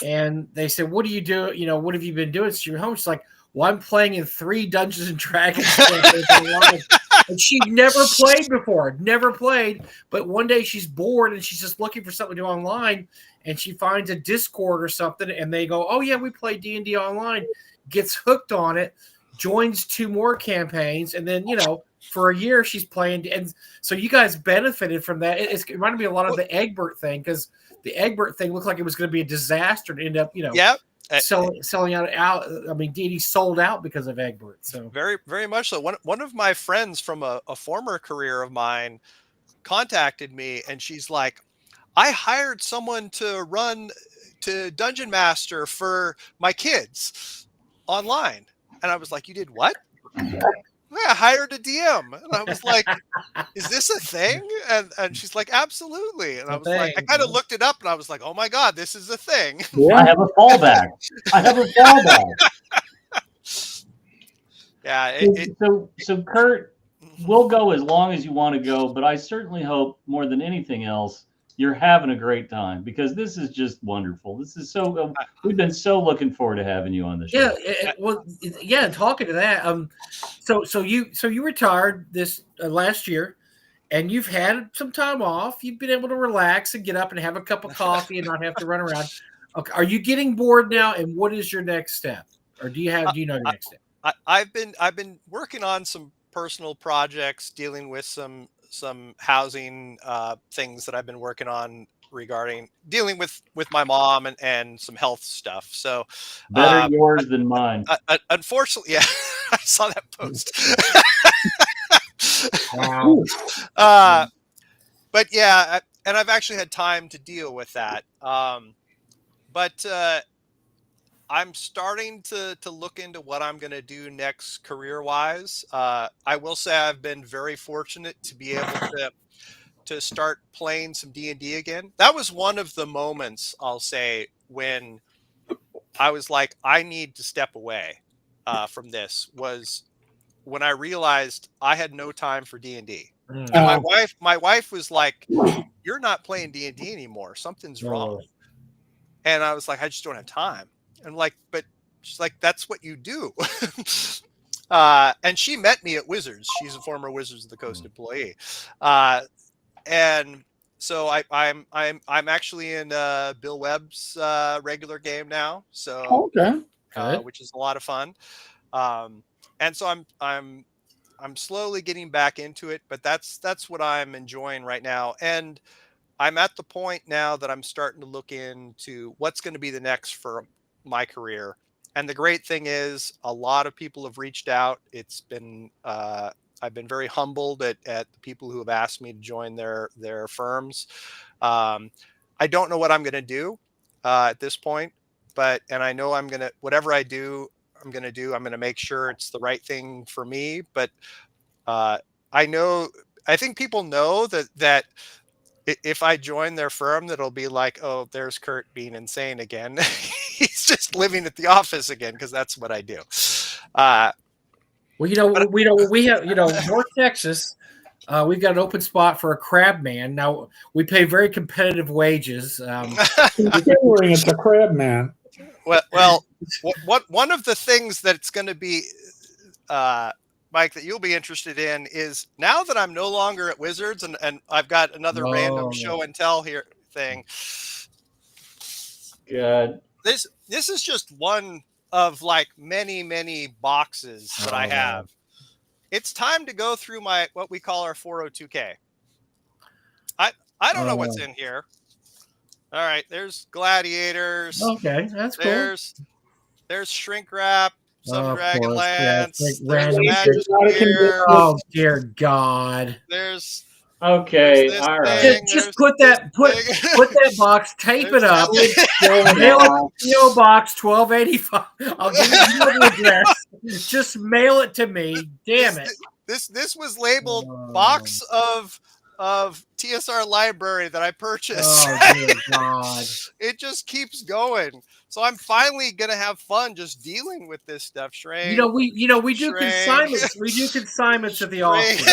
and they said, "What do you do? What have you been doing since you're home?" She's like, "Well, I'm playing in 3 Dungeons and Dragons campaigns." And she never played before, never played. But one day she's bored and she's just looking for something to do online, and she finds a Discord or something, and they go, "Oh yeah, we play D&D online." Gets hooked on it, joins 2 more campaigns, and then for a year she's playing. And so you guys benefited from that. It reminded me a lot of the Egbert thing, because the Egbert thing looked like it was going to be a disaster to end up, Yeah. selling out. I mean, D&D sold out because of Egbert. So very, very much so. One of my friends from a former career of mine contacted me, and she's like, I hired someone to Dungeon Master for my kids online. And I was like, you did what? I hired a DM. And I was like, is this a thing? And she's like, absolutely. And I was like, I kind of looked it up, and I was like, oh my God, this is a thing. Yeah. I have a fallback. Yeah. So Curt, we'll go as long as you want to go, but I certainly hope more than anything else you're having a great time, because this is just wonderful. This is so we've been so looking forward to having you on the show. Yeah. Talking to that, so you retired this last year, and you've had some time off. You've been able to relax and get up and have a cup of coffee and not have to run around. Okay, are you getting bored now? And what is your next step? Or do you know the next step? I've been working on some personal projects, dealing with some housing things that I've been working on regarding dealing with my mom and some health stuff. So better yours than mine. Unfortunately, yeah, I saw that post. Wow. But yeah, and I've actually had time to deal with that. But I'm starting to look into what I'm going to do next career-wise. I will say I've been very fortunate to be able to start playing some D&D again. That was one of the moments, I'll say, when I was like, I need to step away from this, was when I realized I had no time for D&D. And my wife was like, you're not playing D&D anymore. Something's wrong. And I was like, I just don't have time. And like, but she's like, that's what you do. And she met me at Wizards. She's a former Wizards of the Coast employee. And so I'm actually in Bill Webb's regular game now. So which is a lot of fun. And so I'm slowly getting back into it, but that's what I'm enjoying right now. And I'm at the point now that I'm starting to look into what's going to be the next for my career. And the great thing is, a lot of people have reached out. It's been I've been very humbled at the people who have asked me to join their firms. I don't know what I'm going to do at this point, and I know whatever I do, I'm going to make sure it's the right thing for me. But I think people know that if I join their firm, that'll be like, oh, there's Curt being insane again. He's just living at the office again because that's what I do. Well, we have North Texas. We've got an open spot for a crab man. Now we pay very competitive wages. It's a crab man. Well, one of the things that it's going to be, Mike, that you'll be interested in is now that I'm no longer at Wizards and I've got another random show and tell here thing. Good. This is just one of like many boxes that I have. It's time to go through what we call our 402k. I don't know what's in here. All right, there's gladiators. Okay, that's cool. There's shrink wrap. Some Dragonlance. Oh dear God. There's all right. Just put that box, tape it up, mail it PO Box 1285. I'll give you the address. Just mail it to me. Damn it. This was labeled box of TSR library that I purchased. Oh dear God. It just keeps going. So I'm finally gonna have fun just dealing with this stuff. Shrink. We do consignments. We do consignments at the auction.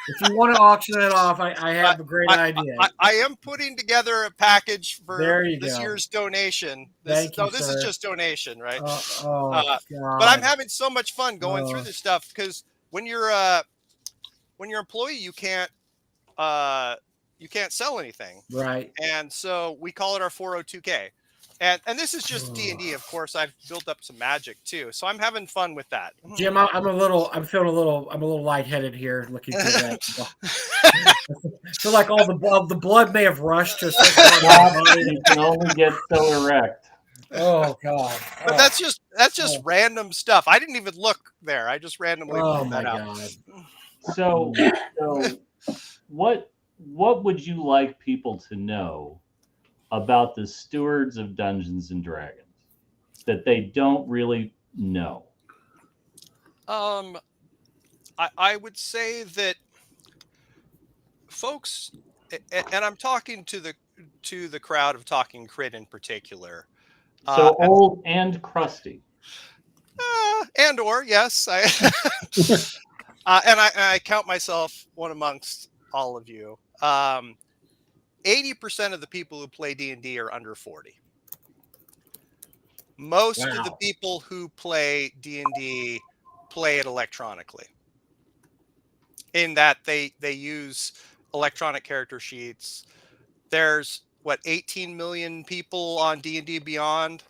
If you want to auction it off, I have a great idea. I am putting together a package for this go. Year's donation. This is just donation, right? God. But I'm having so much fun going through this stuff because when you're an employee, you can't sell anything, right? And so we call it our 402k. And this is just D&D. Of course, I've built up some magic too, so I'm having fun with that. Jim, I'm a little lightheaded here looking through that. I feel like all the blood may have rushed to. You can only get so erect. Oh God! But that's just random stuff. I didn't even look there. I just randomly pulled that out. So what would you like people to know about the stewards of Dungeons and Dragons that they don't really know? I would say that folks, and I'm talking to the crowd of Talking Crit in particular. So old and crusty. Yes, I count myself one amongst all of you. 80% of the people who play D&D are under 40. Most of the people who play D&D play it electronically. In that they use electronic character sheets. There's 18 million people on D&D Beyond.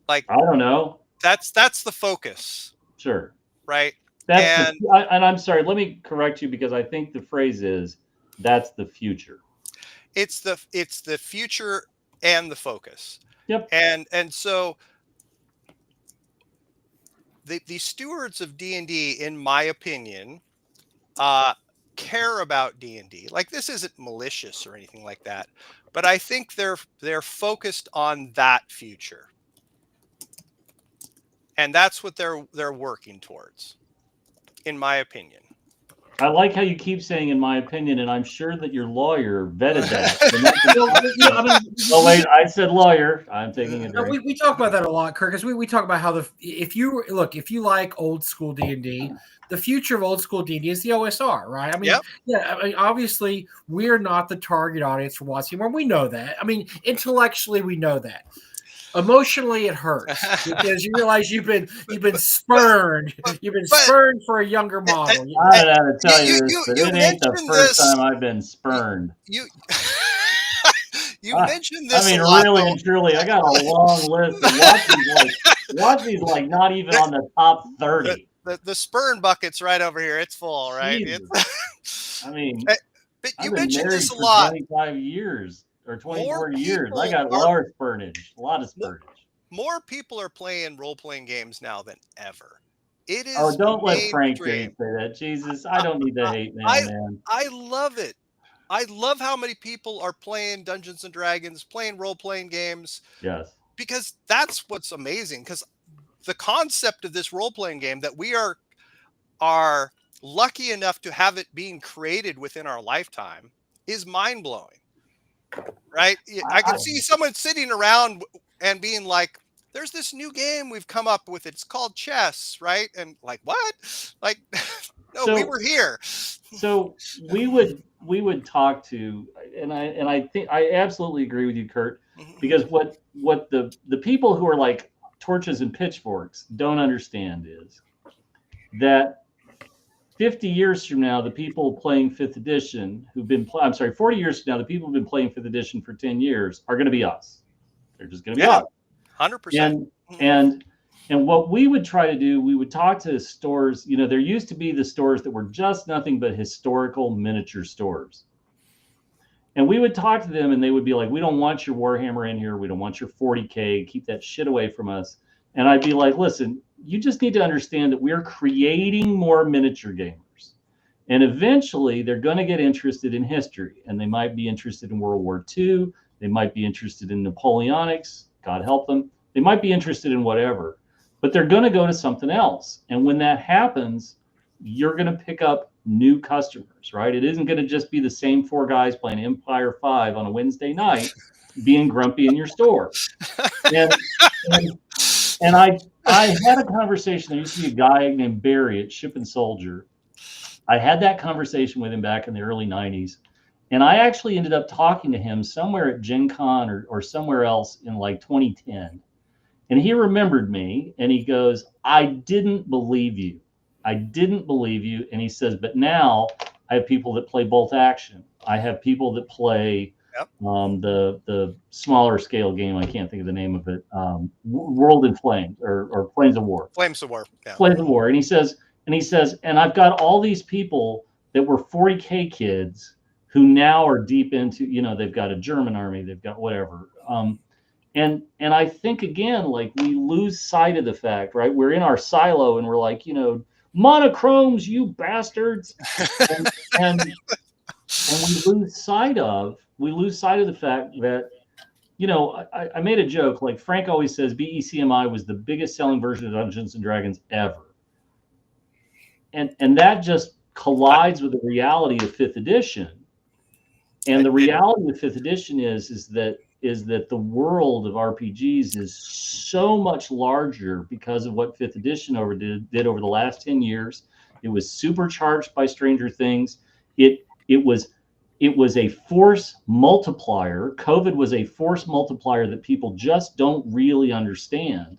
Like, I don't know. That's the focus. Sure. Right. And I'm sorry, let me correct you because I think the phrase is that's the future. It's the future and the focus. Yep. And so the stewards of D&D, in my opinion, care about D&D. Like, this isn't malicious or anything like that, but I think they're focused on that future, and that's what they're working towards, in my opinion. I like how you keep saying "in my opinion," and I'm sure that your lawyer vetted that. Oh wait, I said lawyer. I'm taking a drink. We talk about that a lot, Curt, because we talk about how if you like old school D&D, the future of old school D&D is the OSR, right? I mean, obviously we're not the target audience for WotC anymore. We know that. I mean, intellectually we know that. Emotionally, it hurts because you realize you've been spurned. You've been spurned for a younger model. I don't know how to tell you this, but it ain't the first time I've been spurned. You mentioned this. I mean, really and truly, I got a long list of WotC's like not even on the top 30. The spurn bucket's right over here. It's full, right? I mean, but you mentioned this a lot. 25 years. Or 24 years. I got a lot of spurnage. More people are playing role-playing games now than ever. It is. Oh, don't let Frank say that. Jesus, I don't need to hate, man. I love it. I love how many people are playing Dungeons and Dragons, playing role-playing games. Yes. Because that's what's amazing. Because the concept of this role-playing game that we are lucky enough to have it being created within our lifetime is mind blowing. Right? I can see someone sitting around and being like, there's this new game we've come up with. It's called chess, right? And like, what? Like, no, we were here. So we would talk to, and I think I absolutely agree with you, Curt, because what the people who are like torches and pitchforks don't understand is that 50 years from now, the people playing 5th edition 40 years from now, the people who've been playing 5th edition for 10 years are going to be us. They're just going to be us. 100%. And what we would try to do, we would talk to stores. You know, there used to be the stores that were just nothing but historical miniature stores. And we would talk to them and they would be like, we don't want your Warhammer in here. We don't want your 40K. Keep that shit away from us. And I'd be like, listen, you just need to understand that we're creating more miniature gamers. And eventually they're going to get interested in history. And they might be interested in World War II. They might be interested in Napoleonics. God help them. They might be interested in whatever. But they're going to go to something else. And when that happens, you're going to pick up new customers, right? It isn't going to just be the same 4 guys playing Empire 5 on a Wednesday night being grumpy in your store. And I had a conversation. There used to be a guy named Barry at Ship and Soldier. I had that conversation with him back in the early 90s. And I actually ended up talking to him somewhere at Gen Con or somewhere else in like 2010. And he remembered me and he goes, I didn't believe you. I didn't believe you. And he says, but now I have people that play bolt action. I have people that play the smaller scale game. I can't think of the name of it. World in Flames or Flames of War. Flames of War. Yeah. Flames of War. And he says, and I've got all these people that were 40K kids who now are deep into, you know, they've got a German army, they've got whatever. And I think, again, like we lose sight of the fact, right? We're in our silo and we're like, you know, monochromes, you bastards. and we lose sight of the fact that, you know, I made a joke, like Frank always says, BECMI was the biggest selling version of Dungeons and Dragons ever. And that just collides with the reality of 5th edition. And the reality of 5th edition is that the world of RPGs is so much larger because of what 5th edition did over the last 10 years. It was supercharged by Stranger Things. It was a force multiplier. COVID was a force multiplier that people just don't really understand.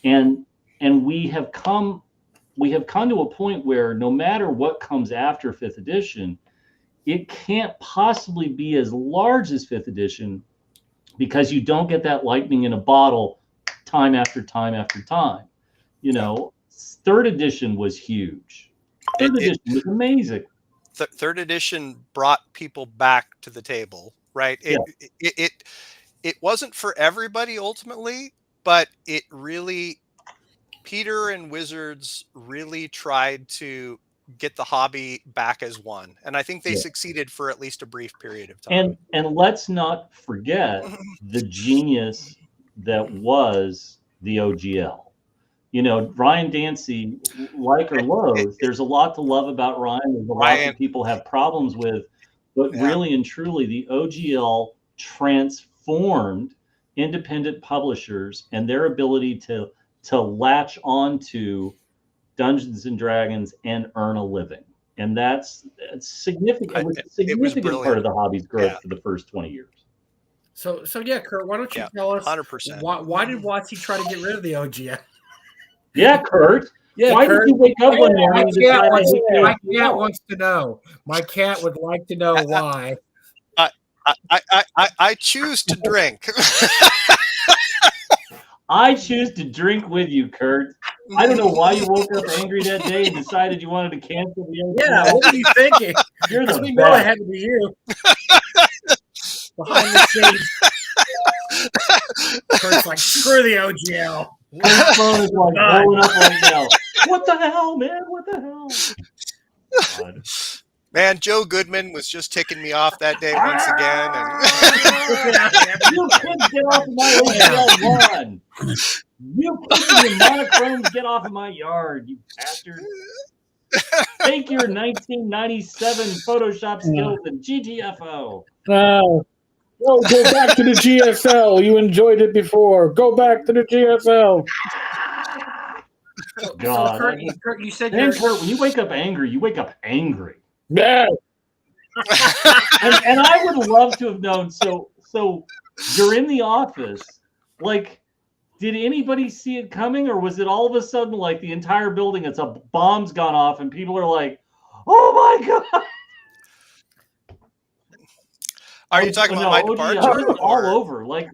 And we have come to a point where no matter what comes after 5th edition, it can't possibly be as large as 5th edition because you don't get that lightning in a bottle time after time after time. You know, 3rd edition was huge. 3rd edition was amazing. 3rd edition brought people back to the table, right? It wasn't for everybody ultimately, but it really, Peter and Wizards really tried to get the hobby back as one. And I think they succeeded for at least a brief period of time. And let's not forget the genius that was the OGL. You know, Ryan Dancy, like or loathe, there's a lot to love about Ryan. There's a lot that people have problems with, but really and truly the OGL transformed independent publishers and their ability to latch onto Dungeons and Dragons and earn a living. And that's significant. It was a significant part of the hobby's growth for the first 20 years. So yeah, Curt, why don't you tell us 100%. Why did WotC try to get rid of the OGL? Yeah, Curt. Yeah, why did you wake up one morning? My cat wants to know. My cat would like to know why. I choose to drink. I choose to drink with you, Curt. I don't know why you woke up angry that day and decided you wanted to cancel the OGL. Yeah, what were you thinking? You're the we know it had to be you. Behind the scenes. Curt's like, screw the OGL. His phone is like blowing up right now. What the hell, man? What the hell? God. Man, Joe Goodman was just ticking me off that day once again. And You kids, get off of my OGL lawn. You kids in monochrome, get off of my yard, you bastard. Take your 1997 Photoshop skills and GTFO. Go back to the GSL. You enjoyed it before. Go back to the GSL. God, so Kurt, you said Kurt, when you wake up angry, you wake up angry. Yeah. and I would love to have known. So you're in the office. Like, did anybody see it coming, or was it all of a sudden like the entire building? It's a bomb's gone off, and people are like, "Oh my god!" Are you talking about my departure? All over, like.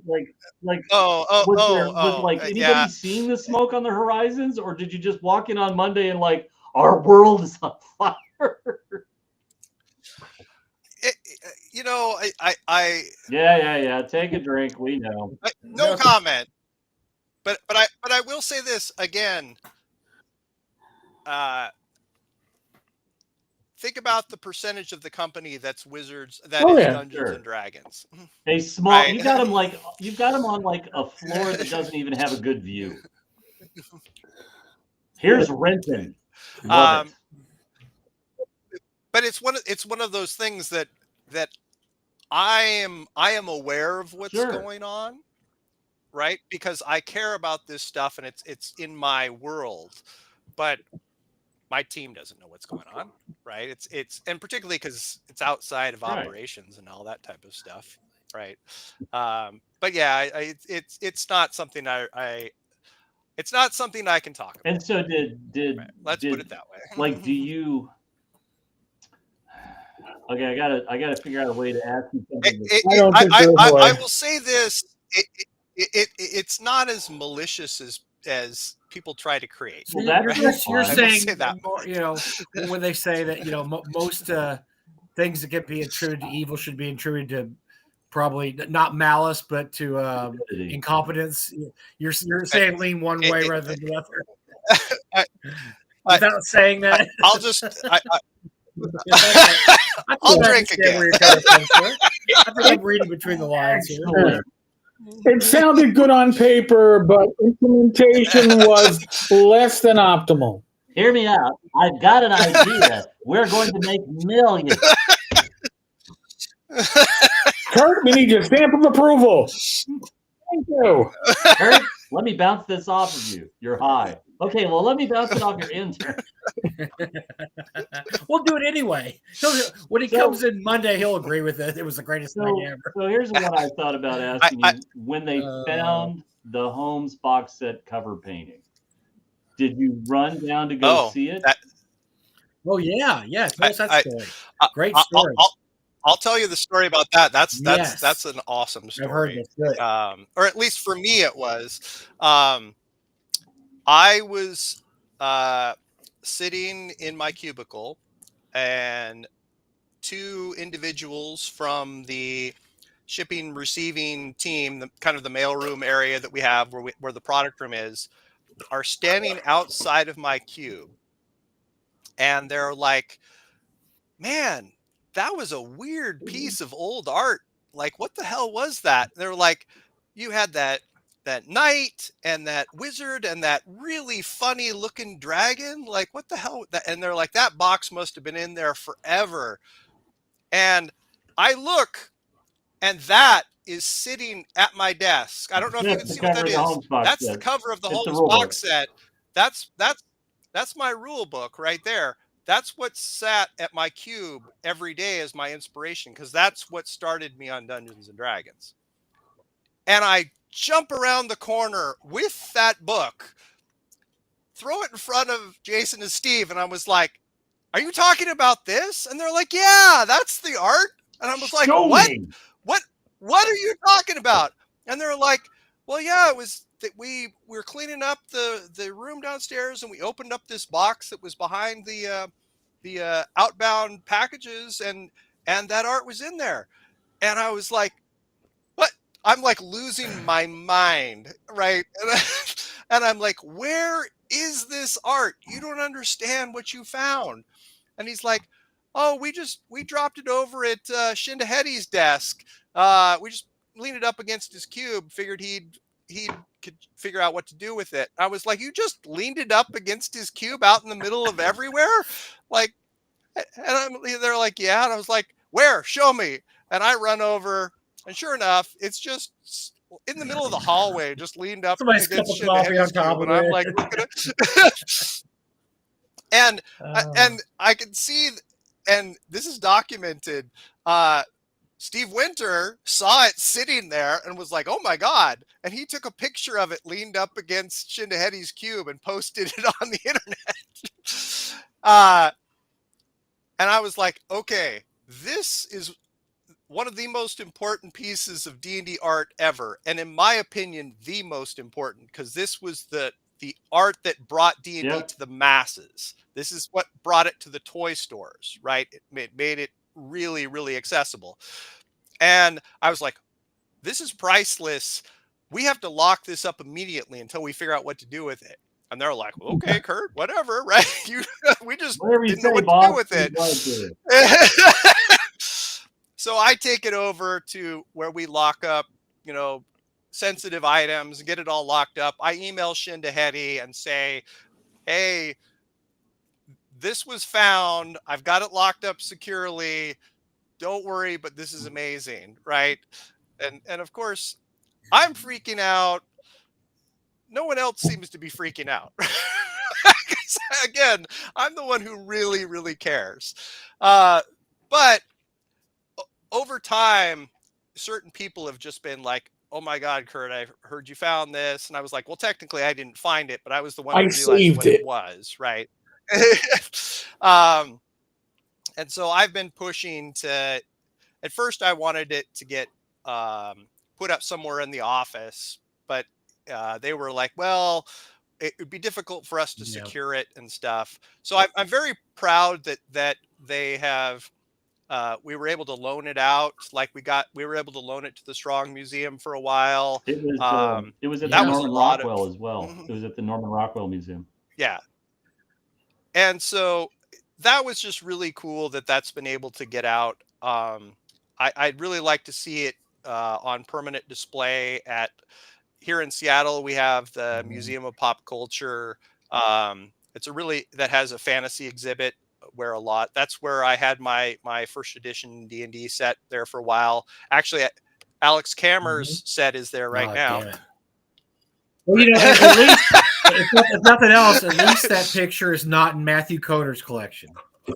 Was like anybody seeing the smoke on the horizons, or did you just walk in on Monday and like our world is on fire? Yeah. Take a drink. We know. No comment. But I will say this again. Think about the percentage of the company that's Wizards, that is Dungeons and Dragons. A small, right? You've got them on like a floor that doesn't even have a good view. Here's Renton. But it's one of those things that I am aware of what's going on, right? Because I care about this stuff and it's in my world, but my team doesn't know what's going on, right? It's and particularly because it's outside of operations and all that type of stuff, right? But yeah, it's not something it's not something I can talk about. And so let's put it that way. Like, do you? Okay, I gotta figure out a way to ask you something. I will say this: it's not as malicious as people try to create. Well, you're saying that, when they say that most things that can be attributed to evil should be attributed to probably not malice, but to incompetence. You're saying lean one way rather than the other. Without saying that, I'll just. I'll drink again. I think I'm reading between the lines here. It sounded good on paper, but implementation was less than optimal. Hear me out. I've got an idea. We're going to make millions. Curt, we need your stamp of approval. Thank you. Curt, let me bounce this off of you. You're high. Okay, well, let me bounce it off your intern. We'll do it anyway. When he comes in Monday, he'll agree with it. It was the greatest thing ever. So here's what I thought about asking you. When they found the Holmes box set cover painting, did you run down to go see it? Yeah. Tell us that story. Great story. I'll tell you the story about that. That's an awesome story. I've heard it. Or at least for me, it was. I was sitting in my cubicle, and two individuals from the shipping receiving team, the kind of the mailroom area that we have where the product room is, are standing outside of my cube. And they're like, "Man, that was a weird piece of old art. Like, what the hell was that?" They're like, "You had that knight and that wizard and that really funny looking dragon. Like, what the hell?" And they're like, "That box must have been in there forever." And I look, and that is sitting at my desk. I don't know if you can see what that is. That's the cover of the Holmes box set. That's my rule book right there. That's what sat at my cube every day as my inspiration, because that's what started me on Dungeons and Dragons. And I jump around the corner with that book, throw it in front of Jason and Steve, and I was like, "Are you talking about this?" And they're like, "Yeah, that's the art." And I was like, What are you talking about? And they're like, "Well, yeah, it was that we were cleaning up the room downstairs, and we opened up this box that was behind the outbound packages, and that art was in there." And I was like, "What?" I'm like losing my mind, right? And I'm like, "Where is this art? You don't understand what you found." And he's like, "Oh, we dropped it over at Shindahedi's desk. We just leaned it up against his cube, figured he'd he could figure out what to do with it. I was like, you just leaned it up against his cube out in the middle of everywhere? Like, and they're like, yeah. And I was like, where? Show me. And I run over, and sure enough, it's just in the middle of the hallway, just leaned up Somebody's cup against of coffee on Shinhead's top cube. of And I'm it. like, look at it. And I can see, and this is documented. Steve Winter saw it sitting there and was like, "Oh my god!" And he took a picture of it leaned up against Shinhead's cube and posted it on the internet. And I was like, "Okay, this is one of the most important pieces of D&D art ever, and in my opinion, the most important, because this was the art that brought D&D to the masses. This is what brought it to the toy stores, right? It made it really, really accessible." And I was like, this is priceless. We have to lock this up immediately until we figure out what to do with it. And they're like, well, okay, Curt, whatever, right? We just didn't know what to do with it. So I take it over to where we lock up, sensitive items and get it all locked up. I email Shinhead and say, hey, this was found. I've got it locked up securely. Don't worry, but this is amazing, right? And of course, I'm freaking out. No one else seems to be freaking out. Again, I'm the one who really, really cares. But over time, certain people have just been like, oh my God, Curt, I heard you found this. And I was like, well, technically I didn't find it, but I was the one who realized what it was, right? And so I've been pushing to, at first I wanted it to get put up somewhere in the office, but they were like, well, it would be difficult for us to secure it and stuff. So I'm very proud that they have, we were able to loan it out. Like we were able to loan it to the Strong Museum for a while. It was at the Norman Rockwell as well. It was at the Norman Rockwell Museum. Yeah. And so that was just really cool that that's been able to get out. I'd really like to see it on permanent display at here in Seattle. We have the Museum of Pop Culture. It's that has a fantasy exhibit where that's where I had my first edition D&D set there for a while. Actually, Alex Kammer's set is there right now. Well, at least if nothing else, at least that picture is not in Matthew Coder's collection. Oh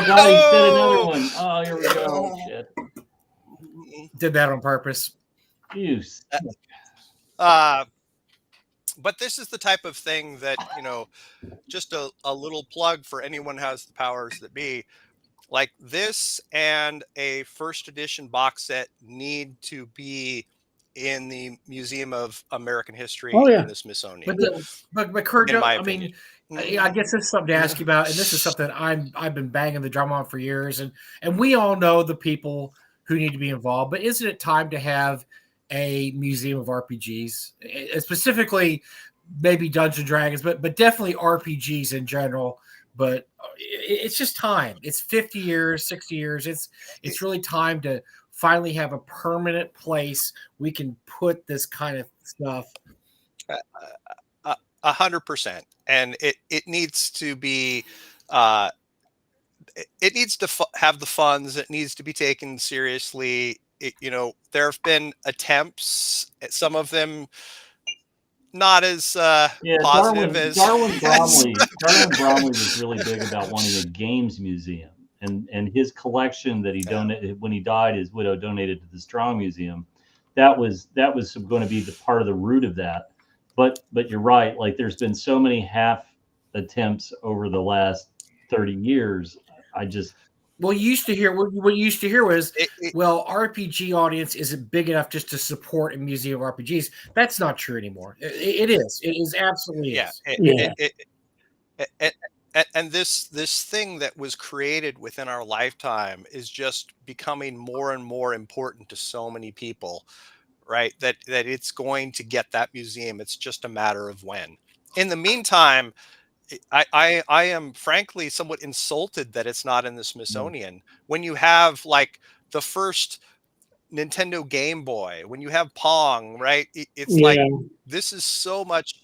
God, he said another one. Oh, here we go. Shit. Did that on purpose. Use. But this is the type of thing that, just a little plug for anyone who has the powers that be. Like this and a first edition box set need to be in the Museum of American History in the Smithsonian. But Curt, I mean, I guess this is something to ask you about, and this is something I've been banging the drum on for years, and we all know the people who need to be involved. But isn't it time to have a museum of RPGs, specifically maybe Dungeons and Dragons, but definitely RPGs in general? But it's just time. It's 50 years, 60 years. It's really time to finally have a permanent place we can put this kind of stuff. 100%. And it needs to be, it needs to have the funds. It needs to be taken seriously. There have been attempts, some of them not as positive as Darwin Bromley. Darwin Bromley was really big about wanting a games museum, and his collection that he donated when he died, his widow donated to the Strong Museum. That was going to be the part of the root of that. But you're right. Like there's been so many half attempts over the last 30 years. What you used to hear was, RPG audience isn't big enough just to support a museum of RPGs. That's not true anymore. It is. It is absolutely is. And this thing that was created within our lifetime is just becoming more and more important to so many people, right? That it's going to get that museum. It's just a matter of when. In the meantime, I am frankly somewhat insulted that it's not in the Smithsonian when you have like the first Nintendo Game Boy, when you have Pong, right? It's like this is so much.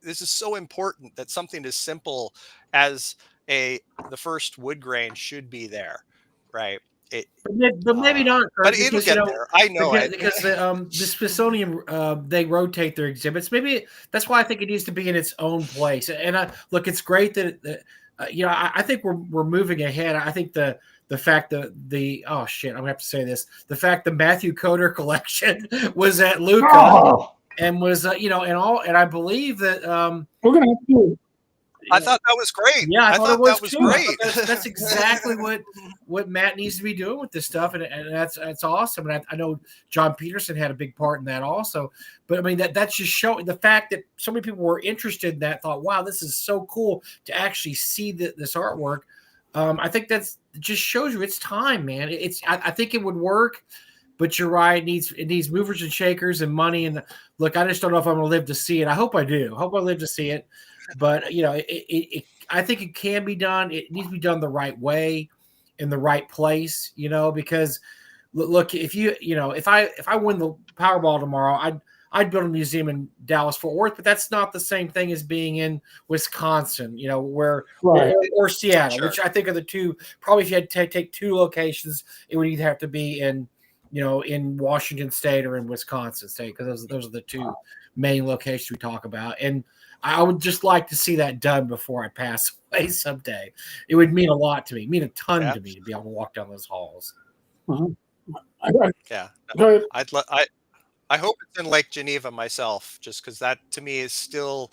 This is so important that something as simple as the first wood grain should be there, right? But maybe not, but it'll get there. I know because the Smithsonian they rotate their exhibits. Maybe that's why I think it needs to be in its own place. And look, it's great that I think we're moving ahead. I think the fact that oh shit, I'm gonna have to say this. The fact the Matthew Coder collection was at Luca and was and I believe that we're gonna have to. I thought that was great. Yeah, I thought that was great. That's exactly what Matt needs to be doing with this stuff, and that's awesome. And I know John Peterson had a big part in that also. But I mean that's just showing the fact that so many people were interested in that. Thought, wow, this is so cool to actually see this artwork. I think it just shows you it's time, man. I think it would work, but you're right. It needs movers and shakers and money. And look, I just don't know if I'm going to live to see it. I hope I do. I hope I live to see it. But I think it can be done. It needs to be done the right way, in the right place. Because look, if I win the Powerball tomorrow, I'd build a museum in Dallas Fort Worth, but that's not the same thing as being in Wisconsin, or Seattle, sure. Which I think are the two. Probably if you had to take two locations, it would either have to be in Washington State or in Wisconsin State, because those are the two main locations we talk about. And I would just like to see that done before I pass away someday. It would mean a lot to me, mean a ton to me to be able to walk down those halls. Yeah, I hope it's in Lake Geneva myself, just because that to me is still,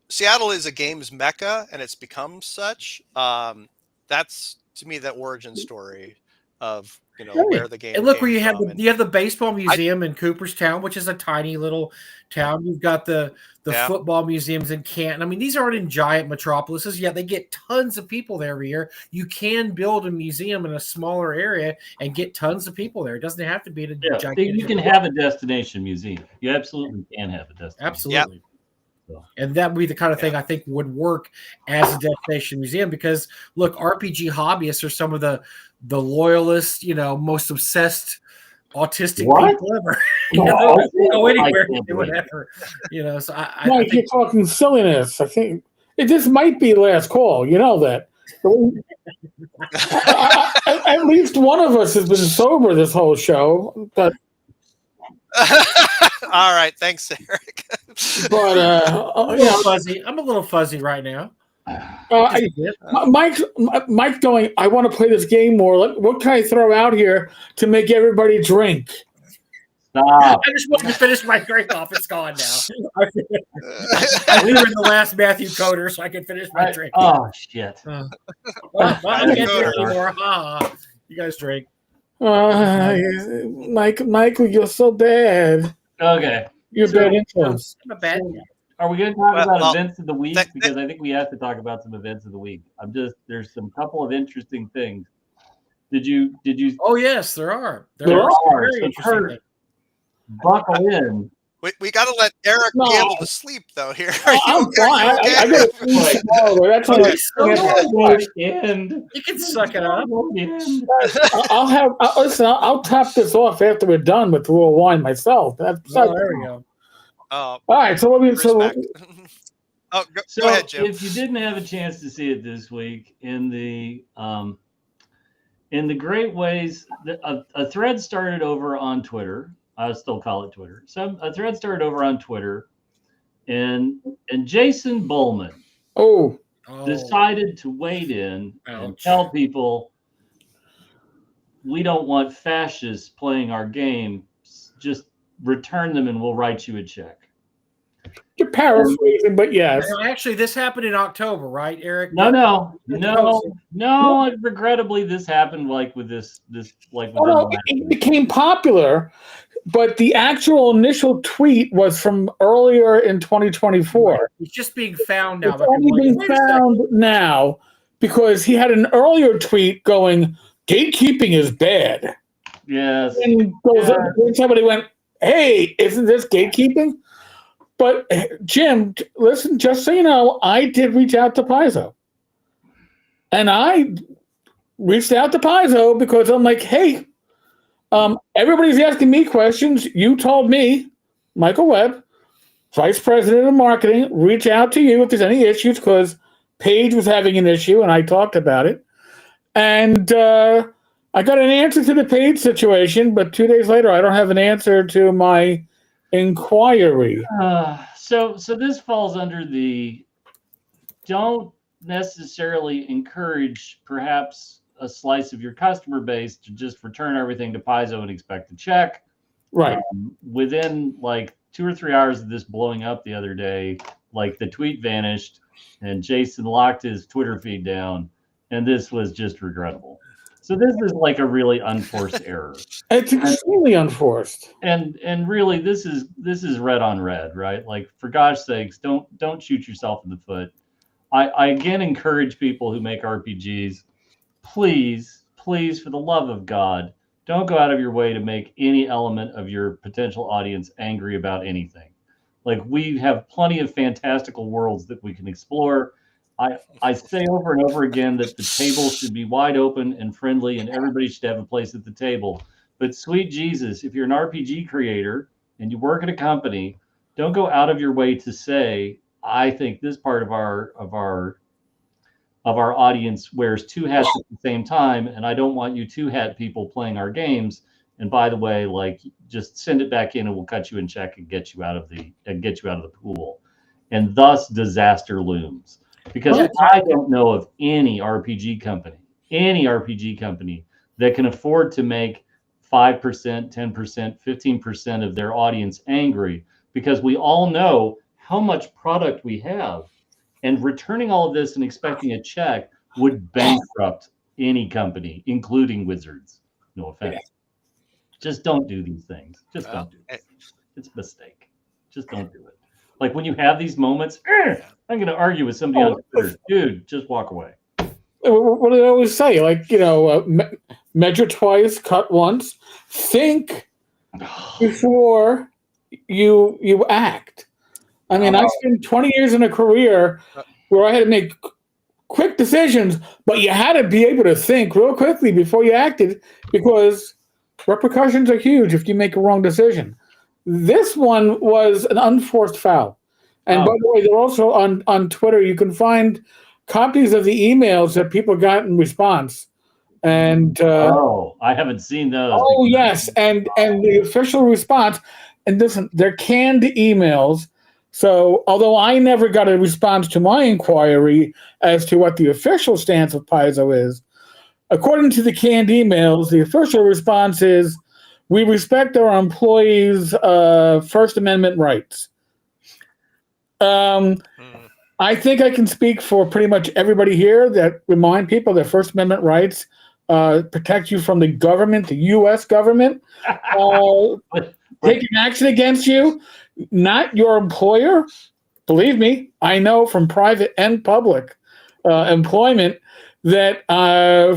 Seattle is a games mecca and it's become such. That's to me that origin story of where the game. And look, where you have the baseball museum in Cooperstown, which is a tiny little town. You've got the football museums in Canton. I mean, these aren't in giant metropolises. Yeah, they get tons of people there every year. You can build a museum in a smaller area and get tons of people there. It doesn't have to be a gigantic. You can have a destination museum. You absolutely can have a destination. Absolutely. Yep. And that would be the kind of thing I think would work as a destination museum, because look, RPG hobbyists are some of the loyalist, most obsessed autistic people ever. Go anywhere, do whatever. So I think you're talking silliness. I think this might be last call. You know that. At least one of us has been sober this whole show, but. All right, thanks, Eric. But I'm a little fuzzy right now. Mike's going, I want to play this game more. What can I throw out here to make everybody drink? Stop. I just wanted to finish my drink off. It's gone now. We were in the last Matthew Coder, so I can finish my drink. Oh, shit. I can't drink anymore. You guys drink. Michael, you're so bad. Okay. You're a bad influence. I'm a bad guy. Are we going to talk about events of the week? Because I think we have to talk about some events of the week. There's some couple of interesting things. Did you? Oh yes, there are. There are. Very interesting. Buckle in. We got to let Eric be able to sleep though. Here, I'm fine. I got to sleep tomorrow. That's You can suck it up. I'll top this off after we're done with the little wine myself. There we go. All right. So go ahead, Jim. If you didn't have a chance to see it this week, in the great ways, a thread started over on Twitter. I still call it Twitter. So a thread started over on Twitter, and Jason Bullman decided to wade in and tell people, we don't want fascists playing our game. Just return them and we'll write you a check. You're paraphrasing, but yes. Actually, this happened in October, right, Eric? No. Regrettably, this happened with this. It became popular, but the actual initial tweet was from earlier in 2024. It's just being found now. It's only being found now because he had an earlier tweet going, "Gatekeeping is bad." Yes. And somebody went, "Hey, isn't this gatekeeping?" But Jim, listen, just so you know, I did reach out to Paizo. And I reached out to Paizo because I'm like, hey, Everybody's asking me questions. You told me, Michael Webb, Vice President of Marketing, reach out to you if there's any issues, because Paige was having an issue and I talked about it. And I got an answer to the Paige situation, but 2 days later, I don't have an answer to my inquiry. So this falls under the don't necessarily encourage perhaps a slice of your customer base to just return everything to Paizo and expect a check. Right. Within like 2 or 3 hours of this blowing up the other day, like the tweet vanished and Jason locked his Twitter feed down, and this was just regrettable. So this is like a really unforced error. It's extremely unforced. And really this is red on red, right? Like, for gosh sakes, don't shoot yourself in the foot. I again encourage people who make RPGs, please, for the love of God, don't go out of your way to make any element of your potential audience angry about anything. Like, we have plenty of fantastical worlds that we can explore. I say over and over again that the table should be wide open and friendly and everybody should have a place at the table. But sweet Jesus, if you're an RPG creator and you work at a company, don't go out of your way to say, I think this part of our audience wears two hats at the same time, and I don't want you two-hat people playing our games. And by the way, like, just send it back in and we'll cut you in check and get you out of the pool. And thus disaster looms. Because I don't know of any RPG company that can afford to make 5%, 10%, 15% of their audience angry, because we all know how much product we have. And returning all of this and expecting a check would bankrupt any company, including Wizards. No offense. Just don't do these things. Just don't do it. It's a mistake. Just don't do it. Like, when you have these moments, I'm going to argue with somebody on Twitter. Dude, just walk away. What do they always say? Like, measure twice, cut once. Think before you act. I mean, I spent 20 years in a career where I had to make quick decisions, but you had to be able to think real quickly before you acted, because repercussions are huge if you make a wrong decision. This one was an unforced foul. And by the way, they're also on Twitter. You can find copies of the emails that people got in response. And I haven't seen those. Oh, yes. And the official response, and listen, they're canned emails. So although I never got a response to my inquiry as to what the official stance of Paizo is, according to the canned emails, the official response is, we respect our employees' First Amendment rights. I think I can speak for pretty much everybody here that remind people that First Amendment rights protect you from the government, the U.S. government, taking action against you, not your employer. Believe me, I know from private and public employment that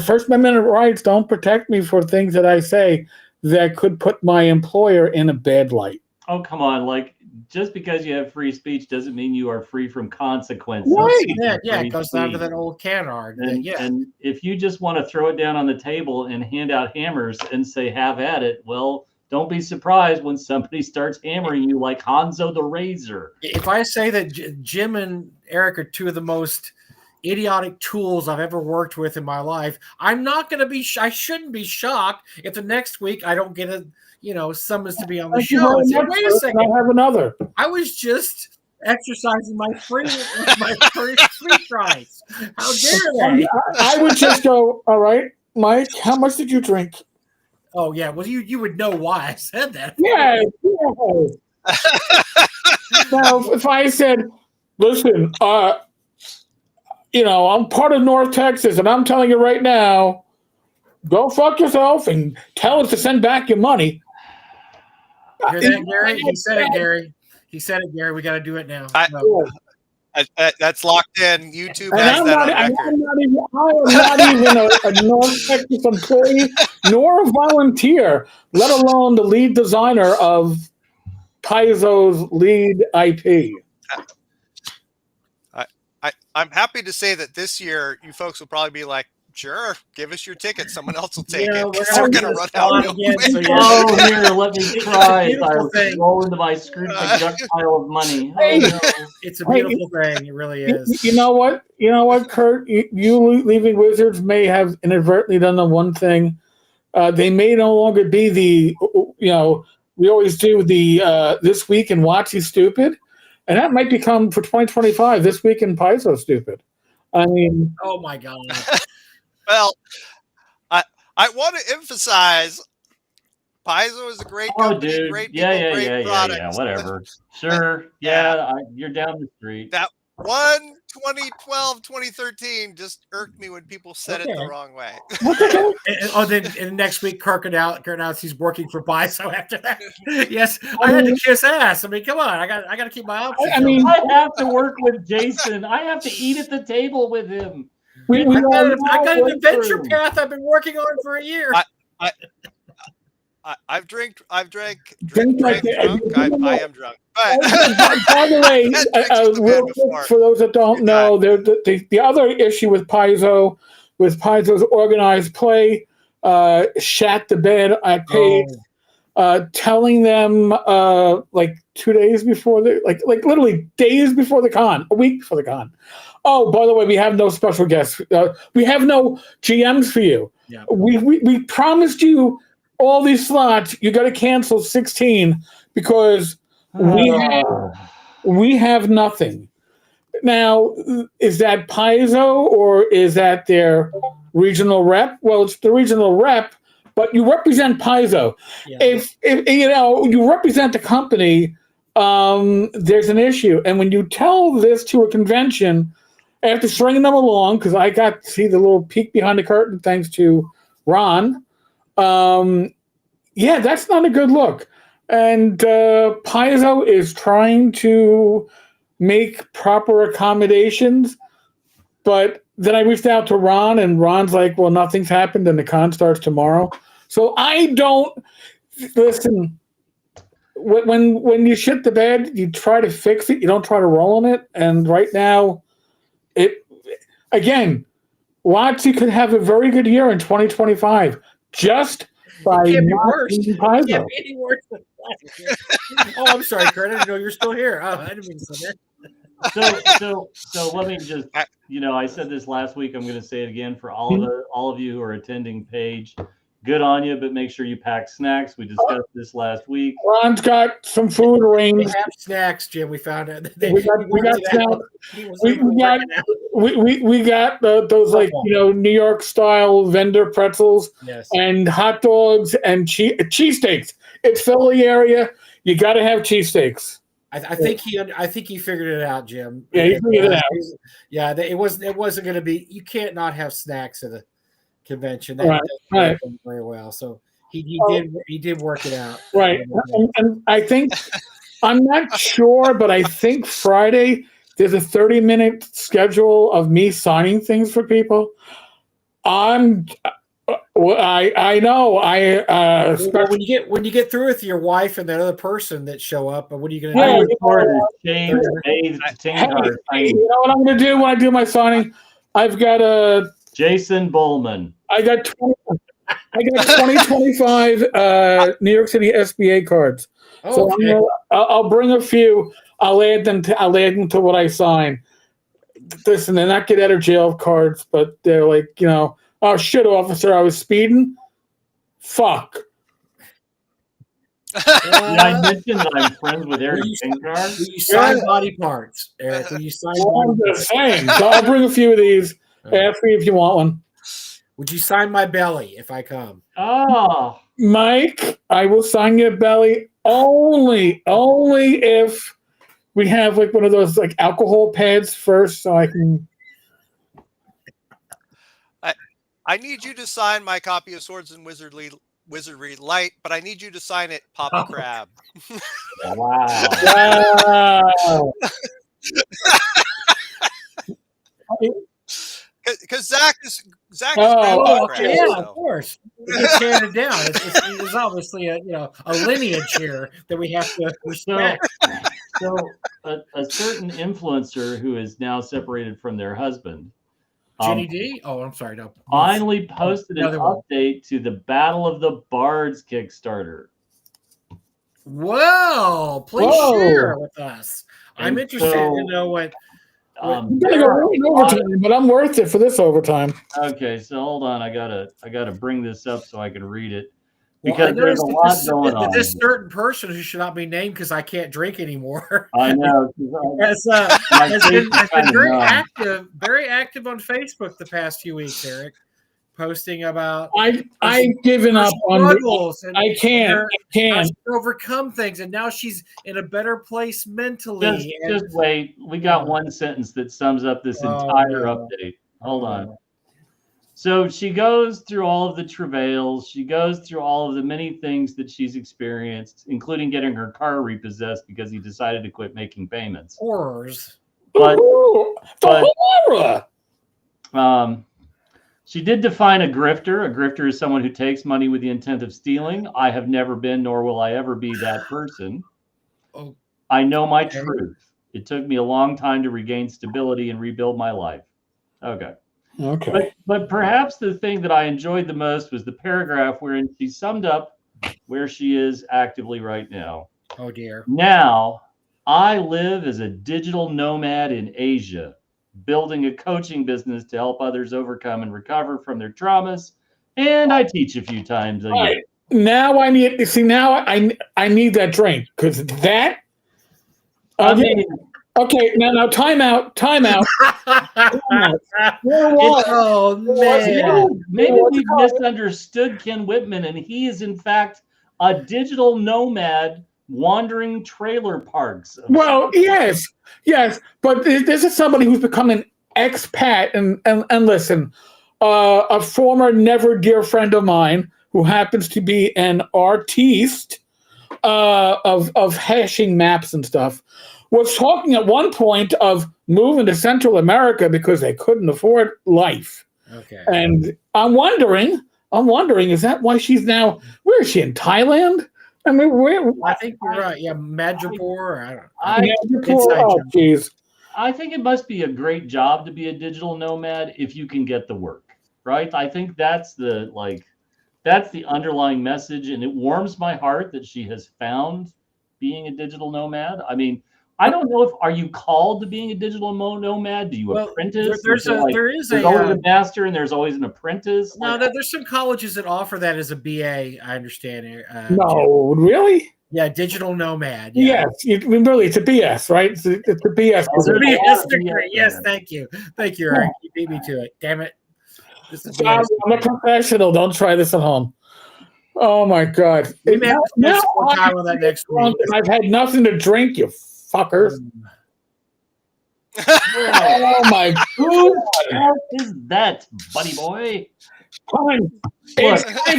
First Amendment rights don't protect me for things that I say that could put my employer in a bad light. Oh, come on. Like, just because you have free speech doesn't mean you are free from consequences. Right. Yeah, it goes down to that old canard. And if you just want to throw it down on the table and hand out hammers and say, have at it, well, don't be surprised when somebody starts hammering you like Hanzo the Razor. If I say that Jim and Eric are two of the most idiotic tools I've ever worked with in my life, I'm not going to be. I shouldn't be shocked if the next week I don't get a summons to be on the show. Say, wait a second, I have another. I was just exercising my free rights. How dare they? I would just go, all right, Mike, how much did you drink? Oh yeah, well you would know why I said that. Yeah. Now, if I said, listen, I'm part of North Texas, and I'm telling you right now, go fuck yourself and tell us to send back your money. Hear that, Gary? He said it, Gary. He said it, Gary. We got to do it now. That's locked in. YouTube and has that on record. I am not even a North Texas employee nor a volunteer, let alone the lead designer of Paizo's lead IP. I'm happy to say that this year you folks will probably be like Sure, give us your ticket. Someone else will take Yeah, it. we're 'Cause We're gonna gonna run out real again, quick. so yeah. Oh, here, let me try. It's a I beautiful thing. roll into my Scrooge McDuck pile of money. Oh, no. It's a beautiful thing. It really is. You know what? You know what, Curt? You leaving Wizards may have inadvertently done the one thing. They may no longer be the, we always do the This Week in WotC Stupid. And that might become for 2025, This Week in Paizo Stupid. I mean, Oh my God. Well, I want to emphasize Paizo is a great company, great people, great products. Yeah, whatever. Sure. Yeah, you're down the street. That 2012, 2013 just irked me when people said it the wrong way. Then next week, Kurt announced he's working for Paizo after that. Yes, I had to kiss ass. I mean, come on, I got to keep my options. I have to work with Jason. I have to eat at the table with him. I got an adventure path I've been working on for a year. I've drank I am drunk. By the way, real quick, for those that don't know, the other issue with Paizo's organized play, shat the bed at Page, telling them like 2 days before like literally days before the con, a week before the con. Oh, by the way, we have no special guests. We have no GMs for you. Yeah. We promised you all these slots. You got to cancel 16 because we have nothing. Now, is that Paizo or is that their regional rep? Well, it's the regional rep, but you represent Paizo. Yeah. If you represent the company, there's an issue. And when you tell this to a convention, after stringing them along, because I got to see the little peek behind the curtain thanks to Ron, that's not a good look. And Paizo is trying to make proper accommodations, but then I reached out to Ron, and Ron's like, well, nothing's happened, and the con starts tomorrow. So I don't listen. When you shit the bed, you try to fix it. You don't try to roll on it. And right now, WotC could have a very good year in 2025 just by it can't be not worse. being It can't Paizo. be any worse than last year. Oh, I'm sorry, Kurt. I didn't know you're still here. Oh, I didn't mean to say that. So let me just, I said this last week. I'm going to say it again for all of you who are attending Page. Good on you, but make sure you pack snacks. We discussed this last week. Ron's got some food rings. They have snacks, Jim. We found out. We got snacks. We got those New York style vendor pretzels and hot dogs and cheesesteaks. It's Philly area. You got to have cheesesteaks. I think he figured it out, Jim. Yeah, he figured it out. Yeah, it wasn't going to be. You can't not have snacks at a convention. That right. Very well. So he did work it out. Right. And I think I'm not sure, but I think Friday there's a 30-minute schedule of me signing things for people. I know. When you get through with your wife and that other person that show up, what are you going to do? Tenkar. You know what I'm going to do when I do my signing? I've got Jason Bowman. I got 2025 New York City SBA cards. Oh, okay. So I'll bring a few. I'll add them to what I sign. Listen, they're not get out of jail cards, but they're like, oh shit, officer, I was speeding. Fuck. I mentioned that I'm friends with Eric Tenkar. You sign body parts, Eric. When you sign I'm just saying. So I'll bring a few of these. Ask me if you want one. Would you sign my belly if I come? Oh, Mike, I will sign your belly only if we have one of those alcohol pads first, so I can. I need you to sign my copy of Swords and Wizardry Light, but I need you to sign it Papa Crab. Wow. Because Zach is of course. It's handed down. It's obviously a lineage here that we have to respect. So a certain influencer who is now separated from their husband Ginny D? Oh, I'm sorry. No. Finally posted an Another one. update to the Battle of the Bards Kickstarter. Well, please Whoa. share with us. I'm And interested so, to know what. I'm gonna go right in overtime, but I'm worth it for this overtime. Okay, so hold on. I gotta bring this up so I can read it Well, because I there's noticed a lot going on. this certain person who should not be named because I can't drink anymore. I know. has been very active on Facebook the past few weeks, Eric, posting about I've given up on struggles. I can't. How she overcome things, and now she's in a better place mentally. Just wait. We got one sentence that sums up this entire update. Hold on. So she goes through all of the travails. She goes through all of the many things that she's experienced, including getting her car repossessed because he decided to quit making payments. Horrors. But horror. She did define a grifter. A grifter is someone who takes money with the intent of stealing. I have never been, nor will I ever be that person. Oh, I know my truth. It took me a long time to regain stability and rebuild my life. Okay. But perhaps the thing that I enjoyed the most was the paragraph wherein she summed up where she is actively right now. Oh, dear. Now, I live as a digital nomad in Asia, building a coaching business to help others overcome and recover from their traumas. And I teach a few times a year. Right. Now I need I need that drink because that. Okay, now time out. Oh, man. Maybe we've misunderstood Ken Whitman, and he is, in fact, a digital nomad wandering trailer parks. Well, yes, but this is somebody who's become an expat, and listen, a former never dear friend of mine who happens to be an artiste of hashing maps and stuff, was talking at one point of moving to Central America because they couldn't afford life. Okay. And I'm wondering, is that why she's now? Where is she, in Thailand? I mean, I think you're right. Yeah, Madripoor. Oh, geez. I think it must be a great job to be a digital nomad if you can get the work, right? I think that's the underlying message, and it warms my heart that she has found being a digital nomad. I mean, I don't know if are you called to being a digital nomad? Do you apprentice? There's always a master and there's always an apprentice. No, there's some colleges that offer that as a BA. I understand. No, really? Yeah, digital nomad. Yeah. Yes, really, it's a BS, right? It's a BS. It's a BS degree. Yes, thank you, Eric. You beat me to it. Damn it. I'm a professional. Don't try this at home. Oh my God! We may have to spend some time on that next week. I've had nothing to drink, you fuckers. Oh my God! Who is that, buddy boy? It's time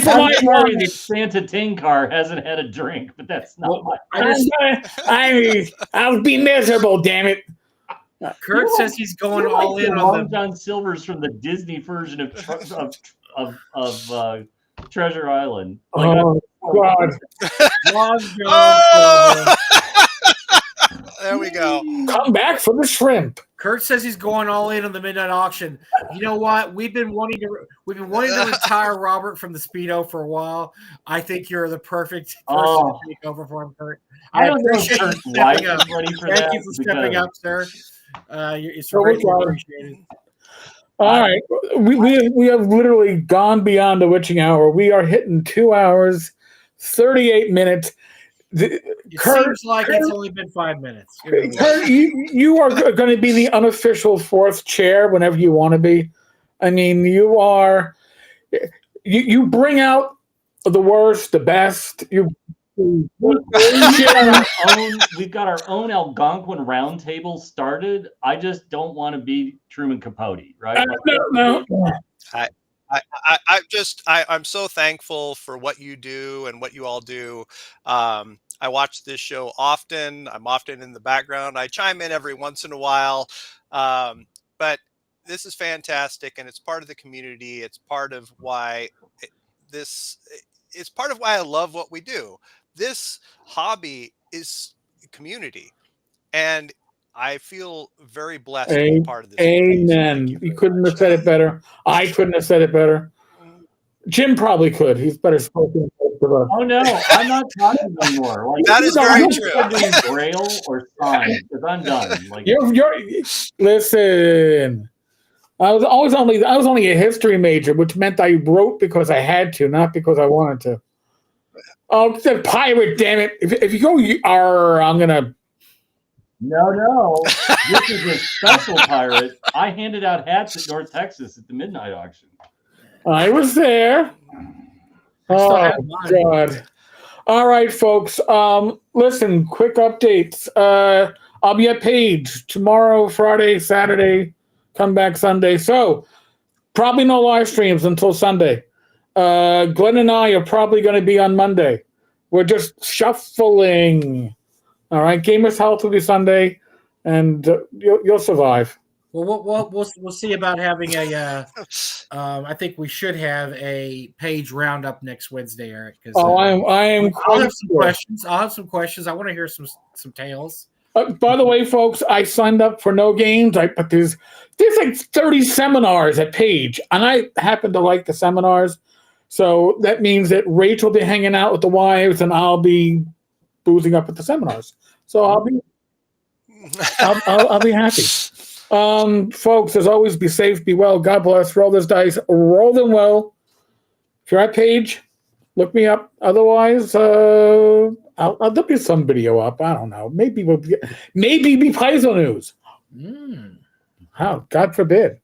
for my worry that Santa Tenkar hasn't had a drink, but that's not I'll be miserable, damn it. Kurt says he's going all in on Long John Silver's from the Disney version of Treasure Island. Oh God! Long John There we go. Come back for the shrimp. Kurt says he's going all in on the midnight auction. You know what? We've been wanting to retire Robert from the Speedo for a while. I think you're the perfect person to take over for him, Kurt. I appreciate you stepping up. Thank you for stepping up, sir. It's greatly appreciated. All right, we have literally gone beyond the witching hour. We are hitting 2 hours, 38 minutes. Seems like it's only been 5 minutes. Kurt, you are going to be the unofficial fourth chair whenever you want to be. I mean, you bring out the worst, the best. We've got our own Algonquin roundtable started. I just don't want to be Truman Capote, right? No. I'm so thankful for what you do and what you all do. I watch this show often. I'm often in the background. I chime in every once in a while. But this is fantastic, and it's part of the community. It's part of why it's part of why I love what we do. This hobby is community. And I feel very blessed to be part of this. Amen. You couldn't have said it better. I couldn't have said it better. Jim probably could. He's better spoken. Oh no, I'm not talking anymore. Like, that is very true. Braille or sign, because I'm done. Like, listen. I was only a history major, which meant I wrote because I had to, not because I wanted to. Oh, it's a pirate, damn it! If you go, I'm gonna. No. This is a special pirate. I handed out hats at North Texas at the midnight auction. I was there. Oh God! All right, folks. Listen, quick updates. I'll be at Page tomorrow, Friday, Saturday. Come back Sunday. So probably no live streams until Sunday. Glenn and I are probably going to be on Monday. We're just shuffling. All right. Gamers Health will be Sunday, and you'll survive. Well, we'll see about having a. I think we should have a Page roundup next Wednesday, Eric. I am. I'll have some questions. I want to hear some tales. By the way, folks, I signed up for no games. But there's like 30 seminars at Page, and I happen to like the seminars. So that means that Rachel will be hanging out with the wives, and I'll be boozing up at the seminars. So I'll be happy. Folks, as always, be safe, be well. God bless. Roll those dice. Roll them well. If you're at Page, look me up. Otherwise, there'll be some video up. I don't know. Maybe be Paizo News. How? God forbid.